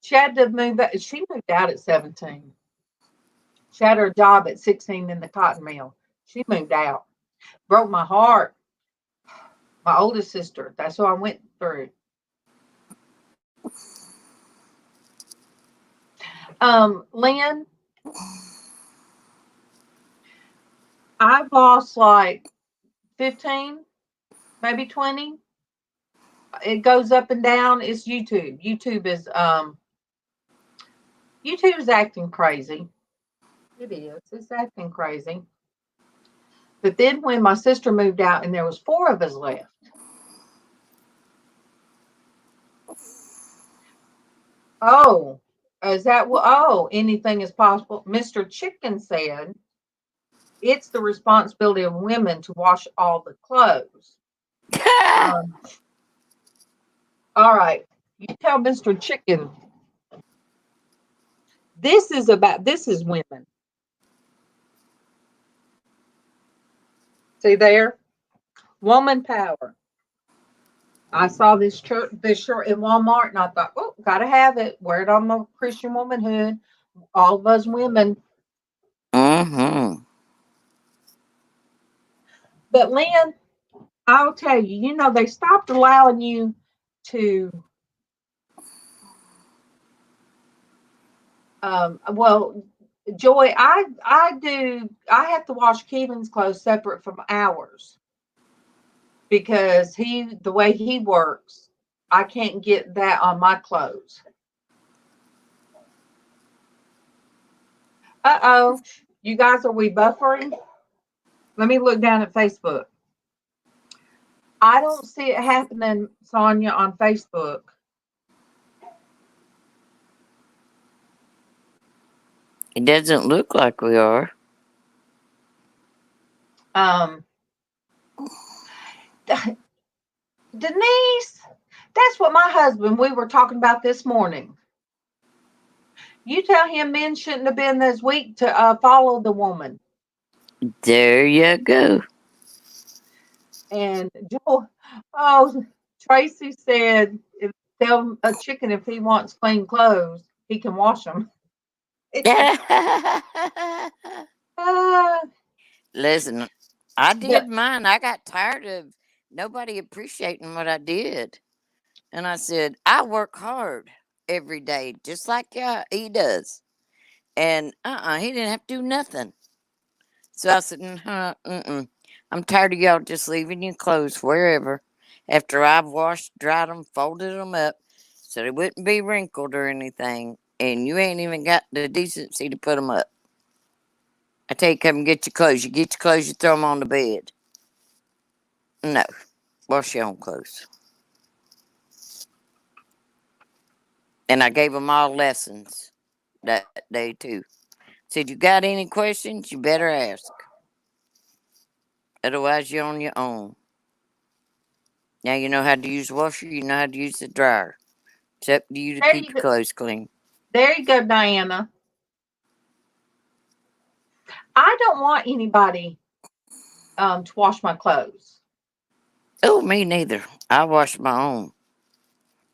She had to move out. She moved out at 17. She had her job at 16 in the cotton mill. She moved out. Broke my heart. My oldest sister. That's what I went through. Lynn, I've lost like 15, maybe 20. It goes up and down. It's YouTube. YouTube is acting crazy. It is. It's acting crazy. But then when my sister moved out and there was 4 of us left. Oh, is that what? Oh, anything is possible. Mr. Chicken said it's the responsibility of women to wash all the clothes. All right. You tell Mr. Chicken. This is women. See there? Woman power. I saw this shirt in Walmart and I thought, oh, gotta have it. Wear it on my Christian Womanhood. All of us women. Mm-hmm. But Lynn, I'll tell you, you know, they stopped allowing you to well, Joy, I have to wash Keelan's clothes separate from ours because the way he works, I can't get that on my clothes. Uh-oh. You guys, are we buffering? Let me look down at Facebook. I don't see it happening, Sonia, on Facebook. It doesn't look like we are. Denise, that's what my husband, we were talking about this morning. You tell him men shouldn't have been as weak to follow the woman. There you go. And Traci said, tell a chicken if he wants clean clothes, he can wash them. Listen, I did mine. I got tired of nobody appreciating what I did. And I said, I work hard every day, just like he does. And he didn't have to do nothing. So I said, I'm tired of y'all just leaving your clothes wherever after I've washed, dried them, folded them up so they wouldn't be wrinkled or anything. And you ain't even got the decency to put them up. I tell you, come and get your clothes. You get your clothes, you throw them on the bed. No, wash your own clothes. And I gave them all lessons that day too. Said, you got any questions, you better ask. Otherwise, you're on your own. Now you know how to use the washer, you know how to use the dryer. It's up to you to keep your clothes clean. There you go, Diana. I don't want anybody to wash my clothes. Oh, me neither. I wash my own.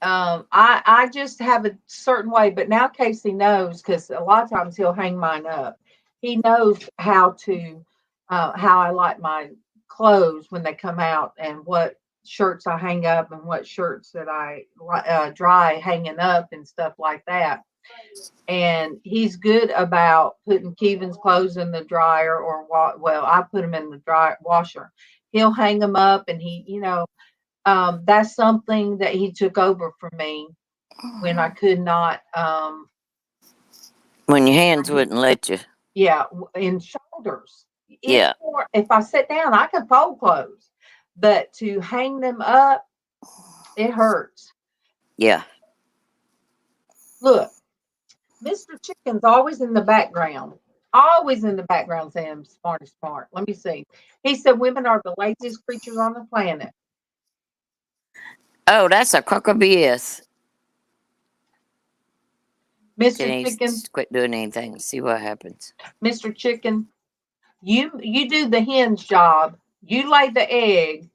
I just have a certain way, but now Casey knows because a lot of times he'll hang mine up. He knows how I like my clothes when they come out and what shirts I hang up and what shirts that I dry hanging up and stuff like that. And he's good about putting Kevin's clothes in the dryer or I put them in the dry washer. He'll hang them up and that's something that he took over from me when I could not. When your hands wouldn't let you. Yeah, in shoulders. Yeah. If I sit down, I can fold clothes, but to hang them up, it hurts. Yeah. Look, Mr. Chicken's always in the background. Always in the background saying smart is smart. Let me see. He said women are the laziest creatures on the planet. Oh, that's a crock of BS. Mr. Chicken, quit doing anything and see what happens. Mr. Chicken, you do the hen's job. You lay the egg,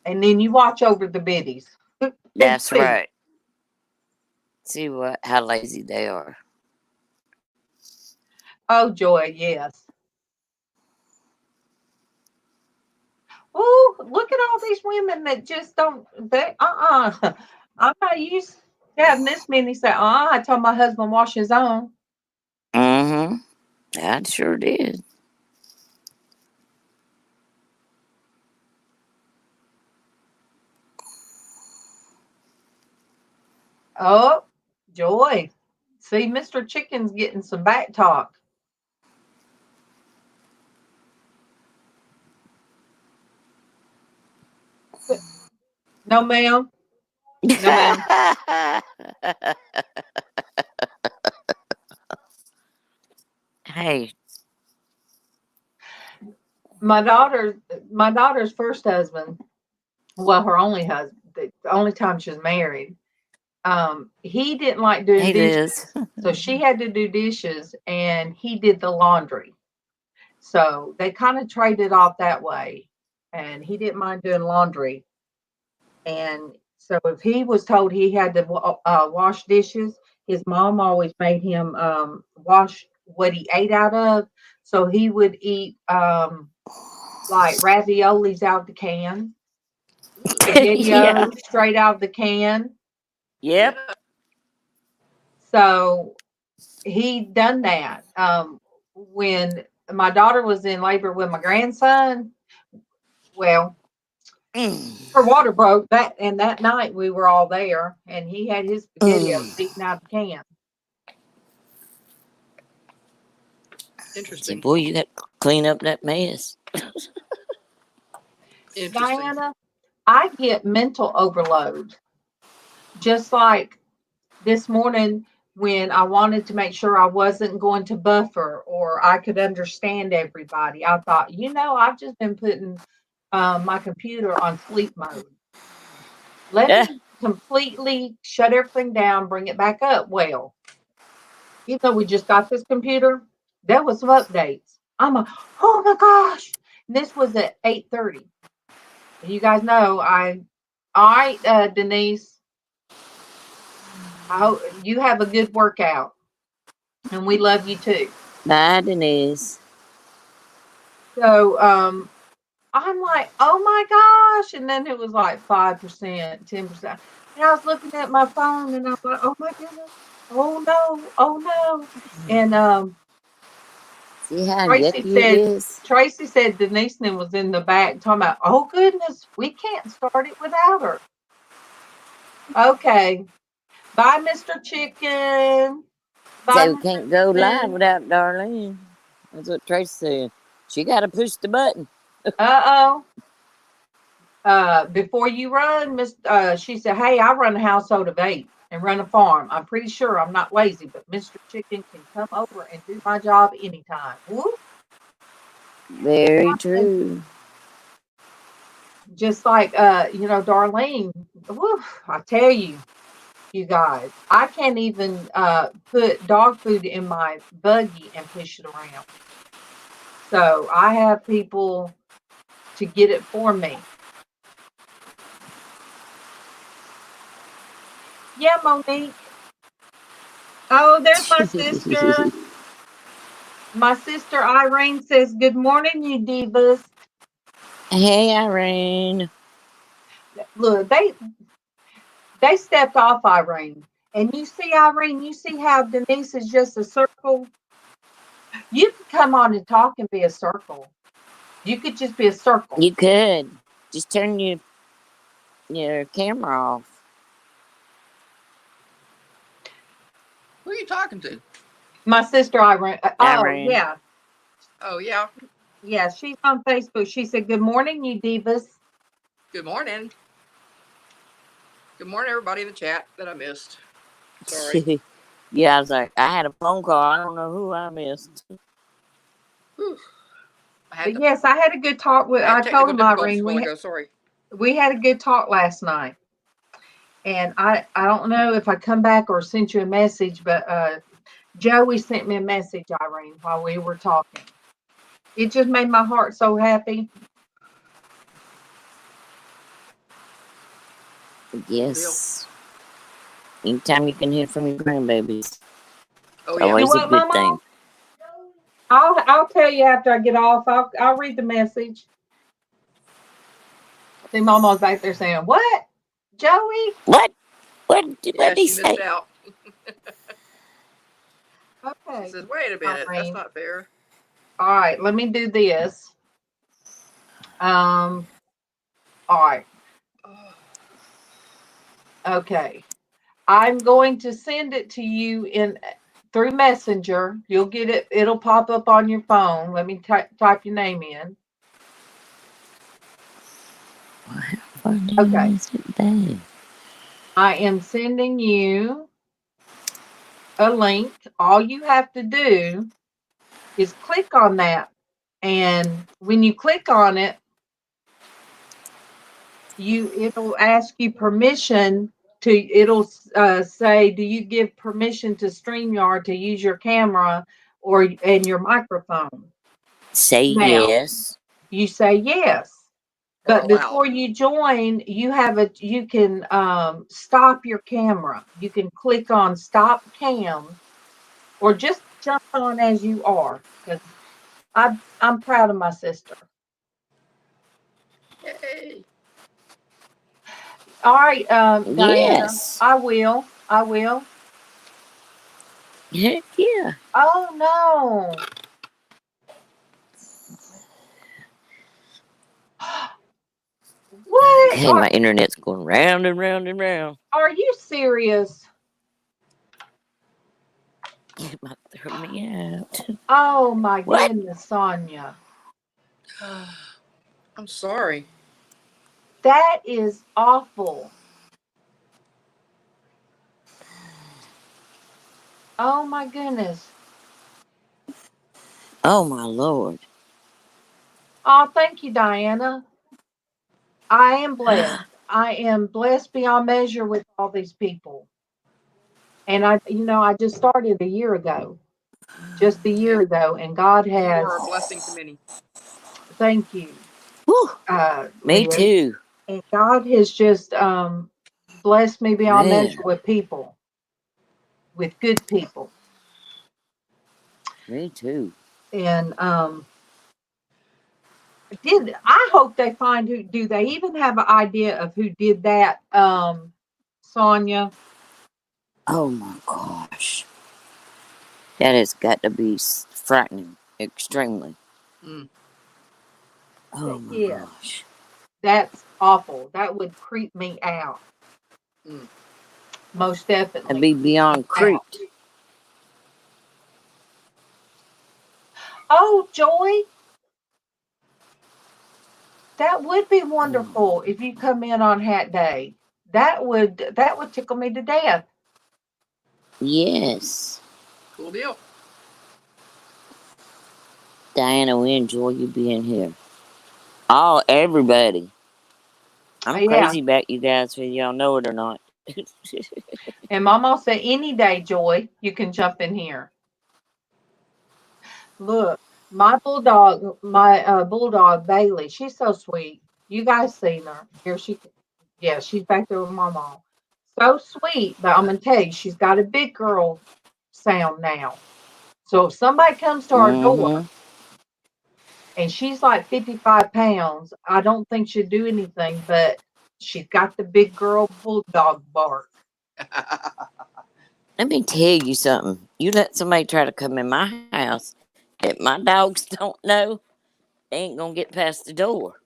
and then you watch over the biddies. That's right. See how lazy they are. Oh, Joy, yes. Oh, look at all these women that just don't. I'm not used to having this many say. I told my husband wash his own. Mm-hmm. I sure did. Oh, Joy. See, Mr. Chicken's getting some back talk. No, ma'am. No, ma'am. Hey. My daughter's first husband, well, her only husband, the only time she was married, he didn't like doing dishes. So she had to do dishes and he did the laundry. So they kind of traded off that way. And he didn't mind doing laundry. And so if he was told he had to wash dishes, his mom always made him wash what he ate out of. So he would eat like raviolis out of the can, Yeah. SpaghettiOs straight out of the can. Yep. So he done that. When my daughter was in labor with my grandson, well, her water broke and that night we were all there, and he had his SpaghettiOs eaten out of the can. Interesting. Boy, you got to clean up that mess. Interesting. Diana, I get mental overload. Just like this morning when I wanted to make sure I wasn't going to buffer or I could understand everybody. I thought, I've just been putting my computer on sleep mode. Let me completely shut everything down, bring it back up. Well, even though we just got this computer, there was some updates. I'm like, oh my gosh. And this was at 8:30. You guys know all right, Denise, I hope you have a good workout. And we love you too. Bye, Denise. So I'm like, oh my gosh. And then it was like 5%, 10%. And I was looking at my phone and I was like, oh my goodness. Oh no. And See how yucky it is? Tracy said Denise was in the back talking about, oh goodness, we can't start it without her. Okay. Bye, Mr. Chicken. Bye, So we can't go live without Darlene. That's what Tracy said. She got to push the button. Before you run, she said, hey, I run a household of 8 and run a farm. I'm pretty sure I'm not lazy, but Mr. Chicken can come over and do my job anytime. Whoop. Very true. Just like, Darlene, woof, I tell you, you guys, I can't even put dog food in my buggy and push it around. So I have people to get it for me. Yeah, Monique. Oh, there's my sister. My sister Irene says, good morning, you divas. Hey, Irene. Look, they stepped off Irene. And you see, Irene, you see how Denise is just a circle? You could come on and talk and be a circle. You could just be a circle. You could. Just turn your camera off. Who are you talking to? My sister Irene. Irene. Yeah. Oh, yeah. Yeah, she's on Facebook. She said, good morning, you divas. Good morning. Good morning, everybody in the chat that I missed. Sorry. Yeah, I was like, I had a phone call. I don't know who I missed. But yes, I had a good talk with. I told him, Irene, we had a good talk last night, and I don't know if I come back or sent you a message, but Joey sent me a message, Irene, while we were talking. It just made my heart so happy. Yes. Anytime you can hear from your grandbabies. Oh, yeah. Always a good thing. I'll tell you after I get off. I'll read the message. See, Mama's back there saying, "What, Joey? What? What did he say?" Missed out. Okay. She says, "Wait a minute, that's not fair." All right, let me do this. All right. Okay. I'm going to send it to you through Messenger. You'll get it. It'll pop up on your phone. Let me type your name in. Okay. I am sending you a link. All you have to do is click on that. And when you click on it, it'll ask you permission it'll say, do you give permission to StreamYard to use your camera and your microphone? Say yes. You say yes. But allowed. before you join, you can stop your camera. You can click on stop cam, or just jump on as you are. Because I'm proud of my sister. Yay. All right, Diana. Yes. I will. Heck yeah. Oh no. What? Okay, my internet's going round and round and round. Are you serious? It might throw me out. Oh my What? goodness, Sonia. I'm sorry. That is awful. Oh my goodness. Oh my Lord. Oh, thank you, Diana. I am blessed. I am blessed beyond measure with all these people. And I just started a year ago, just a year ago, and God You has, are a blessing to many. thank you, Whew. Me Liz. too. And God has just blessed me beyond Man. measure with people, with good people. Me too. And I hope they find who. Do they even have an idea of who did that, Sonia? Oh my gosh. That has got to be frightening. Extremely. Mm. Oh my Yeah, gosh. that's awful. That would creep me out. Mm. Most That'd definitely. be beyond creeped. Oh, Joy, that would be wonderful if you come in on Hat Day. That would tickle me to death. Yes. Cool deal. Diana, we enjoy you being here. Everybody. I'm Yeah. crazy about you guys, whether y'all know it or not. And Mama said any day, Joy, you can jump in here. Look, my bulldog, Bailey, she's so sweet. You guys seen her. She's back there with Mama. So sweet, but I'm gonna tell you, she's got a big girl sound now. So if somebody comes to our door and she's like 55 pounds, I don't think she'd do anything, but she's got the big girl bulldog bark. Let me tell you something. You let somebody try to come in my house that my dogs don't know, they ain't gonna get past the door.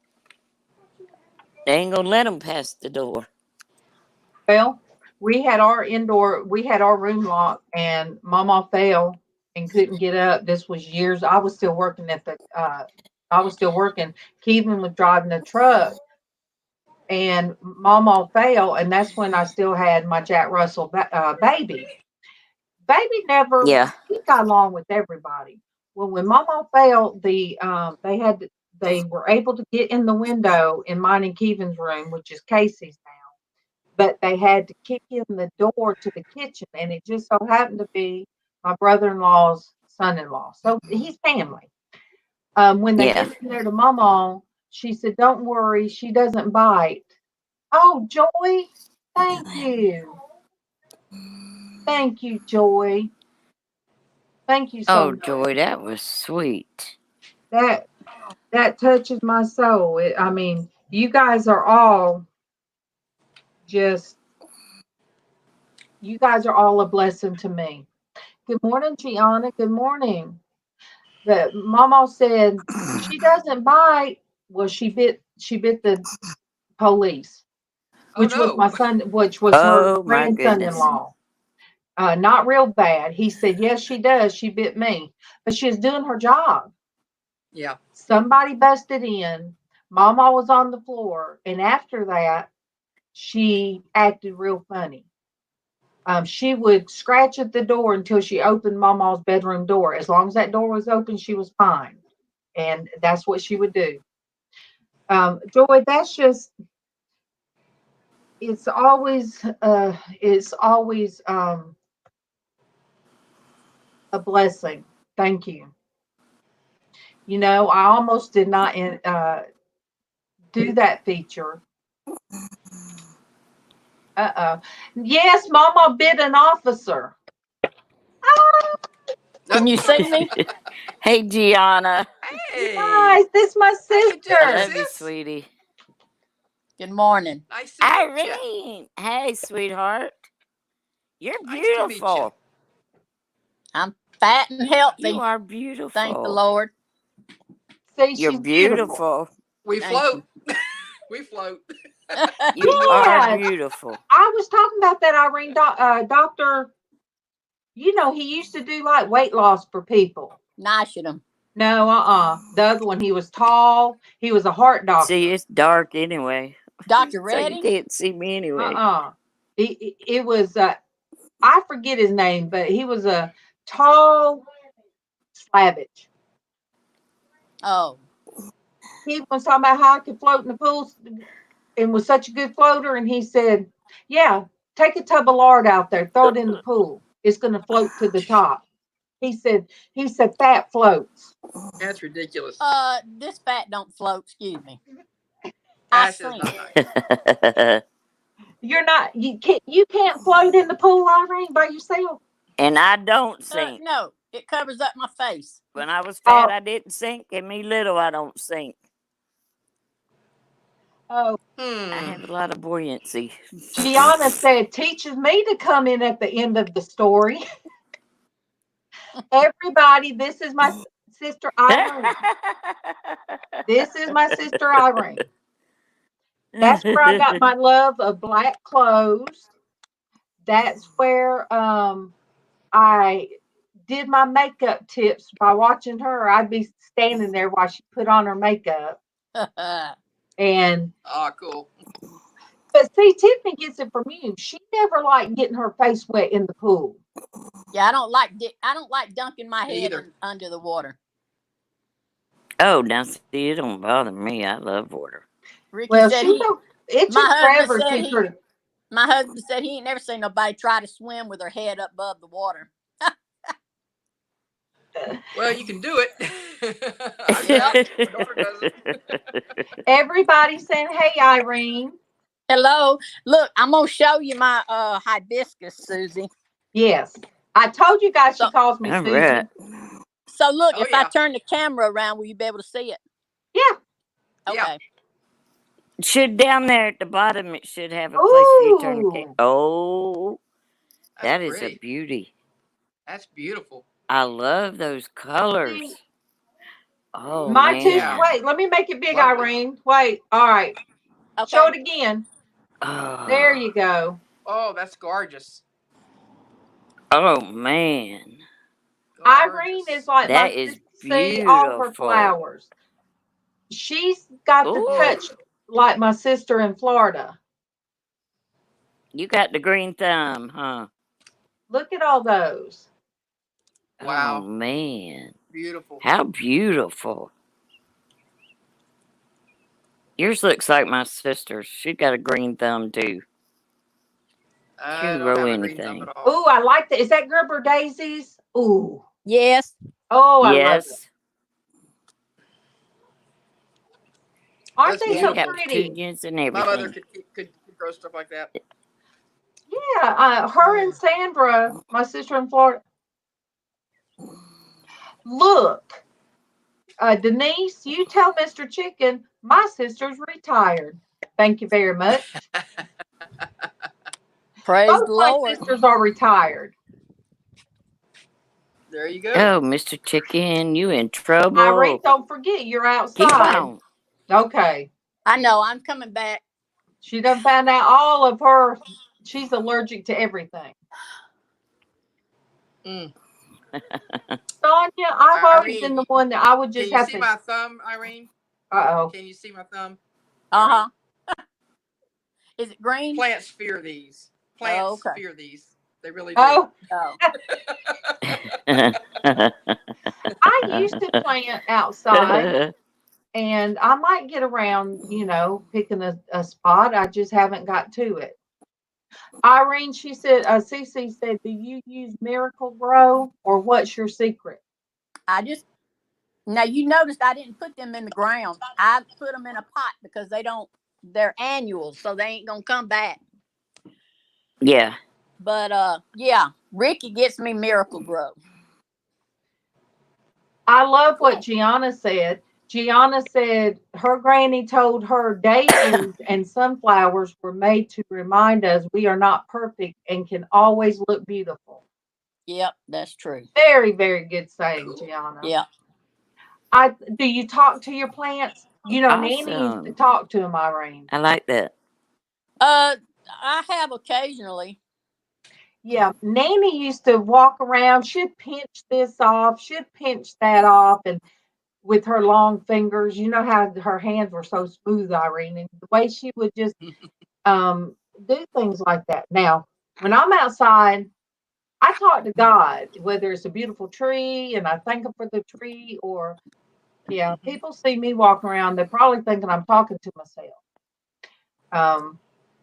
They ain't gonna let them past the door. Well, we had our room locked, and Mama fell and couldn't get up. This was years. I was still working Kevin was driving the truck, and Mama fell, and that's when I still had my Jack Russell baby. Baby never, Yeah. he got along with everybody. Well, when Mama fell, they were able to get in the window in mine and Kevin's room, which is Casey's now. But they had to kick in the door to the kitchen, and it just so happened to be my brother-in-law's son-in-law. So he's family. When they Yeah. get in there to Mama, she said, "Don't worry, she doesn't bite." Oh, Joy, thank you. Thank you, Joy. Thank you so Oh, much. Joy, that was sweet. That touches my soul. I mean, you guys are all just a blessing to me. Good morning, Gianna. Good morning. But Mama said she doesn't bite. Well, she bit the police, Oh which was no. which was her Oh my goodness. grandson-in-law. Not real bad. He said, yes, she does. She bit me, but she was doing her job. Yeah. Somebody busted in. Mama was on the floor, and after that, she acted real funny. She would scratch at the door until she opened Mama's bedroom door. As long as that door was open, she was fine. And that's what she would do. Joy, that's just, it's always a blessing. Thank you. I almost did not do that feature. Yes, Mama bit an officer. Can you see me? Hey, Gianna. Hey. Nice. This is my How you sister. doing, Love you, sis? sweetie. Good morning. Nice to meet you. Irene. Hey, sweetheart. You're Nice to meet beautiful. I'm fat and healthy. You are beautiful. Thank the Lord. See, You're she's beautiful. beautiful. We Thank float. We float. You Yes. are beautiful. I was talking about that, Irene. Doctor, you know, he used to do like weight loss for people. Nice of them. No, the other one, he was tall. He was a heart doctor. See, it's dark anyway. Dr. So you Reddy? can't see me anyway. It was, I forget his name, but he was a tall Slavage. Oh. He was talking about how I could float in the pool and was such a good floater. And he said, yeah, take a tub of lard out there, throw it in the pool. It's going to float to the top. He said, fat floats. That's ridiculous. This fat don't float, excuse me. That's sink. just not nice. You can't float in the pool, Irene, by yourself. And I don't sink. No, it covers up my face. When I was fat, I didn't sink. And me little, I don't sink. Oh, I have a lot of buoyancy. Gianna said, teaches me to come in at the end of the story. Everybody, this is my sister Irene. This is my sister Irene. That's where I got my love of black clothes. That's where I did my makeup tips by watching her. I'd be standing there while she put on her makeup. And cool. but see, Tiffany gets it from you. She never liked getting her face wet in the pool. Yeah, I don't like dunking my head under the water. Oh, now see, it don't bother me. I love water. Ricky said it took forever to teach her. My husband said he ain't never seen nobody try to swim with her head up above the water. Well, you can do it. My daughter does it. Everybody saying, hey, Irene. Hello. Look, I'm going to show you my hibiscus, Susie. Yes. I told you guys she calls me Susie. Right. So look, if I turn the camera around, will you be able to see it? Yeah. Okay. Yeah. Should down there at the bottom, it should have a place for you to turn the camera. Oh, that is a beauty. That's beautiful. I love those colors. Oh, my man. Wait, let me make it big, Irene. Wait. All right. Okay. Show it again. Oh. There you go. Oh, that's gorgeous. Oh, man. Gorgeous. Irene is like that is see all her flowers. She's got the touch like my sister in Florida. You got the green thumb, huh? Look at all those. Wow. Oh, man. Beautiful. How beautiful. Yours looks like my sister's. She got a green thumb, too. I can don't grow have a anything. green thumb at all. Oh, I like that. Is that Gerber daisies? Ooh. Yes. Oh, I love it. Yes. Aren't That's they so beautiful. pretty? Petunias and everything. My mother could grow stuff like that. Yeah, her and Sandra, my sister in Florida. Look, Denise, you tell Mr. Chicken my sister's retired. Thank you very much. Praise Both the my Lord. sisters are retired. There you go. Oh, Mr. Chicken, you in trouble. Irene, don't forget you're outside. Keep on. Okay. I know. I'm coming back. She done found out all of her. She's allergic to everything. Mm. Sonia, I've always been the one that I would just have to. Can you see my thumb, Irene? Uh-oh. Can you see my thumb? Uh-huh. Is it green? Plants fear these. Plants fear these. They really do. Oh. I I used to plant outside, and I might get around, picking a spot. I just haven't got to it. Irene, she said, Cece said, do you use Miracle Grow, or what's your secret? I just Now you noticed I didn't put them in the ground. I put them in a pot because they're annuals, so they ain't gonna come back. Yeah. But yeah, Ricky gets me Miracle Grow. I love what Gianna said. Gianna said her granny told her daisies and sunflowers were made to remind us we are not perfect and can always look beautiful. Yep, that's true. Very, very good saying, Gianna. Yeah. Do you talk to your plants? You know, Nanny used to Awesome. talk to them, Irene. I like that. I have occasionally. Yeah, Nanny used to walk around. She'd pinch this off. She'd pinch that off, and with her long fingers, you know how her hands were so smooth, Irene, and the way she would just do things like that. Now, when I'm outside, I talk to God, whether it's a beautiful tree and I thank Him for the tree, or people see me walking around, they're probably thinking I'm talking to myself.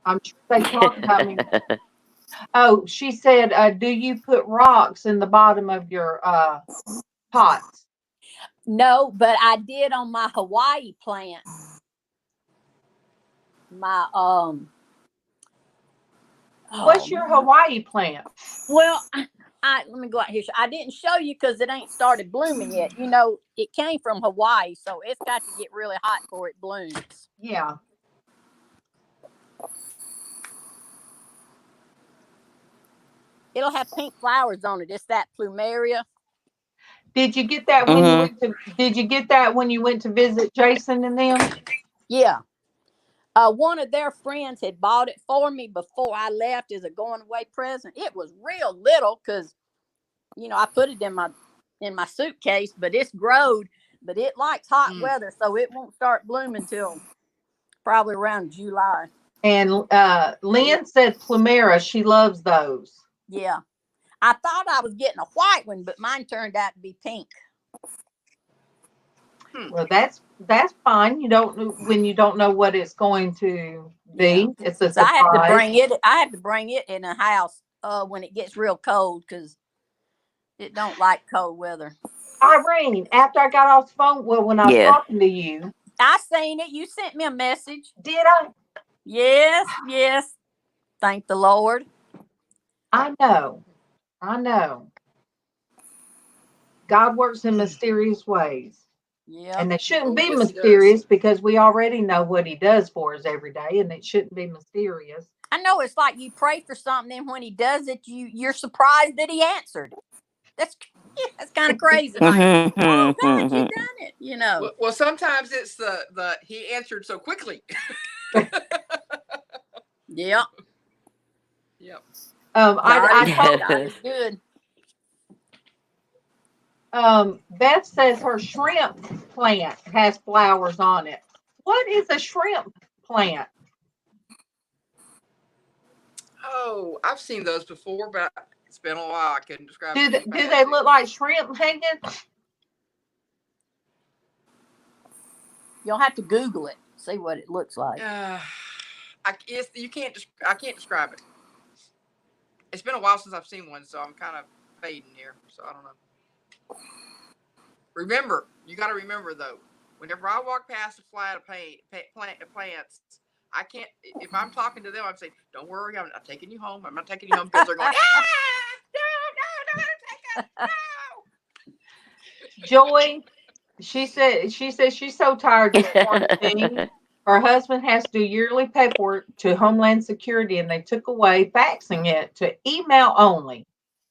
I'm sure they talk about me. Oh, she said, do you put rocks in the bottom of your pots? No, but I did on my Hawaii plant. My What's your Hawaii plant? Well, let me go out here. I didn't show you because it ain't started blooming yet. You know, it came from Hawaii, so it's got to get really hot before it blooms. Yeah. It'll have pink flowers on it. It's that plumeria. Did you get that when you went to? Did you get that when you went to visit Jason and them? Yeah. One of their friends had bought it for me before I left as a going away present. It was real little because, you know, I put it in my suitcase, but it's growed. But it likes hot weather, so it won't start blooming till probably around July. And Lynn said Plumera. She loves those. Yeah. I thought I was getting a white one, but mine turned out to be pink. Well, that's fine. You don't when you don't know what it's going to be. Yeah. It's a surprise. I have to bring it in the house when it gets real cold because it don't like cold weather. Irene, after I got off the phone, when I was talking to you, I seen it. You sent me a message. Did I? Yes. Thank the Lord. I know. God works in mysterious ways. Yeah. And they shouldn't be mysterious because we already know what He does for us every day, and it shouldn't be mysterious. I know it's like you pray for something, and when He does it, you're surprised that He answered. That's kind of crazy. Like, oh God, you done it. You know. Well, sometimes it's the He answered so quickly. Yep. I told God is good. Beth says her shrimp plant has flowers on it. What is a shrimp plant? Oh, I've seen those before, but it's been a while. I couldn't describe. Do they look like shrimp hanging? You'll have to Google it, see what it looks like. I can't describe it. It's been a while since I've seen one, so I'm kind of fading here. So I don't know. Remember, you got to remember though. Whenever I walk past a flat of plants, I can't. If I'm talking to them, I'm saying, "Don't worry, I'm not taking you home. I'm not taking you home," because they're going, "No, take it, no." Joy, she says she's so tired this quarantine. Her husband has to do yearly paperwork to Homeland Security, and they took away faxing it to email only,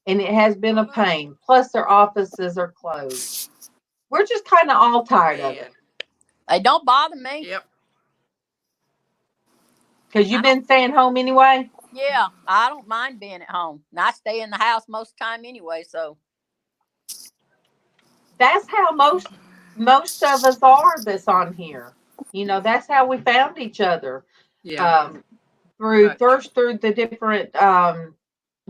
and it has been a pain. Plus, their offices are closed. We're just kind of all tired of it. They don't bother me. Yep. Because you've been staying home anyway? Yeah, I don't mind being at home. And I stay in the house most of the time anyway, so. That's how most of us are that's on here. You know, that's how we found each other. Yeah. Through the different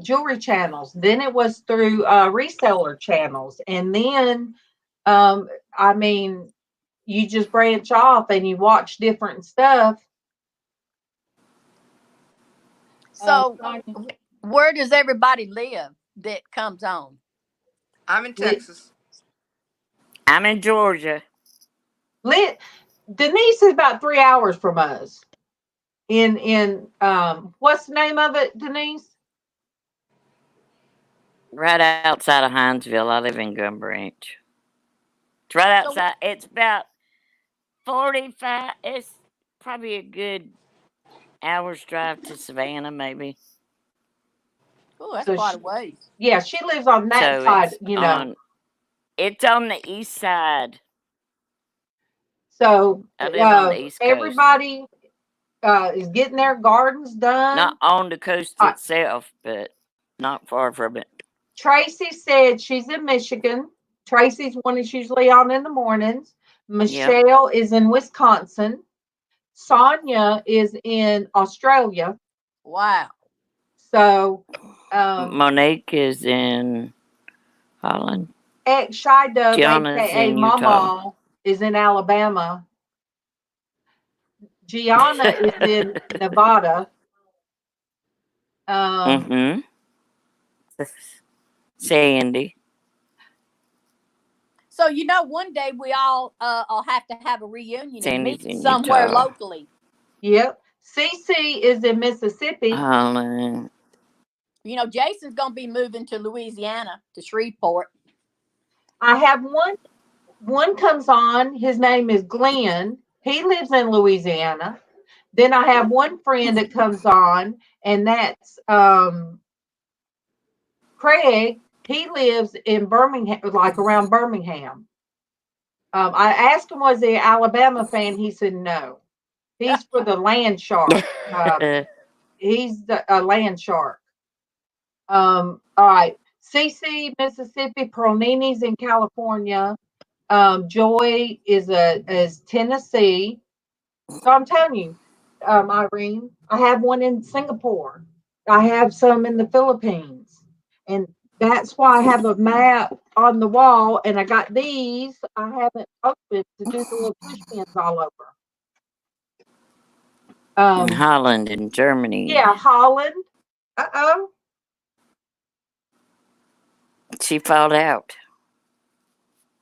jewelry channels. Then it was through reseller channels. And then, I mean, you just branch off and you watch different stuff. So, where does everybody live that comes on? I'm in Texas. I'm in Georgia. Denise is about 3 hours from us. In what's the name of it, Denise? Right outside of Hinesville. I live in Gun Branch. It's right outside. It's about 45. It's probably a good hour's drive to Savannah, maybe. Oh, that's So quite a ways. Yeah, she lives on that So side, it's on the east side. So I live on the east coast. everybody is getting their gardens done. Not on the coast itself, but not far from it. Traci said she's in Michigan. Traci's one is usually on in the mornings. Michelle is in Wisconsin. Sonia is in Australia. Wow. So Monique is in Holland. Xshydovex, Gianna's aka in Utah. MawMaw, is in Alabama. Gianna is in Nevada. Sandy. So one day we all will have to have a reunion Sandy's and meet in somewhere Utah. locally. Yep. Cece is in Mississippi. Holland. Jason's gonna be moving to Louisiana, to Shreveport. I have one comes on. His name is Glenn. He lives in Louisiana. Then I have one friend that comes on, and that's Craig. He lives in Birmingham, like around Birmingham. I asked him, was he an Alabama fan? He said no. He's for the land shark. He's a land shark. All right. CC, Mississippi. Pearlini's in California. Joy is Tennessee. So I'm telling you, Irene, I have one in Singapore. I have some in the Philippines. And that's why I have a map on the wall. And I got these. I haven't opened to do the little push pins all over. Holland and Germany. Yeah, Holland. Uh-oh. She fell out.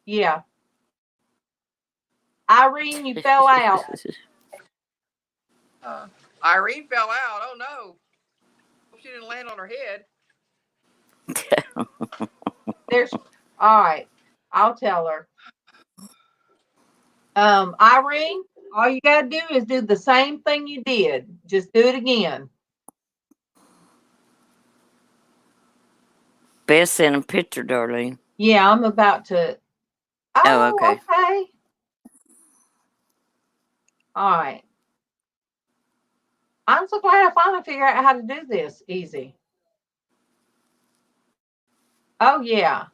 Yeah. Irene, you fell out. Irene fell out. Oh no. Hope she didn't land on her head. All right. I'll tell her. Irene, all you gotta do is do the same thing you did. Just do it again. Best send a picture, darling. Yeah, I'm about to. Oh, okay. All right. I'm so glad I finally figured out how to do this easy. Oh, yeah.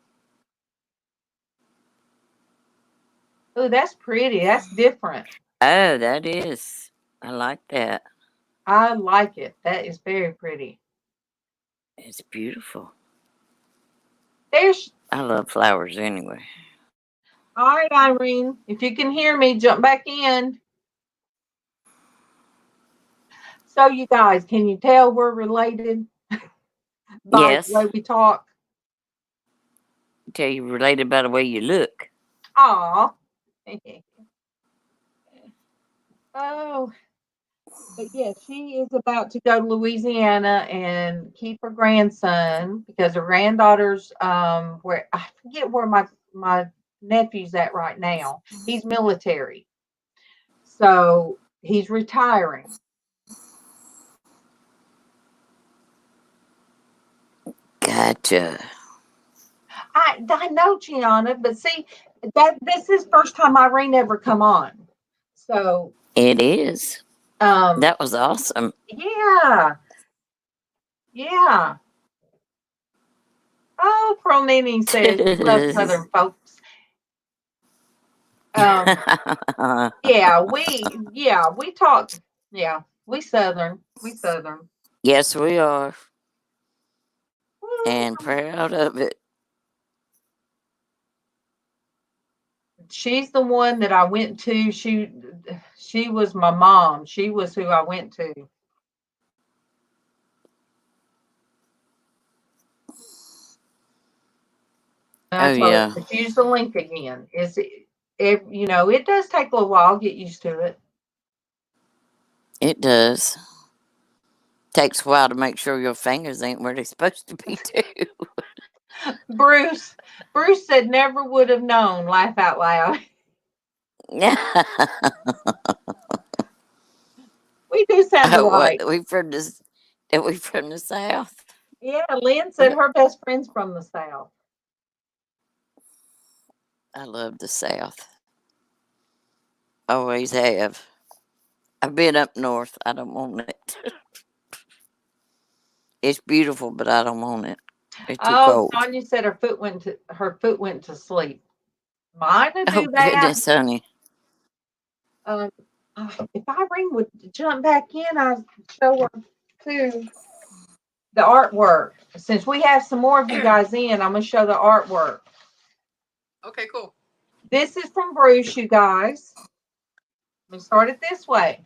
Oh, that's pretty. That's different. Oh, that is. I like that. I like it. That is very pretty. It's beautiful. I love flowers anyway. All right, Irene. If you can hear me, jump back in. So, you guys, can you tell we're related? By the way we talk. Tell you related by the way you look. Aw. Oh. But yeah, she is about to go to Louisiana and keep her grandson because her granddaughter's where I forget where my nephew's at right now. He's military. So he's retiring. Gotcha. I know, Gianna, but see this is first time Irene ever come on. So it is. That was awesome. Yeah. Yeah. Oh, Pearlini says she loves Southern folks. Yeah, we talk. Yeah, we Southern. Yes, we are. And proud of it. She's the one that I went to. She was my mom. She was who I went to. And Oh I told her, yeah, let's use the link again. It does take a little while to get used to it. it does. Takes a while to make sure your fingers ain't where they're supposed to be too. Bruce said never would have known. Laugh out loud. We do sound What alike. we from this? Are we from the South? Yeah, Lynn said her best friend's from the South. I love the South. Always have. I've been up north. I don't want it. It's beautiful, but I don't want it. It's too Oh, cold. Sonia said her foot went to sleep. Mine would Oh do that. goodness, honey. If Irene would jump back in, I'd show her too the artwork. Since we have some more of you guys in, I'm gonna show the artwork. Okay, cool. This is from Bruce, you guys. Let me start it this way.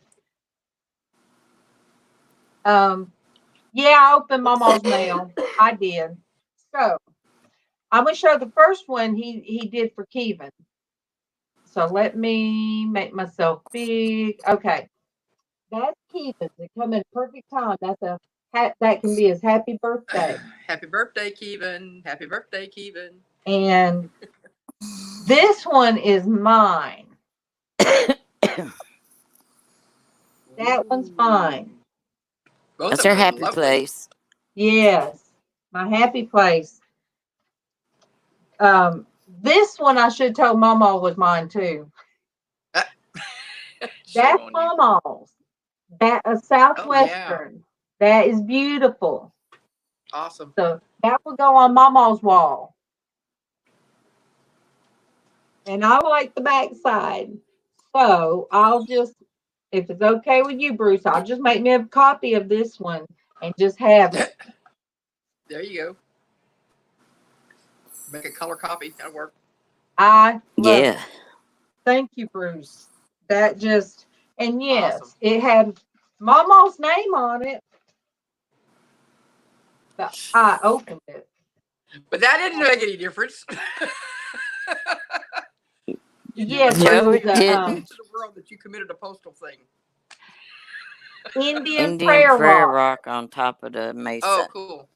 Yeah, I opened MawMaw's mail. I did. So I'm gonna show the first one he did for Kevin. So let me make myself big. Okay. That's Kevin's. It come in perfect time. That's that can be his happy birthday. Happy birthday, Kevin. Happy birthday, Kevin. And this one is mine. That one's mine. Both That's of them our are happy lovely. place. Yes, my happy place. This one I should tell MawMaw was mine too. That's MawMaw's. That a Southwestern. That is beautiful. Awesome. So that will go on MawMaw's wall. And I like the backside. So I'll just, if it's okay with you, Bruce, I'll just make me a copy of this one and just have it. There you go. Make a color copy. That'll work. I love Yeah. it. Thank you, Bruce. That just, and yes, Awesome. it had MawMaw's name on it. But I opened it. But that didn't make any difference. Yes, No, it it was didn't. To the world that you committed a postal thing. Indian Prayer prayer rock. rock on top of the mesa. Oh, cool.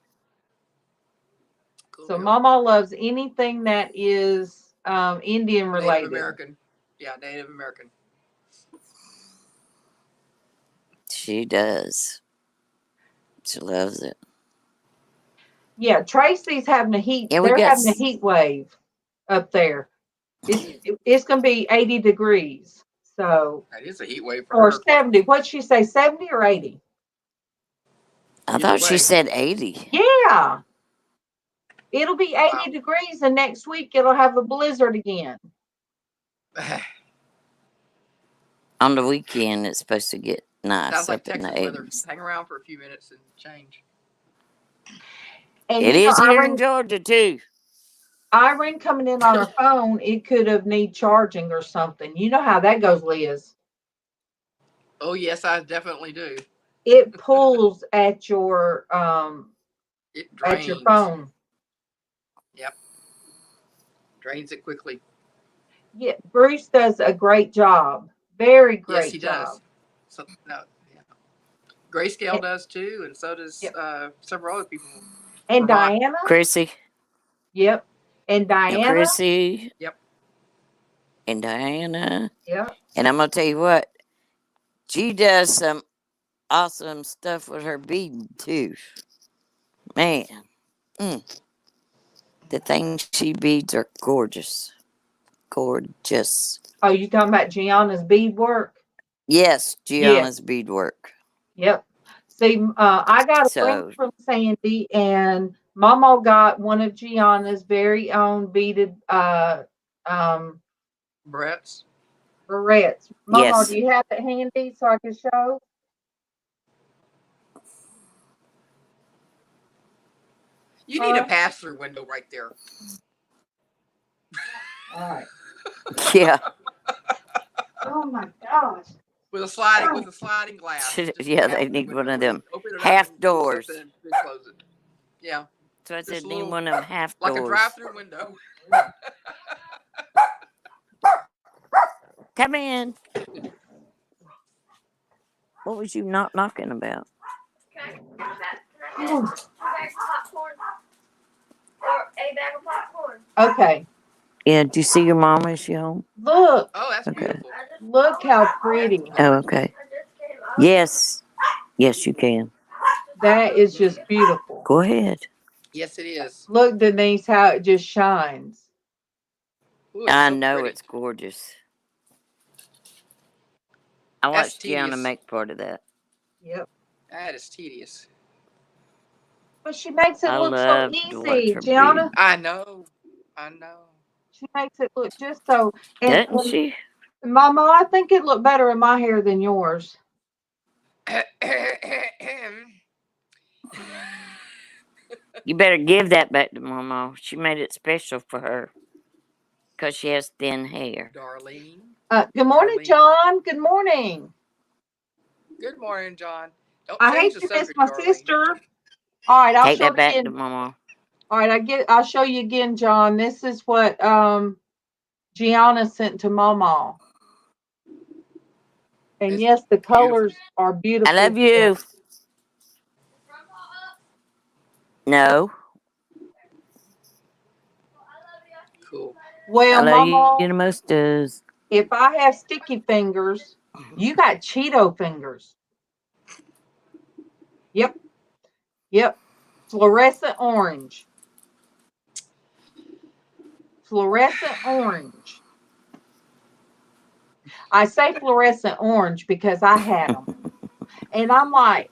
So MawMaw loves anything that is Indian related. Native American. Yeah, Native American. She does. She loves it. Yeah, Tracy's having a heat. Yeah, They're having a heat wave up there. It's going to be 80 degrees. So that is a heat wave for or her. 70. What'd she say? 70 or 80? I thought she said 80. Yeah. It'll be 80 degrees, and next week it'll have a blizzard again. On the weekend, it's supposed to get nice. Sounds like up in Texas the weather. 80s. Hang around for a few minutes and change. And it is here in Georgia too. Irene coming in on her phone, it could have need charging or something. You know how that goes, Liz. Oh yes, I definitely do. It pulls at your at your phone. Yep. Drains it quickly. Yeah, Bruce does a great job. Very great yes, he job. Does. So no, yeah. Grayscale does too, and so does several other people. And Diana? Chrissy. Yep. And Diana? And Chrissy. Yep. And Diana. Yep. And I'm going to tell you what. She does some awesome stuff with her beading too. Man. The things she beads are gorgeous. Gorgeous. Oh, you talking about Gianna's beadwork? Yes, Gianna's beadwork. Yep. See, I got a friend from Sandy, and MawMaw got one of Gianna's very own beaded barrettes. MawMaw, do you have it handy so I can show? You need a pass-through window right there. All right. Yeah. Oh my gosh. With a sliding glass. Yeah, they need one of them half doors. Close it. Yeah. So I Just said, a need little, one of them half like a doors. drive-through window. Come in. What was you not knocking about? Can I grab that? Can I get a bag of popcorn? Or a bag of popcorn? Okay. Yeah, do you see your mama? Is she home? Look. Oh, that's Okay. beautiful. Look how pretty. Oh, okay. Yes. Yes, you can. That is just beautiful. Go ahead. Yes, it is. Look, Denise, how it just shines. Ooh, it's I so know pretty. it's gorgeous. I That's watched Gianna tedious. make part of that. Yep. That is tedious. But she makes it I look so love to watch easy, her Gianna. be. I know. I know. She makes it look just so. Doesn't she? Mama, I think it looked better in my hair than yours. You better give that back to Mama. She made it special for her. Because she has thin hair. Darlene. Good morning, Darlene. John. Good morning. Good morning, John. Don't I change hate the to miss subject, my Darlene. sister. All right, I'll Take show that it back to again. Mama. All right, I'll show you again, John. This is what Gianna sent to MawMaw. And It's yes, the beautiful. colors are beautiful. I love you. No. Cool. Well, I love you MawMaw, the most does. if I have sticky fingers, you got Cheeto fingers. Yep. Yep. Fluorescent orange. Fluorescent orange. I say fluorescent orange because I had them. And I'm like,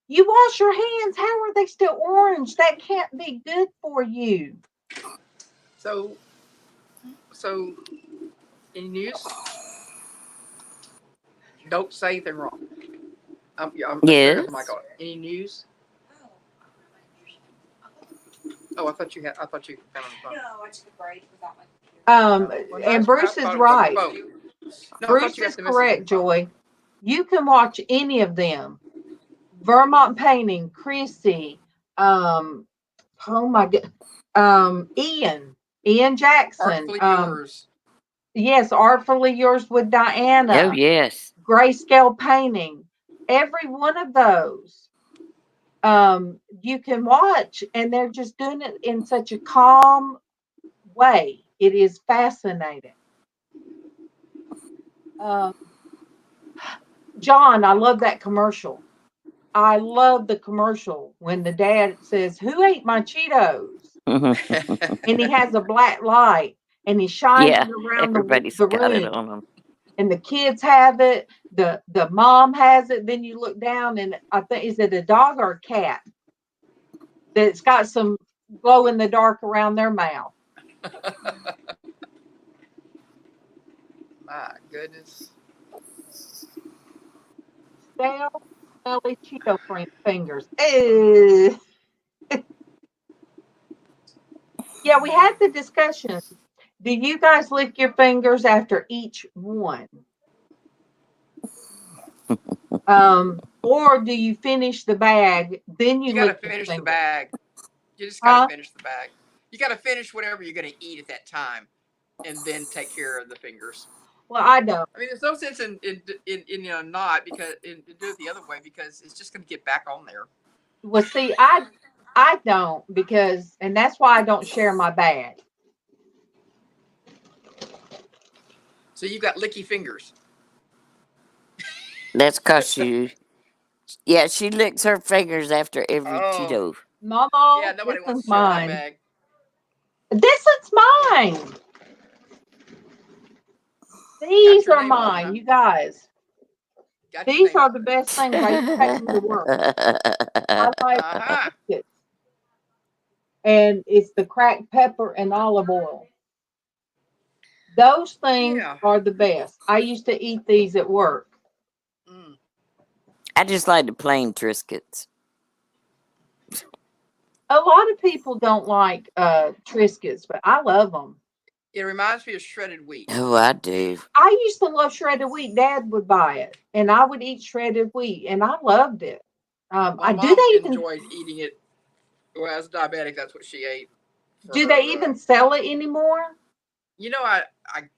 you wash your hands. How are they still orange? That can't be good for you. So any news? Don't say anything wrong. I'm Yes. turning the mic on. Any news? Oh, I thought you had. I thought you found on the phone. No, I took a break without my computer. Well, And I Bruce thought is it was on your right. phone. No, I Bruce thought you is got the message on your correct, phone. Joy. You can watch any of them. Vermont Painting, Chrissy, oh my God, Ian Jackson. Artfully yours. Yes, Artfully Yours with Diana. Oh, yes. Grayscale Painting. Every one of those you can watch, and they're just doing it in such a calm way. It is fascinating. John, I love that commercial. I love the commercial when the dad says, "Who ate my Cheetos?" And he has a black light and he shines Yeah, it around everybody's the got it room. on them. And the kids have it. The mom has it. Then you look down and I think, is it a dog or a cat that's got some glow in the dark around their mouth? My goodness. Stale, smelly Cheeto fingers. Yeah, we had the discussion. Do you guys lick your fingers after each one? Or do you finish the bag, then You you got to lick your finish the fingers? bag. You just got to Huh? finish the bag. You got to finish whatever you're going to eat at that time, and then take care of the fingers. Well, I don't. I mean, there's no sense in not because in do it the other way because it's just going to get back on there. Well, see, I don't because, and that's why I don't share my bag. So you got licky fingers. That's because yeah, she licks her fingers after every Cheeto. Mama, Yeah, nobody this wants is to share that mine. bag. This is mine. These are mine, you guys. These are the best things. I used to take them to work. I like it. And it's the cracked pepper and olive oil. Those things are the best. I used to eat these at work. I just like the plain Triscuits. A lot of people don't like Triscuits, but I love them. It reminds me of shredded wheat. Oh, I do. I used to love shredded wheat. Dad would buy it, and I would eat shredded wheat, and I loved it. My do mom they even enjoyed eating it Well, as a diabetic, that's what she ate. Do they even sell it anymore? You know, I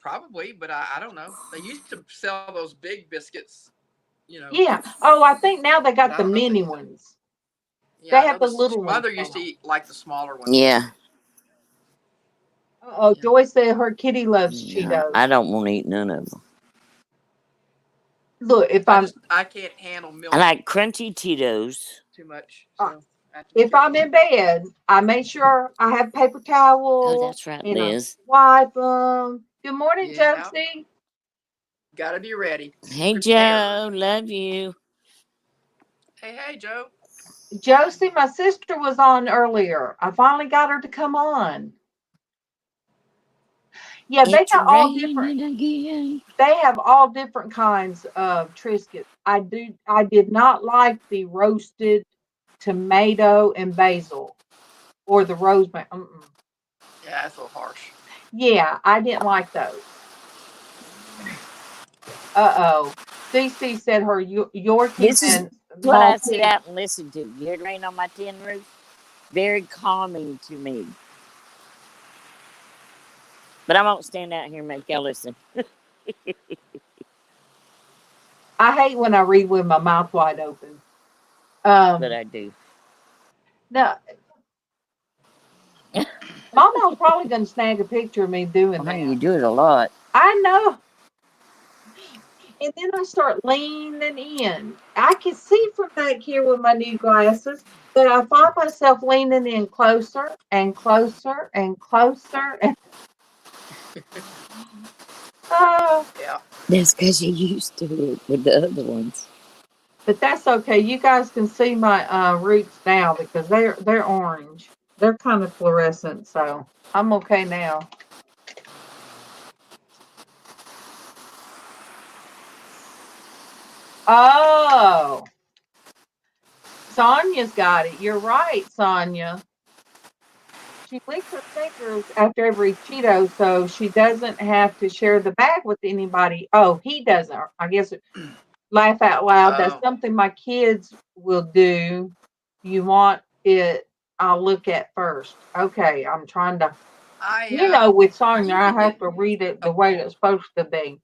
probably, but I don't know. They used to sell those big biscuits. You know. Yeah. Oh, I think now they got the mini ones. Yeah, they have the little ones. Mother used to eat like the smaller ones. Yeah. Oh, yeah. Joy said her kitty loves Cheetos. I don't want to eat none of them. Look, if I can't handle milk. I like crunchy Cheetos. Too much. So if I'm in bed, I make sure I have paper towel. Oh, that's right, Liz. Wipe them. Good morning, Josie. Gotta be ready. Hey, Joe. Love you. Hey, Joe. Josie, my sister was on earlier. I finally got her to come on. Yeah, they got all different. Again. They have all different kinds of Triscuits. I did not like the roasted tomato and basil or the rosemary. Yeah, that's a little harsh. Yeah, I didn't like those. CC said her Yorkie. This is what I sit out and listen to. You hear it rain on my tin roof? Very calming to me. But I won't stand out here and make y'all listen. I hate when I read with my mouth wide open. But I do. No. MawMaw's probably going to snag a picture of me doing that. You do it a lot. I know. And then I start leaning in. I can see from back here with my new glasses, but I find myself leaning in closer and closer and closer. And yeah. That's because you used to it with the other ones. But that's okay. You guys can see my roots now because they're orange. They're kind of fluorescent, so I'm okay now. Oh, Sonia's got it. You're right, Sonia. She licks her fingers after every Cheeto, so she doesn't have to share the bag with anybody. Oh, he doesn't. I guess laugh out loud. That's something my kids will do. You want it? I'll look at first. Okay, I'm trying to. With Sonia, I have to read it the way it's supposed to be.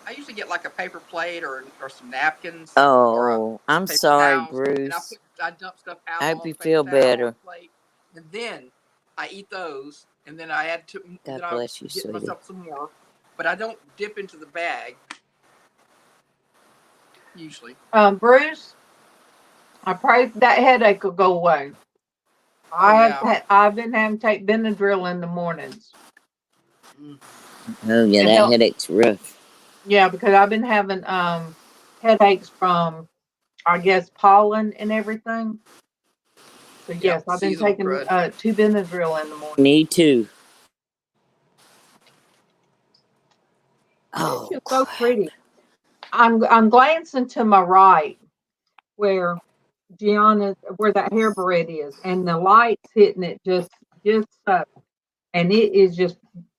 I usually get like a paper plate or some napkins. Oh, I'm sorry, towels, Bruce. And I dump stuff out. I hope you feel better. Plate, and then I eat those, and then I add to. God bless you, get sweetie. myself some more, but I don't dip into the bag. Usually. Bruce, I pray that headache will go away. I've been having to take Benadryl in the mornings. Oh yeah, that headache's rough. Yeah, because I've been having headaches from, I guess, pollen and everything. So yes, I've been taking 2 Benadryl in the morning. Me too. Oh, it's so pretty. I'm glancing to my right where Gianna, where that hair barrette is, and the light's hitting it just so, and it is just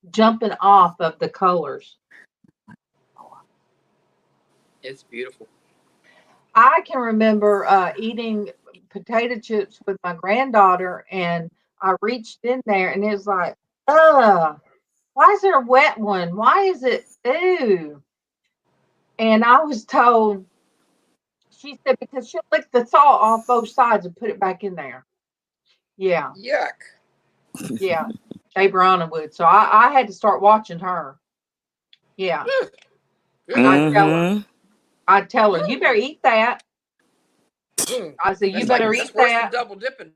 jumping off of the colors. It's beautiful. I can remember eating potato chips with my granddaughter, and I reached in there, and it was like, why is there a wet one? Why is it, ew? And I was told, she said, because she'll lick the salt off both sides and put it back in there. Yeah. Yuck. Yeah. Abriana would. So I had to start watching her. Yeah. I'd tell her, you better eat that. I said, you better eat that. Double dipping.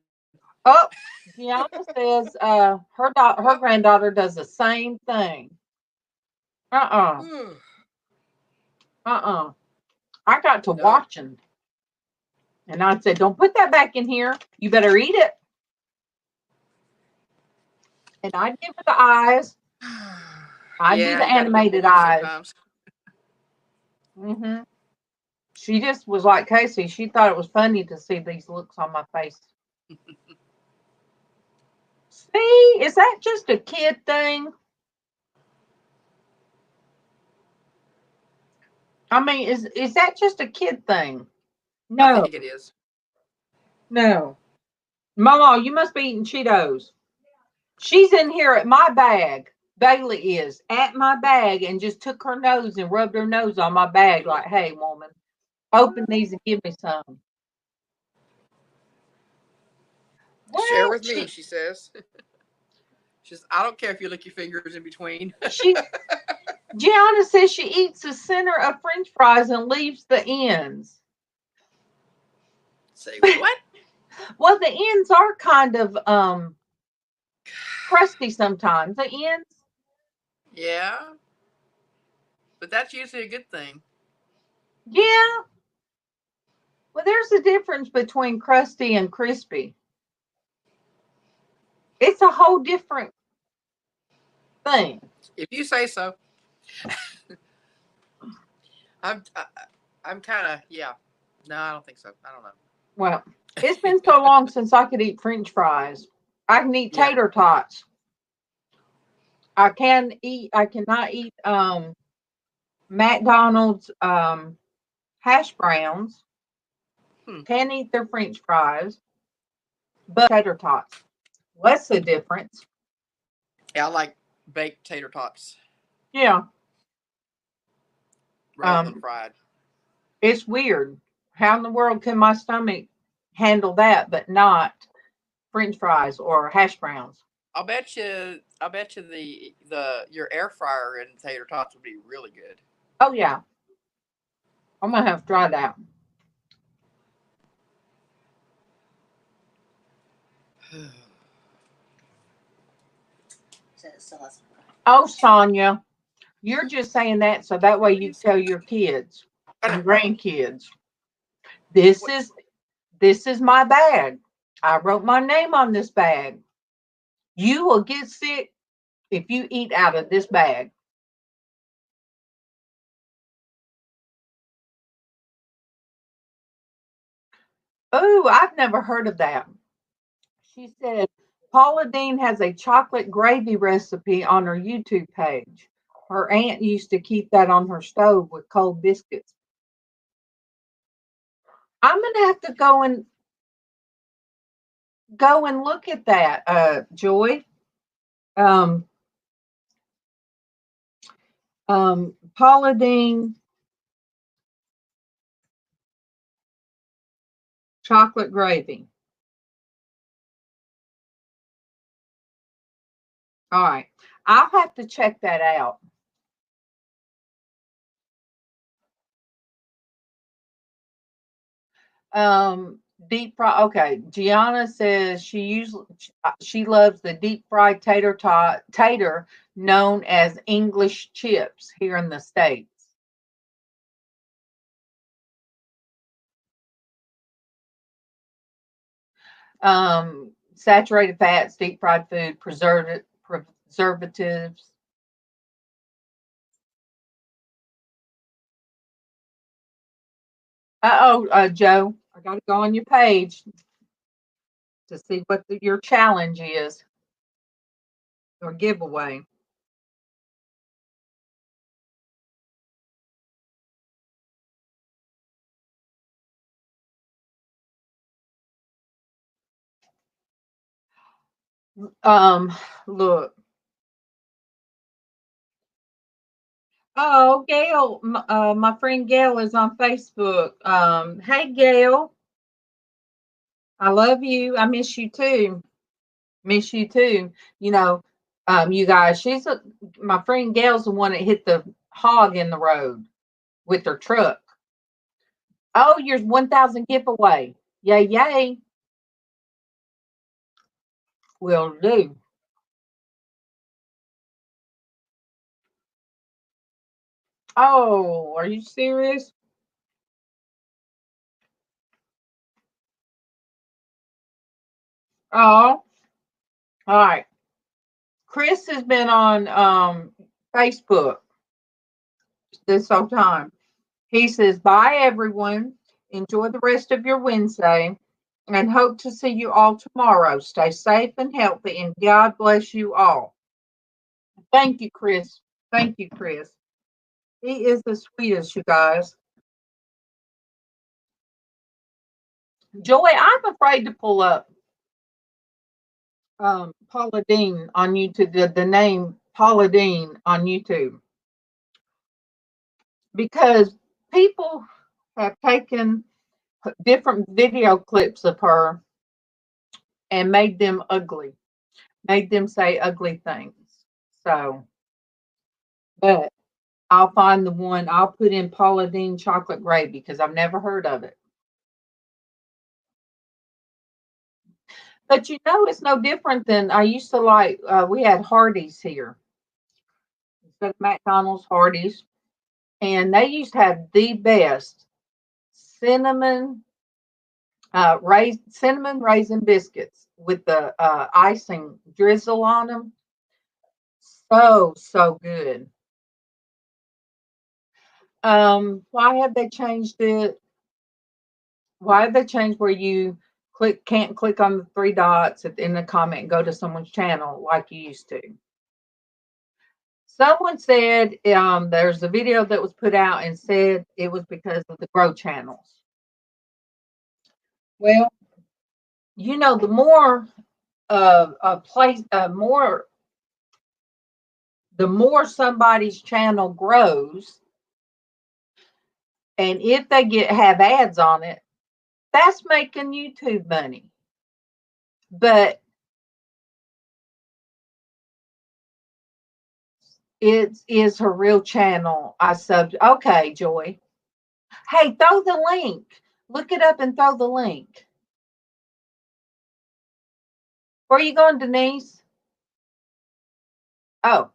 Oh, Gianna says her granddaughter does the same thing. I got to watching. And I said, don't put that back in here. You better eat it. And I'd give her the eyes. I'd do the animated eyes. Mm-hmm. She just was like Casey. She thought it was funny to see these looks on my face. See, is that just a kid thing? I mean, is that just a kid thing? No. I think it is. No. Mama, you must be eating Cheetos. She's in here at my bag. Bailey is at my bag and just took her nose and rubbed her nose on my bag like, hey, woman, open these and give me some. Share Well, with me, she says. She says, I don't care if you lick your fingers in between. Gianna says she eats the center of French fries and leaves the ends. Say what? Well, the ends are kind of crusty sometimes. The ends. Yeah. But that's usually a good thing. Yeah. Well, there's a difference between crusty and crispy. It's a whole different thing. If you say so. I'm kind of, yeah. No, I don't think so. I don't know. Well, it's been so long since I could eat French fries. I can eat tater tots. I cannot eat McDonald's hash browns. Can eat their French fries, but tater tots. What's the difference? Yeah, I like baked tater tots. Yeah. Rather than fried. It's weird. How in the world can my stomach handle that, but not French fries or hash browns? I'll bet you your air fryer and tater tots would be really good. Oh yeah. I'm gonna have to try that. Oh, Sonia, you're just saying that so that way you tell your kids and grandkids. This is my bag. I wrote my name on this bag. You will get sick if you eat out of this bag. Oh, I've never heard of that. She said Paula Dean has a chocolate gravy recipe on her YouTube page. Her aunt used to keep that on her stove with cold biscuits. I'm gonna have to go and look at that, Joy. Paula Dean chocolate gravy. All right. I'll have to check that out. Deep fry. Okay. Gianna says she loves the deep fried tater known as English chips here in the States. Saturated fats, deep fried food, preservatives. Joe, I got to go on your page to see what your challenge is or giveaway. Look. Oh, Gail, my friend Gail is on Facebook. Hey, Gail. I love you. I miss you too. Miss you too. You know, you guys, my friend Gail's the one that hit the hog in the road with her truck. Oh, your 1,000 giveaway. Yay, yay. Will do. Oh, are you serious? Oh, all right. Chris has been on Facebook this whole time. He says, bye, everyone. Enjoy the rest of your Wednesday and hope to see you all tomorrow. Stay safe and healthy, and God bless you all. Thank you, Chris. Thank you, Chris. He is the sweetest, you guys. Joy, I'm afraid to pull up Paula Dean on YouTube, the name Paula Dean on YouTube, because people have taken different video clips of her and made them ugly, made them say ugly things. So, but I'll find the one, I'll put in Paula Dean chocolate gravy because I've never heard of it. But it's no different than I used to like. We had Hardee's here instead of McDonald's, Hardee's, and they used to have the best cinnamon cinnamon raisin biscuits with the icing drizzle on them. So good. Why have they changed it? Why have they changed where you can't click on the three dots in the comment and go to someone's channel like you used to? Someone said there's a video that was put out and said it was because of the grow channels. Well, the more the more somebody's channel grows, and if they have ads on it, that's making YouTube money. But it is her real channel. Okay, Joy. Hey, throw the link. Look it up and throw the link. Where are you going, Denise? Oh,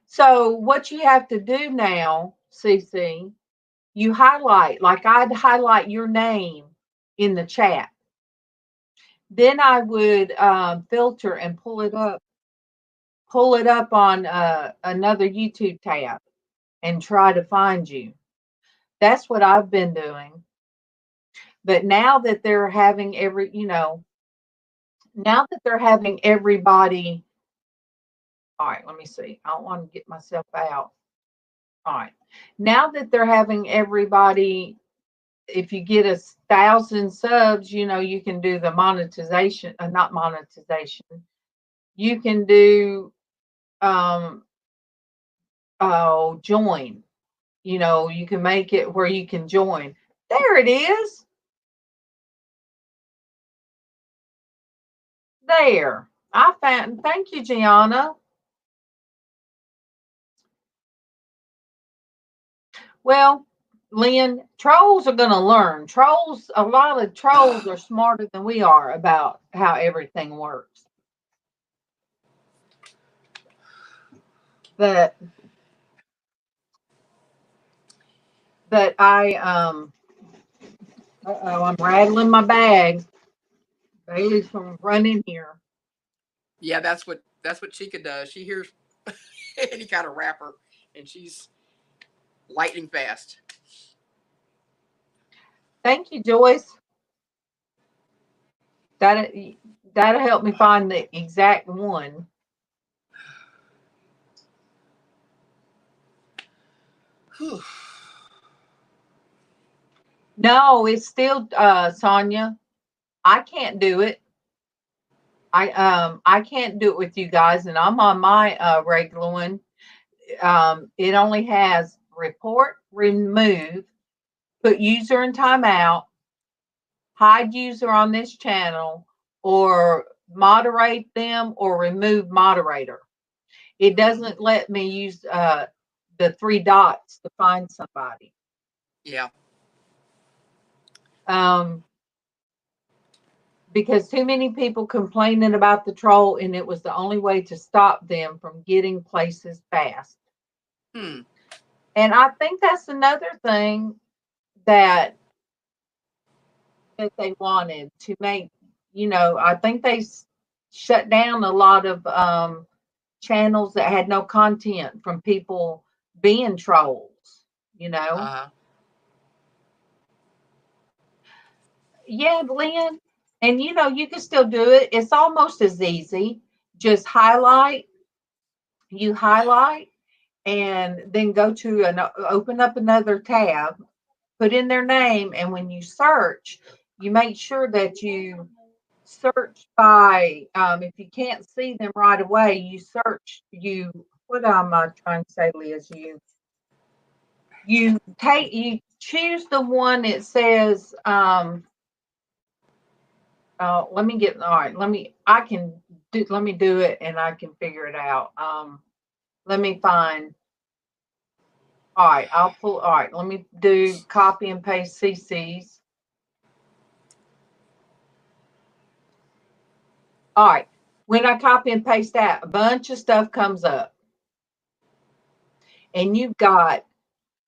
so what you have to do now, CC, you highlight, like I'd highlight your name in the chat. Then I would filter and pull it up on another YouTube tab and try to find you. That's what I've been doing. But now that they're having everybody, all right, let me see. I don't want to get myself out. All right. Now that they're having everybody, if you get 1,000 subs, you can do the monetization, not monetization. You can do join. You can make it where you can join. There it is. There. I found. Thank you, Gianna. Well, Lynn, trolls are going to learn. A lot of trolls are smarter than we are about how everything works. But I'm rattling my bag. Bailey's going to run in here. Yeah, that's what Chica does. She hears any kind of rapper, and she's lightning fast. Thank you, Joyce. That'll help me find the exact one. No, it's still Sonia. I can't do it. I can't do it with you guys, and I'm on my regular one. It only has report, remove, put user in timeout, hide user on this channel, or moderate them or remove moderator. It doesn't let me use the three dots to find somebody. Yeah. Because too many people complaining about the troll, and it was the only way to stop them from getting places fast. And I think that's another thing that they wanted to make. I think they shut down a lot of channels that had no content from people being trolls. Yeah, Lynn. And you can still do it. It's almost as easy. Just highlight. You highlight and then go to open up another tab put in their name, and when you search, you make sure that you search by, if you can't see them right away, you search, what am I trying to say, Liz? You choose the one that says, let me do it and I can figure it out. Let me find, all right, let me do copy and paste CC's. All right, when I copy and paste that, a bunch of stuff comes up. And you've got,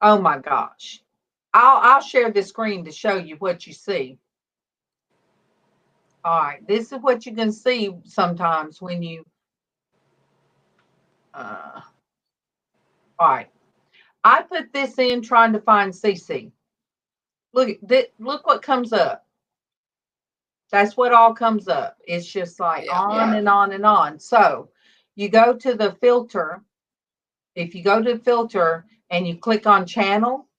oh my gosh. I'll share the screen to show you what you see. All right, this is what you can see sometimes when you, all right. I put this in trying to find CC. Look what comes up. That's what all comes up. It's just like on and on and on. So you go to the filter. If you go to the filter and you click on channel,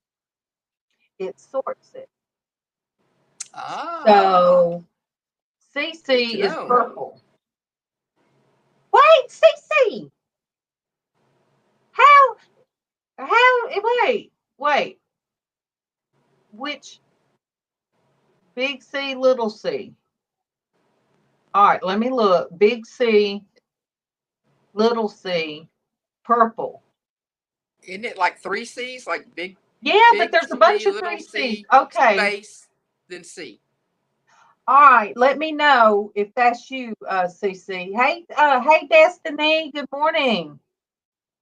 it sorts it. So CC is purple. Wait, CC. Wait. Which big C, little c? All right, let me look. Big C, little c, purple. Isn't it like 3 C's? Like big? Yeah, but there's a bunch of 3 C's. Okay. Space, then C. All right, let me know if that's you, CC. Hey, Destiny, good morning.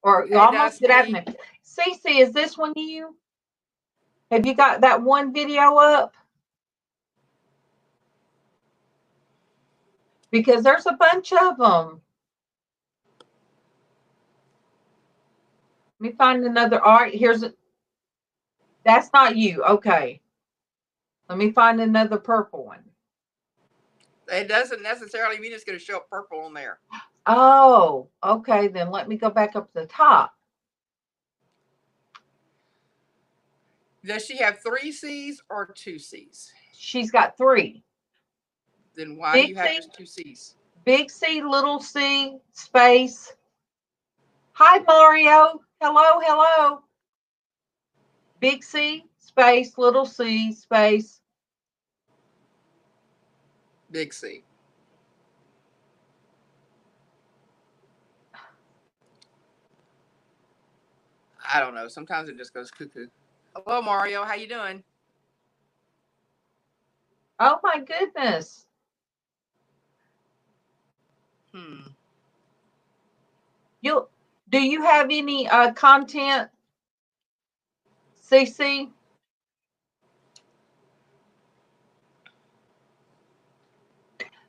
Or Hey, almost good Destiny. afternoon. CC, is this one you? Have you got that one video up? Because there's a bunch of them. Let me find another. All right, that's not you. Okay. Let me find another purple one. It doesn't necessarily mean it's going to show up purple on there. Oh, okay. Then let me go back up to the top. Does she have 3 C's or 2 C's? She's got 3. Then why do you have just 2 C's? Big C, little c, space. Hi, Mario. Hello. Big C, space, little c, space. Big C. I don't know. Sometimes it just goes cuckoo. Hello, Mario. How you doing? Oh my goodness. Do you have any content, CC?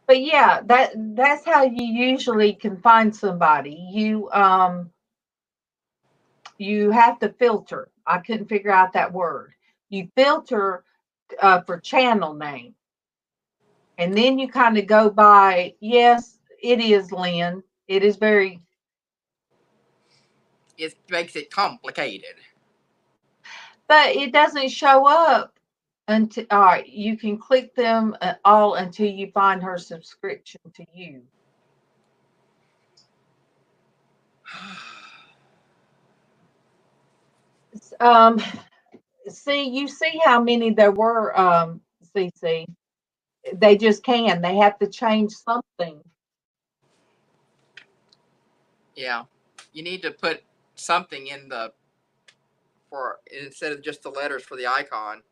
But yeah, that's how you usually can find somebody. You have to filter. I couldn't figure out that word. You filter for channel name. And then you kind of go by, yes, it is Lynn. It is very. It makes it complicated. But it doesn't show up until, all right, you can click them all until you find her subscription to you. You see how many there were, CC. They just can. They have to change something. Yeah. You need to put something in instead of just the letters for the icon.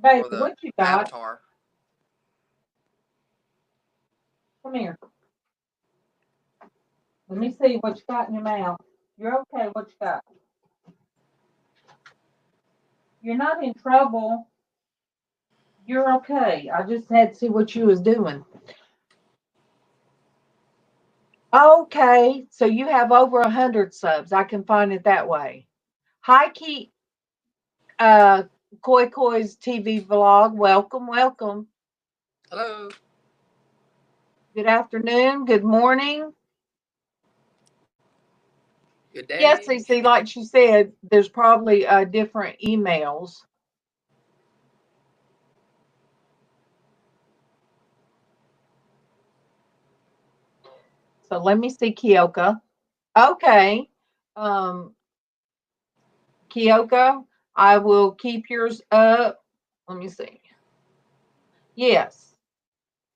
Baby, what you got? Avatar. Come here. Let me see what you got in your mouth. You're okay. What you got? You're not in trouble. You're okay. I just had to see what you was doing. Okay, so you have over 100 subs. I can find it that way. Hi, Key. Koi Koi's TV vlog. Welcome. Hello. Good afternoon. Good morning. Good day. Yes, CC, like she said, there's probably different emails. So let me see, Kyoka. Okay. Kyoka, I will keep yours up. Let me see. Yes,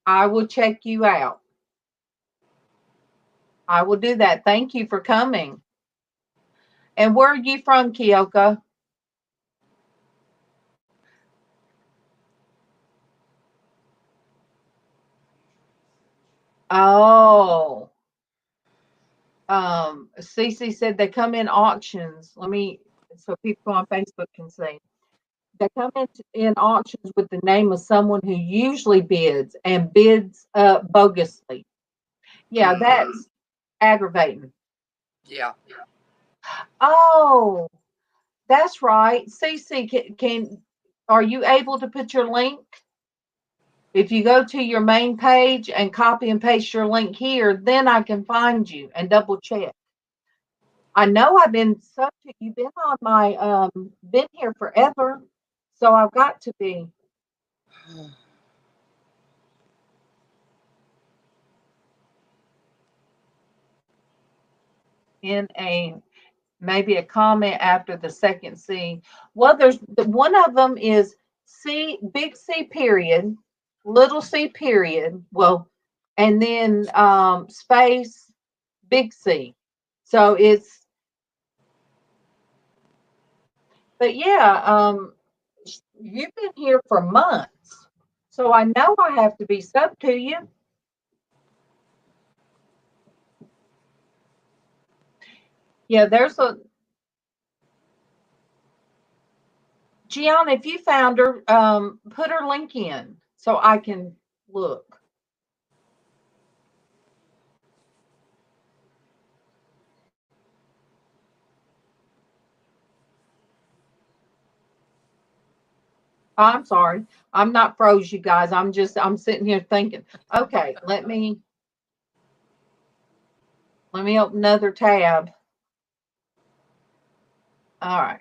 I will check you out. I will do that. Thank you for coming. And where are you from, Kyoka? Oh, Cece said they come in auctions. Let me, so people on Facebook can see. They come in auctions with the name of someone who usually bids and bids bogusly. Yeah, that's aggravating. Yeah. Oh, that's right. Cece, are you able to put your link? If you go to your main page and copy and paste your link here, then I can find you and double check. I know I've been you've been on my been here forever, so I've got to be. In maybe a comment after the second C. Well, there's one of them is C, big C period, little C period. Well, and then space, big C. So it's, but yeah, you've been here for months, so I know I have to be sub to you. Yeah, there's a Gianna, if you found her, put her link in so I can look. I'm sorry. I'm not froze, you guys. I'm sitting here thinking, okay, let me open another tab. All right.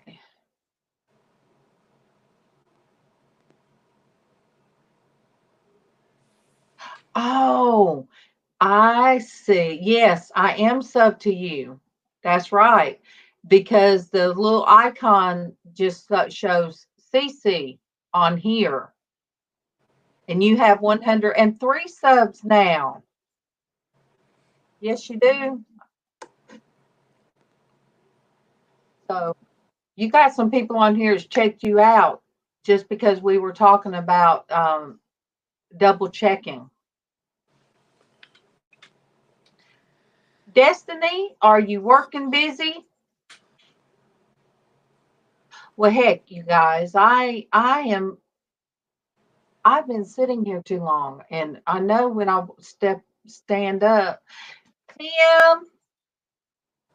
Oh, I see. Yes, I am sub to you. That's right. Because the little icon just shows CC on here. And you have 103 subs now. Yes, you do. So you got some people on here who's checked you out just because we were talking about double checking. Destiny, are you working busy? Well, heck, you guys, I've been sitting here too long, and I know when I stand up. Tim,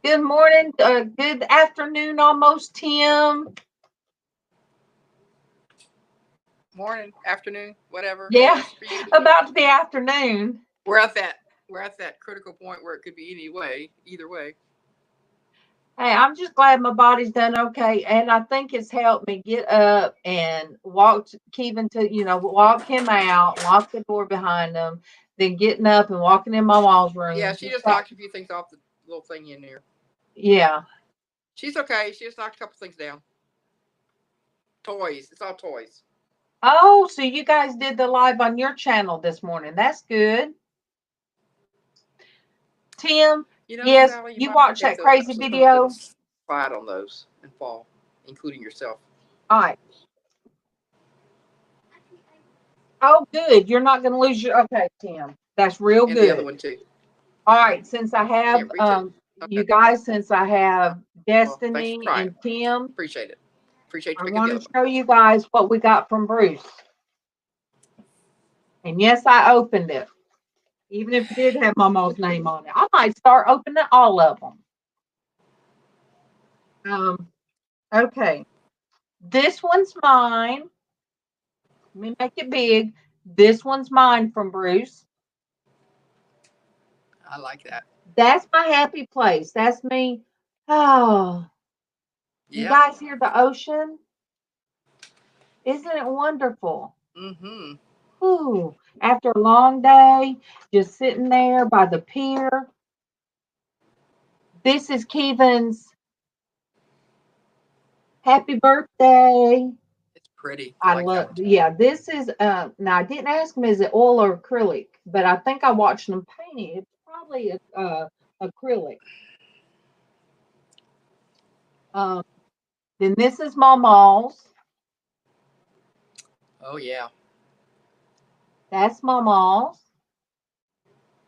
good morning, good afternoon, almost, Tim. Morning, afternoon, whatever. Yeah, about to be afternoon. We're at that critical point where it could be either way. Hey, I'm just glad my body's done okay, and I think it's helped me get up and walk Kevin walk him out, lock the door behind him, then getting up and walking in my mom's room. Yeah, she just knocked a few things off the little thing in there. Yeah. She's okay. She just knocked a couple things down. Toys. It's all toys. Oh, so you guys did the live on your channel this morning. That's good. Tim, yes, Sally, you watched that crazy video? Fight on those and fall, including yourself. All right. Oh, good. You're not going to lose your. Okay, Tim. That's real good. And the other one too. All right. Since I have you guys, since I have Destiny and Tim, appreciate it. Appreciate you. I want to show you guys what we got from Bruce. And yes, I opened it, even if it did have MawMaw's name on it. I might start opening all of them. Okay. This one's mine. Let me make it big. This one's mine from Bruce. I like that. That's my happy place. That's me. Oh, you guys hear the ocean? Isn't it wonderful? Mm-hmm. Ooh, after a long day, just sitting there by the pier, This is Kevin's happy birthday. It's pretty. I like love, that. yeah, this is, now I didn't ask him, is it oil or acrylic? But I think I watched them paint it. It's probably acrylic. Then this is MawMaw's. Oh yeah. That's MawMaw's.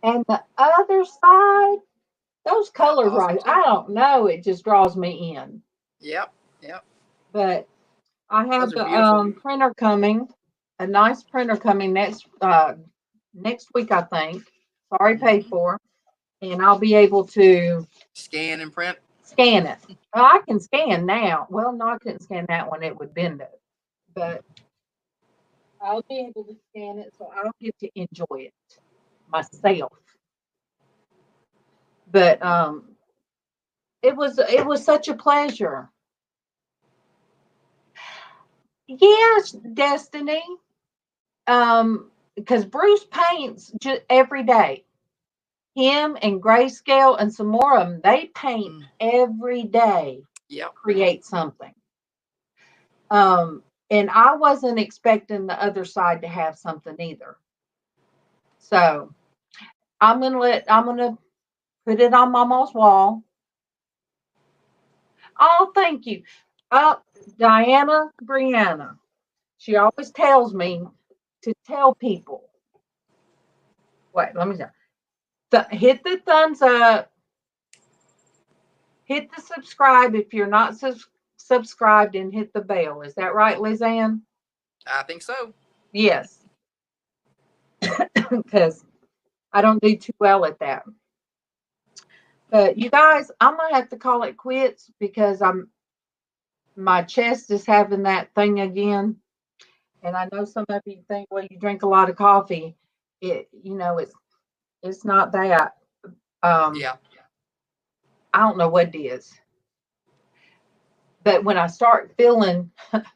And the other side, those colors, Awesome right? too. I don't know. It just draws me in. Yep. Yep. But I have Those are beautiful. the printer coming, a nice printer coming next week, I think. It's already paid for, and I'll be able to Scan and print. scan it. Well, I can scan now. Well, no, I couldn't scan that one. It would bend it. But I'll be able to scan it, so I'll get to enjoy it myself. But it was such a pleasure. Yes, Destiny. Because Bruce paints every day. Him and Grayscale and some more of them, they paint every day. Yep. Create something. And I wasn't expecting the other side to have something either. So I'm gonna put it on MawMaw's wall. Oh, thank you. Diana Brianna. She always tells me to tell people. Wait, let me see. Hit the thumbs up. Hit the subscribe if you're not subscribed, and hit the bell. Is that right, LizzAnn? I think so. Yes. Because I don't do too well at that. But you guys, I'm gonna have to call it quits because my chest is having that thing again. And I know some of you think, well, you drink a lot of coffee. It's not that. Yeah. I don't know what it is. But when I start feeling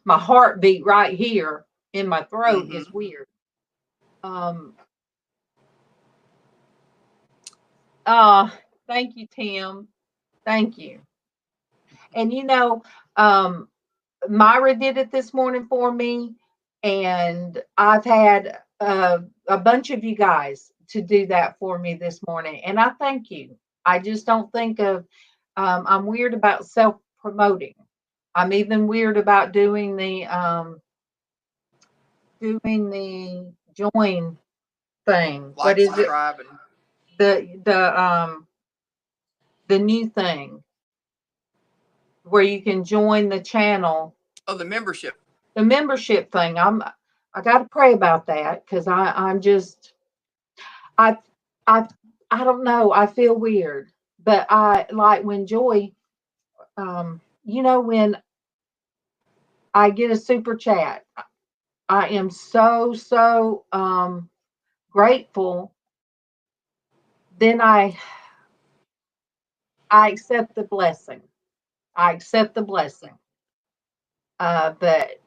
my heartbeat right here in my throat, it's weird. Thank you, Tim. Thank you. And Myra did it this morning for me, and I've had a bunch of you guys to do that for me this morning, and I thank you. I just don't think of. I'm weird about self-promoting. I'm even weird about doing the join thing. Like, what is subscribe, it? The new thing where you can join the channel. Oh, the membership. The membership thing. I got to pray about that because I'm just I don't know. I feel weird, but I like when Joy. When I get a super chat, I am so grateful. Then I accept the blessing. I accept the blessing. But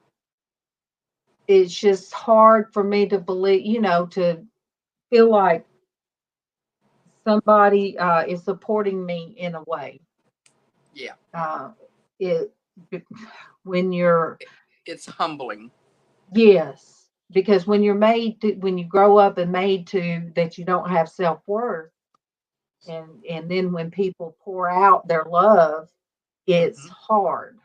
it's just hard for me to believe, to feel like somebody is supporting me in a way. Yeah. When you're. It's humbling. Yes, because when when you grow up and made to that, you don't have self-worth, and then when people pour out their love, it's hard.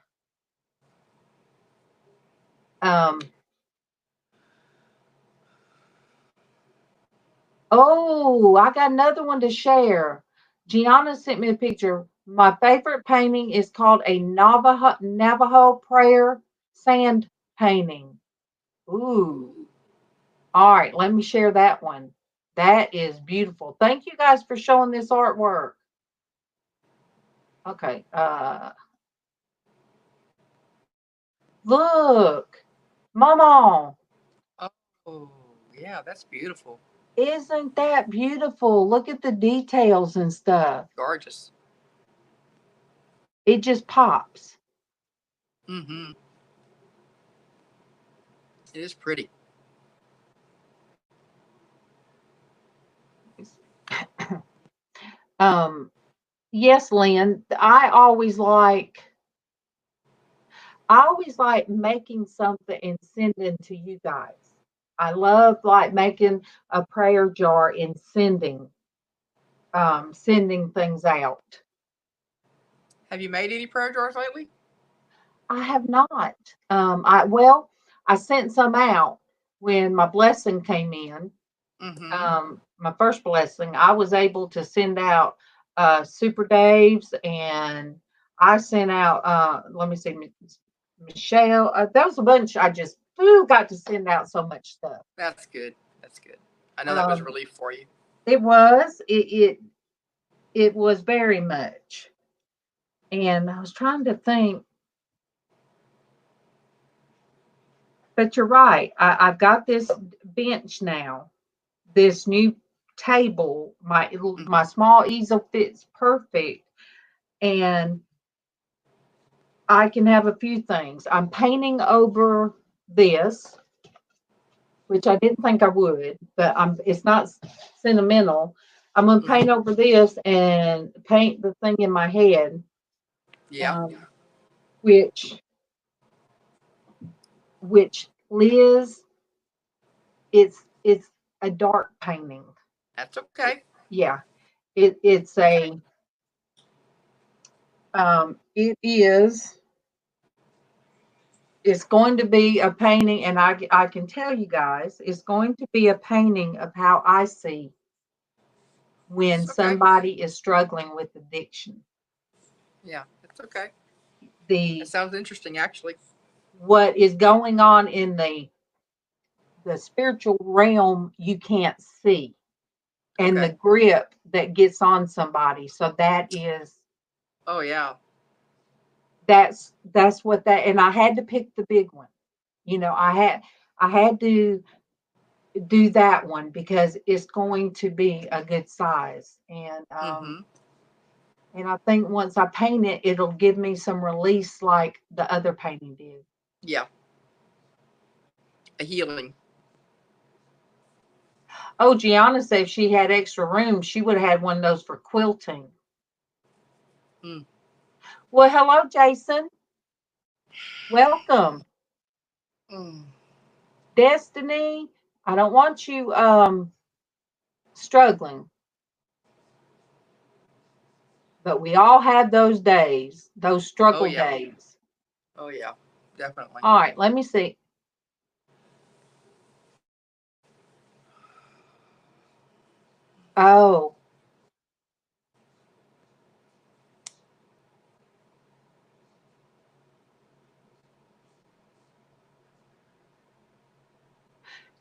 Oh, I got another one to share. Gianna sent me a picture. My favorite painting is called a Navajo prayer sand painting. Ooh. All right, let me share that one. That is beautiful. Thank you guys for showing this artwork. Okay. Look, MawMaw. Oh, yeah, that's beautiful. Isn't that beautiful? Look at the details and stuff. Gorgeous. It just pops. It is pretty. Yes, Lynn. I always like making something and sending to you guys. I love like making a prayer jar and sending things out. Have you made any prayer jars lately? I have not. I sent some out when my blessing came in. My first blessing, I was able to send out Super Dave's, and I sent out. Let me see, Michelle. There was a bunch. I just got to send out so much stuff. That's good. That's good. I know that was a relief for you. It was. It was very much. And I was trying to think. But you're right. I've got this bench now, this new table. My small easel fits perfect, and I can have a few things. I'm painting over this, which I didn't think I would, but it's not sentimental. I'm gonna paint over this and paint the thing in my head. Yeah. Which Lizz, it's a dark painting. That's okay. Yeah. It's a it is it's going to be a painting, and I can tell you guys, it's going to be a painting of how I see when somebody is struggling with addiction. Yeah, it's okay. That sounds interesting, actually. What is going on in the spiritual realm you can't see, and the grip that gets on somebody. So that is. Oh yeah. That's what that, and I had to pick the big one. I had to do that one because it's going to be a good size, and I think once I paint it, it'll give me some release like the other painting did. Yeah. A healing. Oh, Gianna said if she had extra room, she would have had one of those for quilting. Well, hello, Jason. Welcome. Destiny, I don't want you struggling. But we all have those days, those struggle days. Oh, yeah, definitely. All right, let me see. Oh.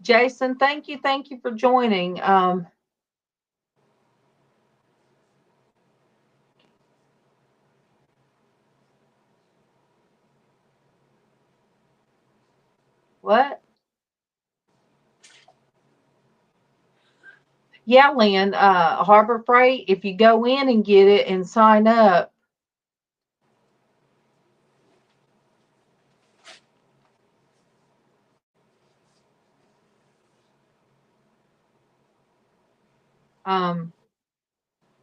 Jason, thank you for joining. What? Yeah, Lynn, Harbor Freight, if you go in and get it and sign up.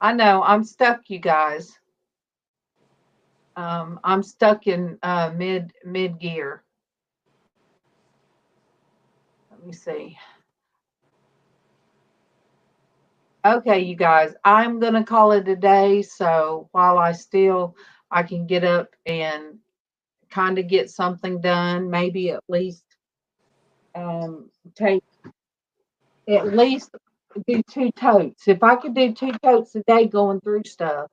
I know I'm stuck, you guys. I'm stuck in mid gear. Let me see. Okay, you guys, I'm gonna call it a day. So while I can get up and kind of get something done, maybe at least take at least do 2 totes. If I could do 2 totes a day going through stuff,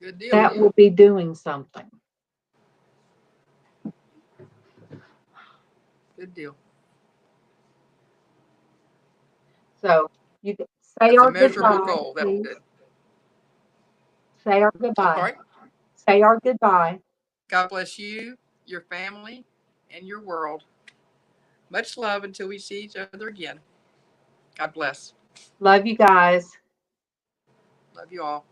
good deal. That would be doing something. Good deal. So you say our measurable goodbye. goal. That's good. Say our goodbye. Sorry? Say our goodbye. God bless you, your family, and your world. Much love until we see each other again. God bless. Love you guys. Love you all.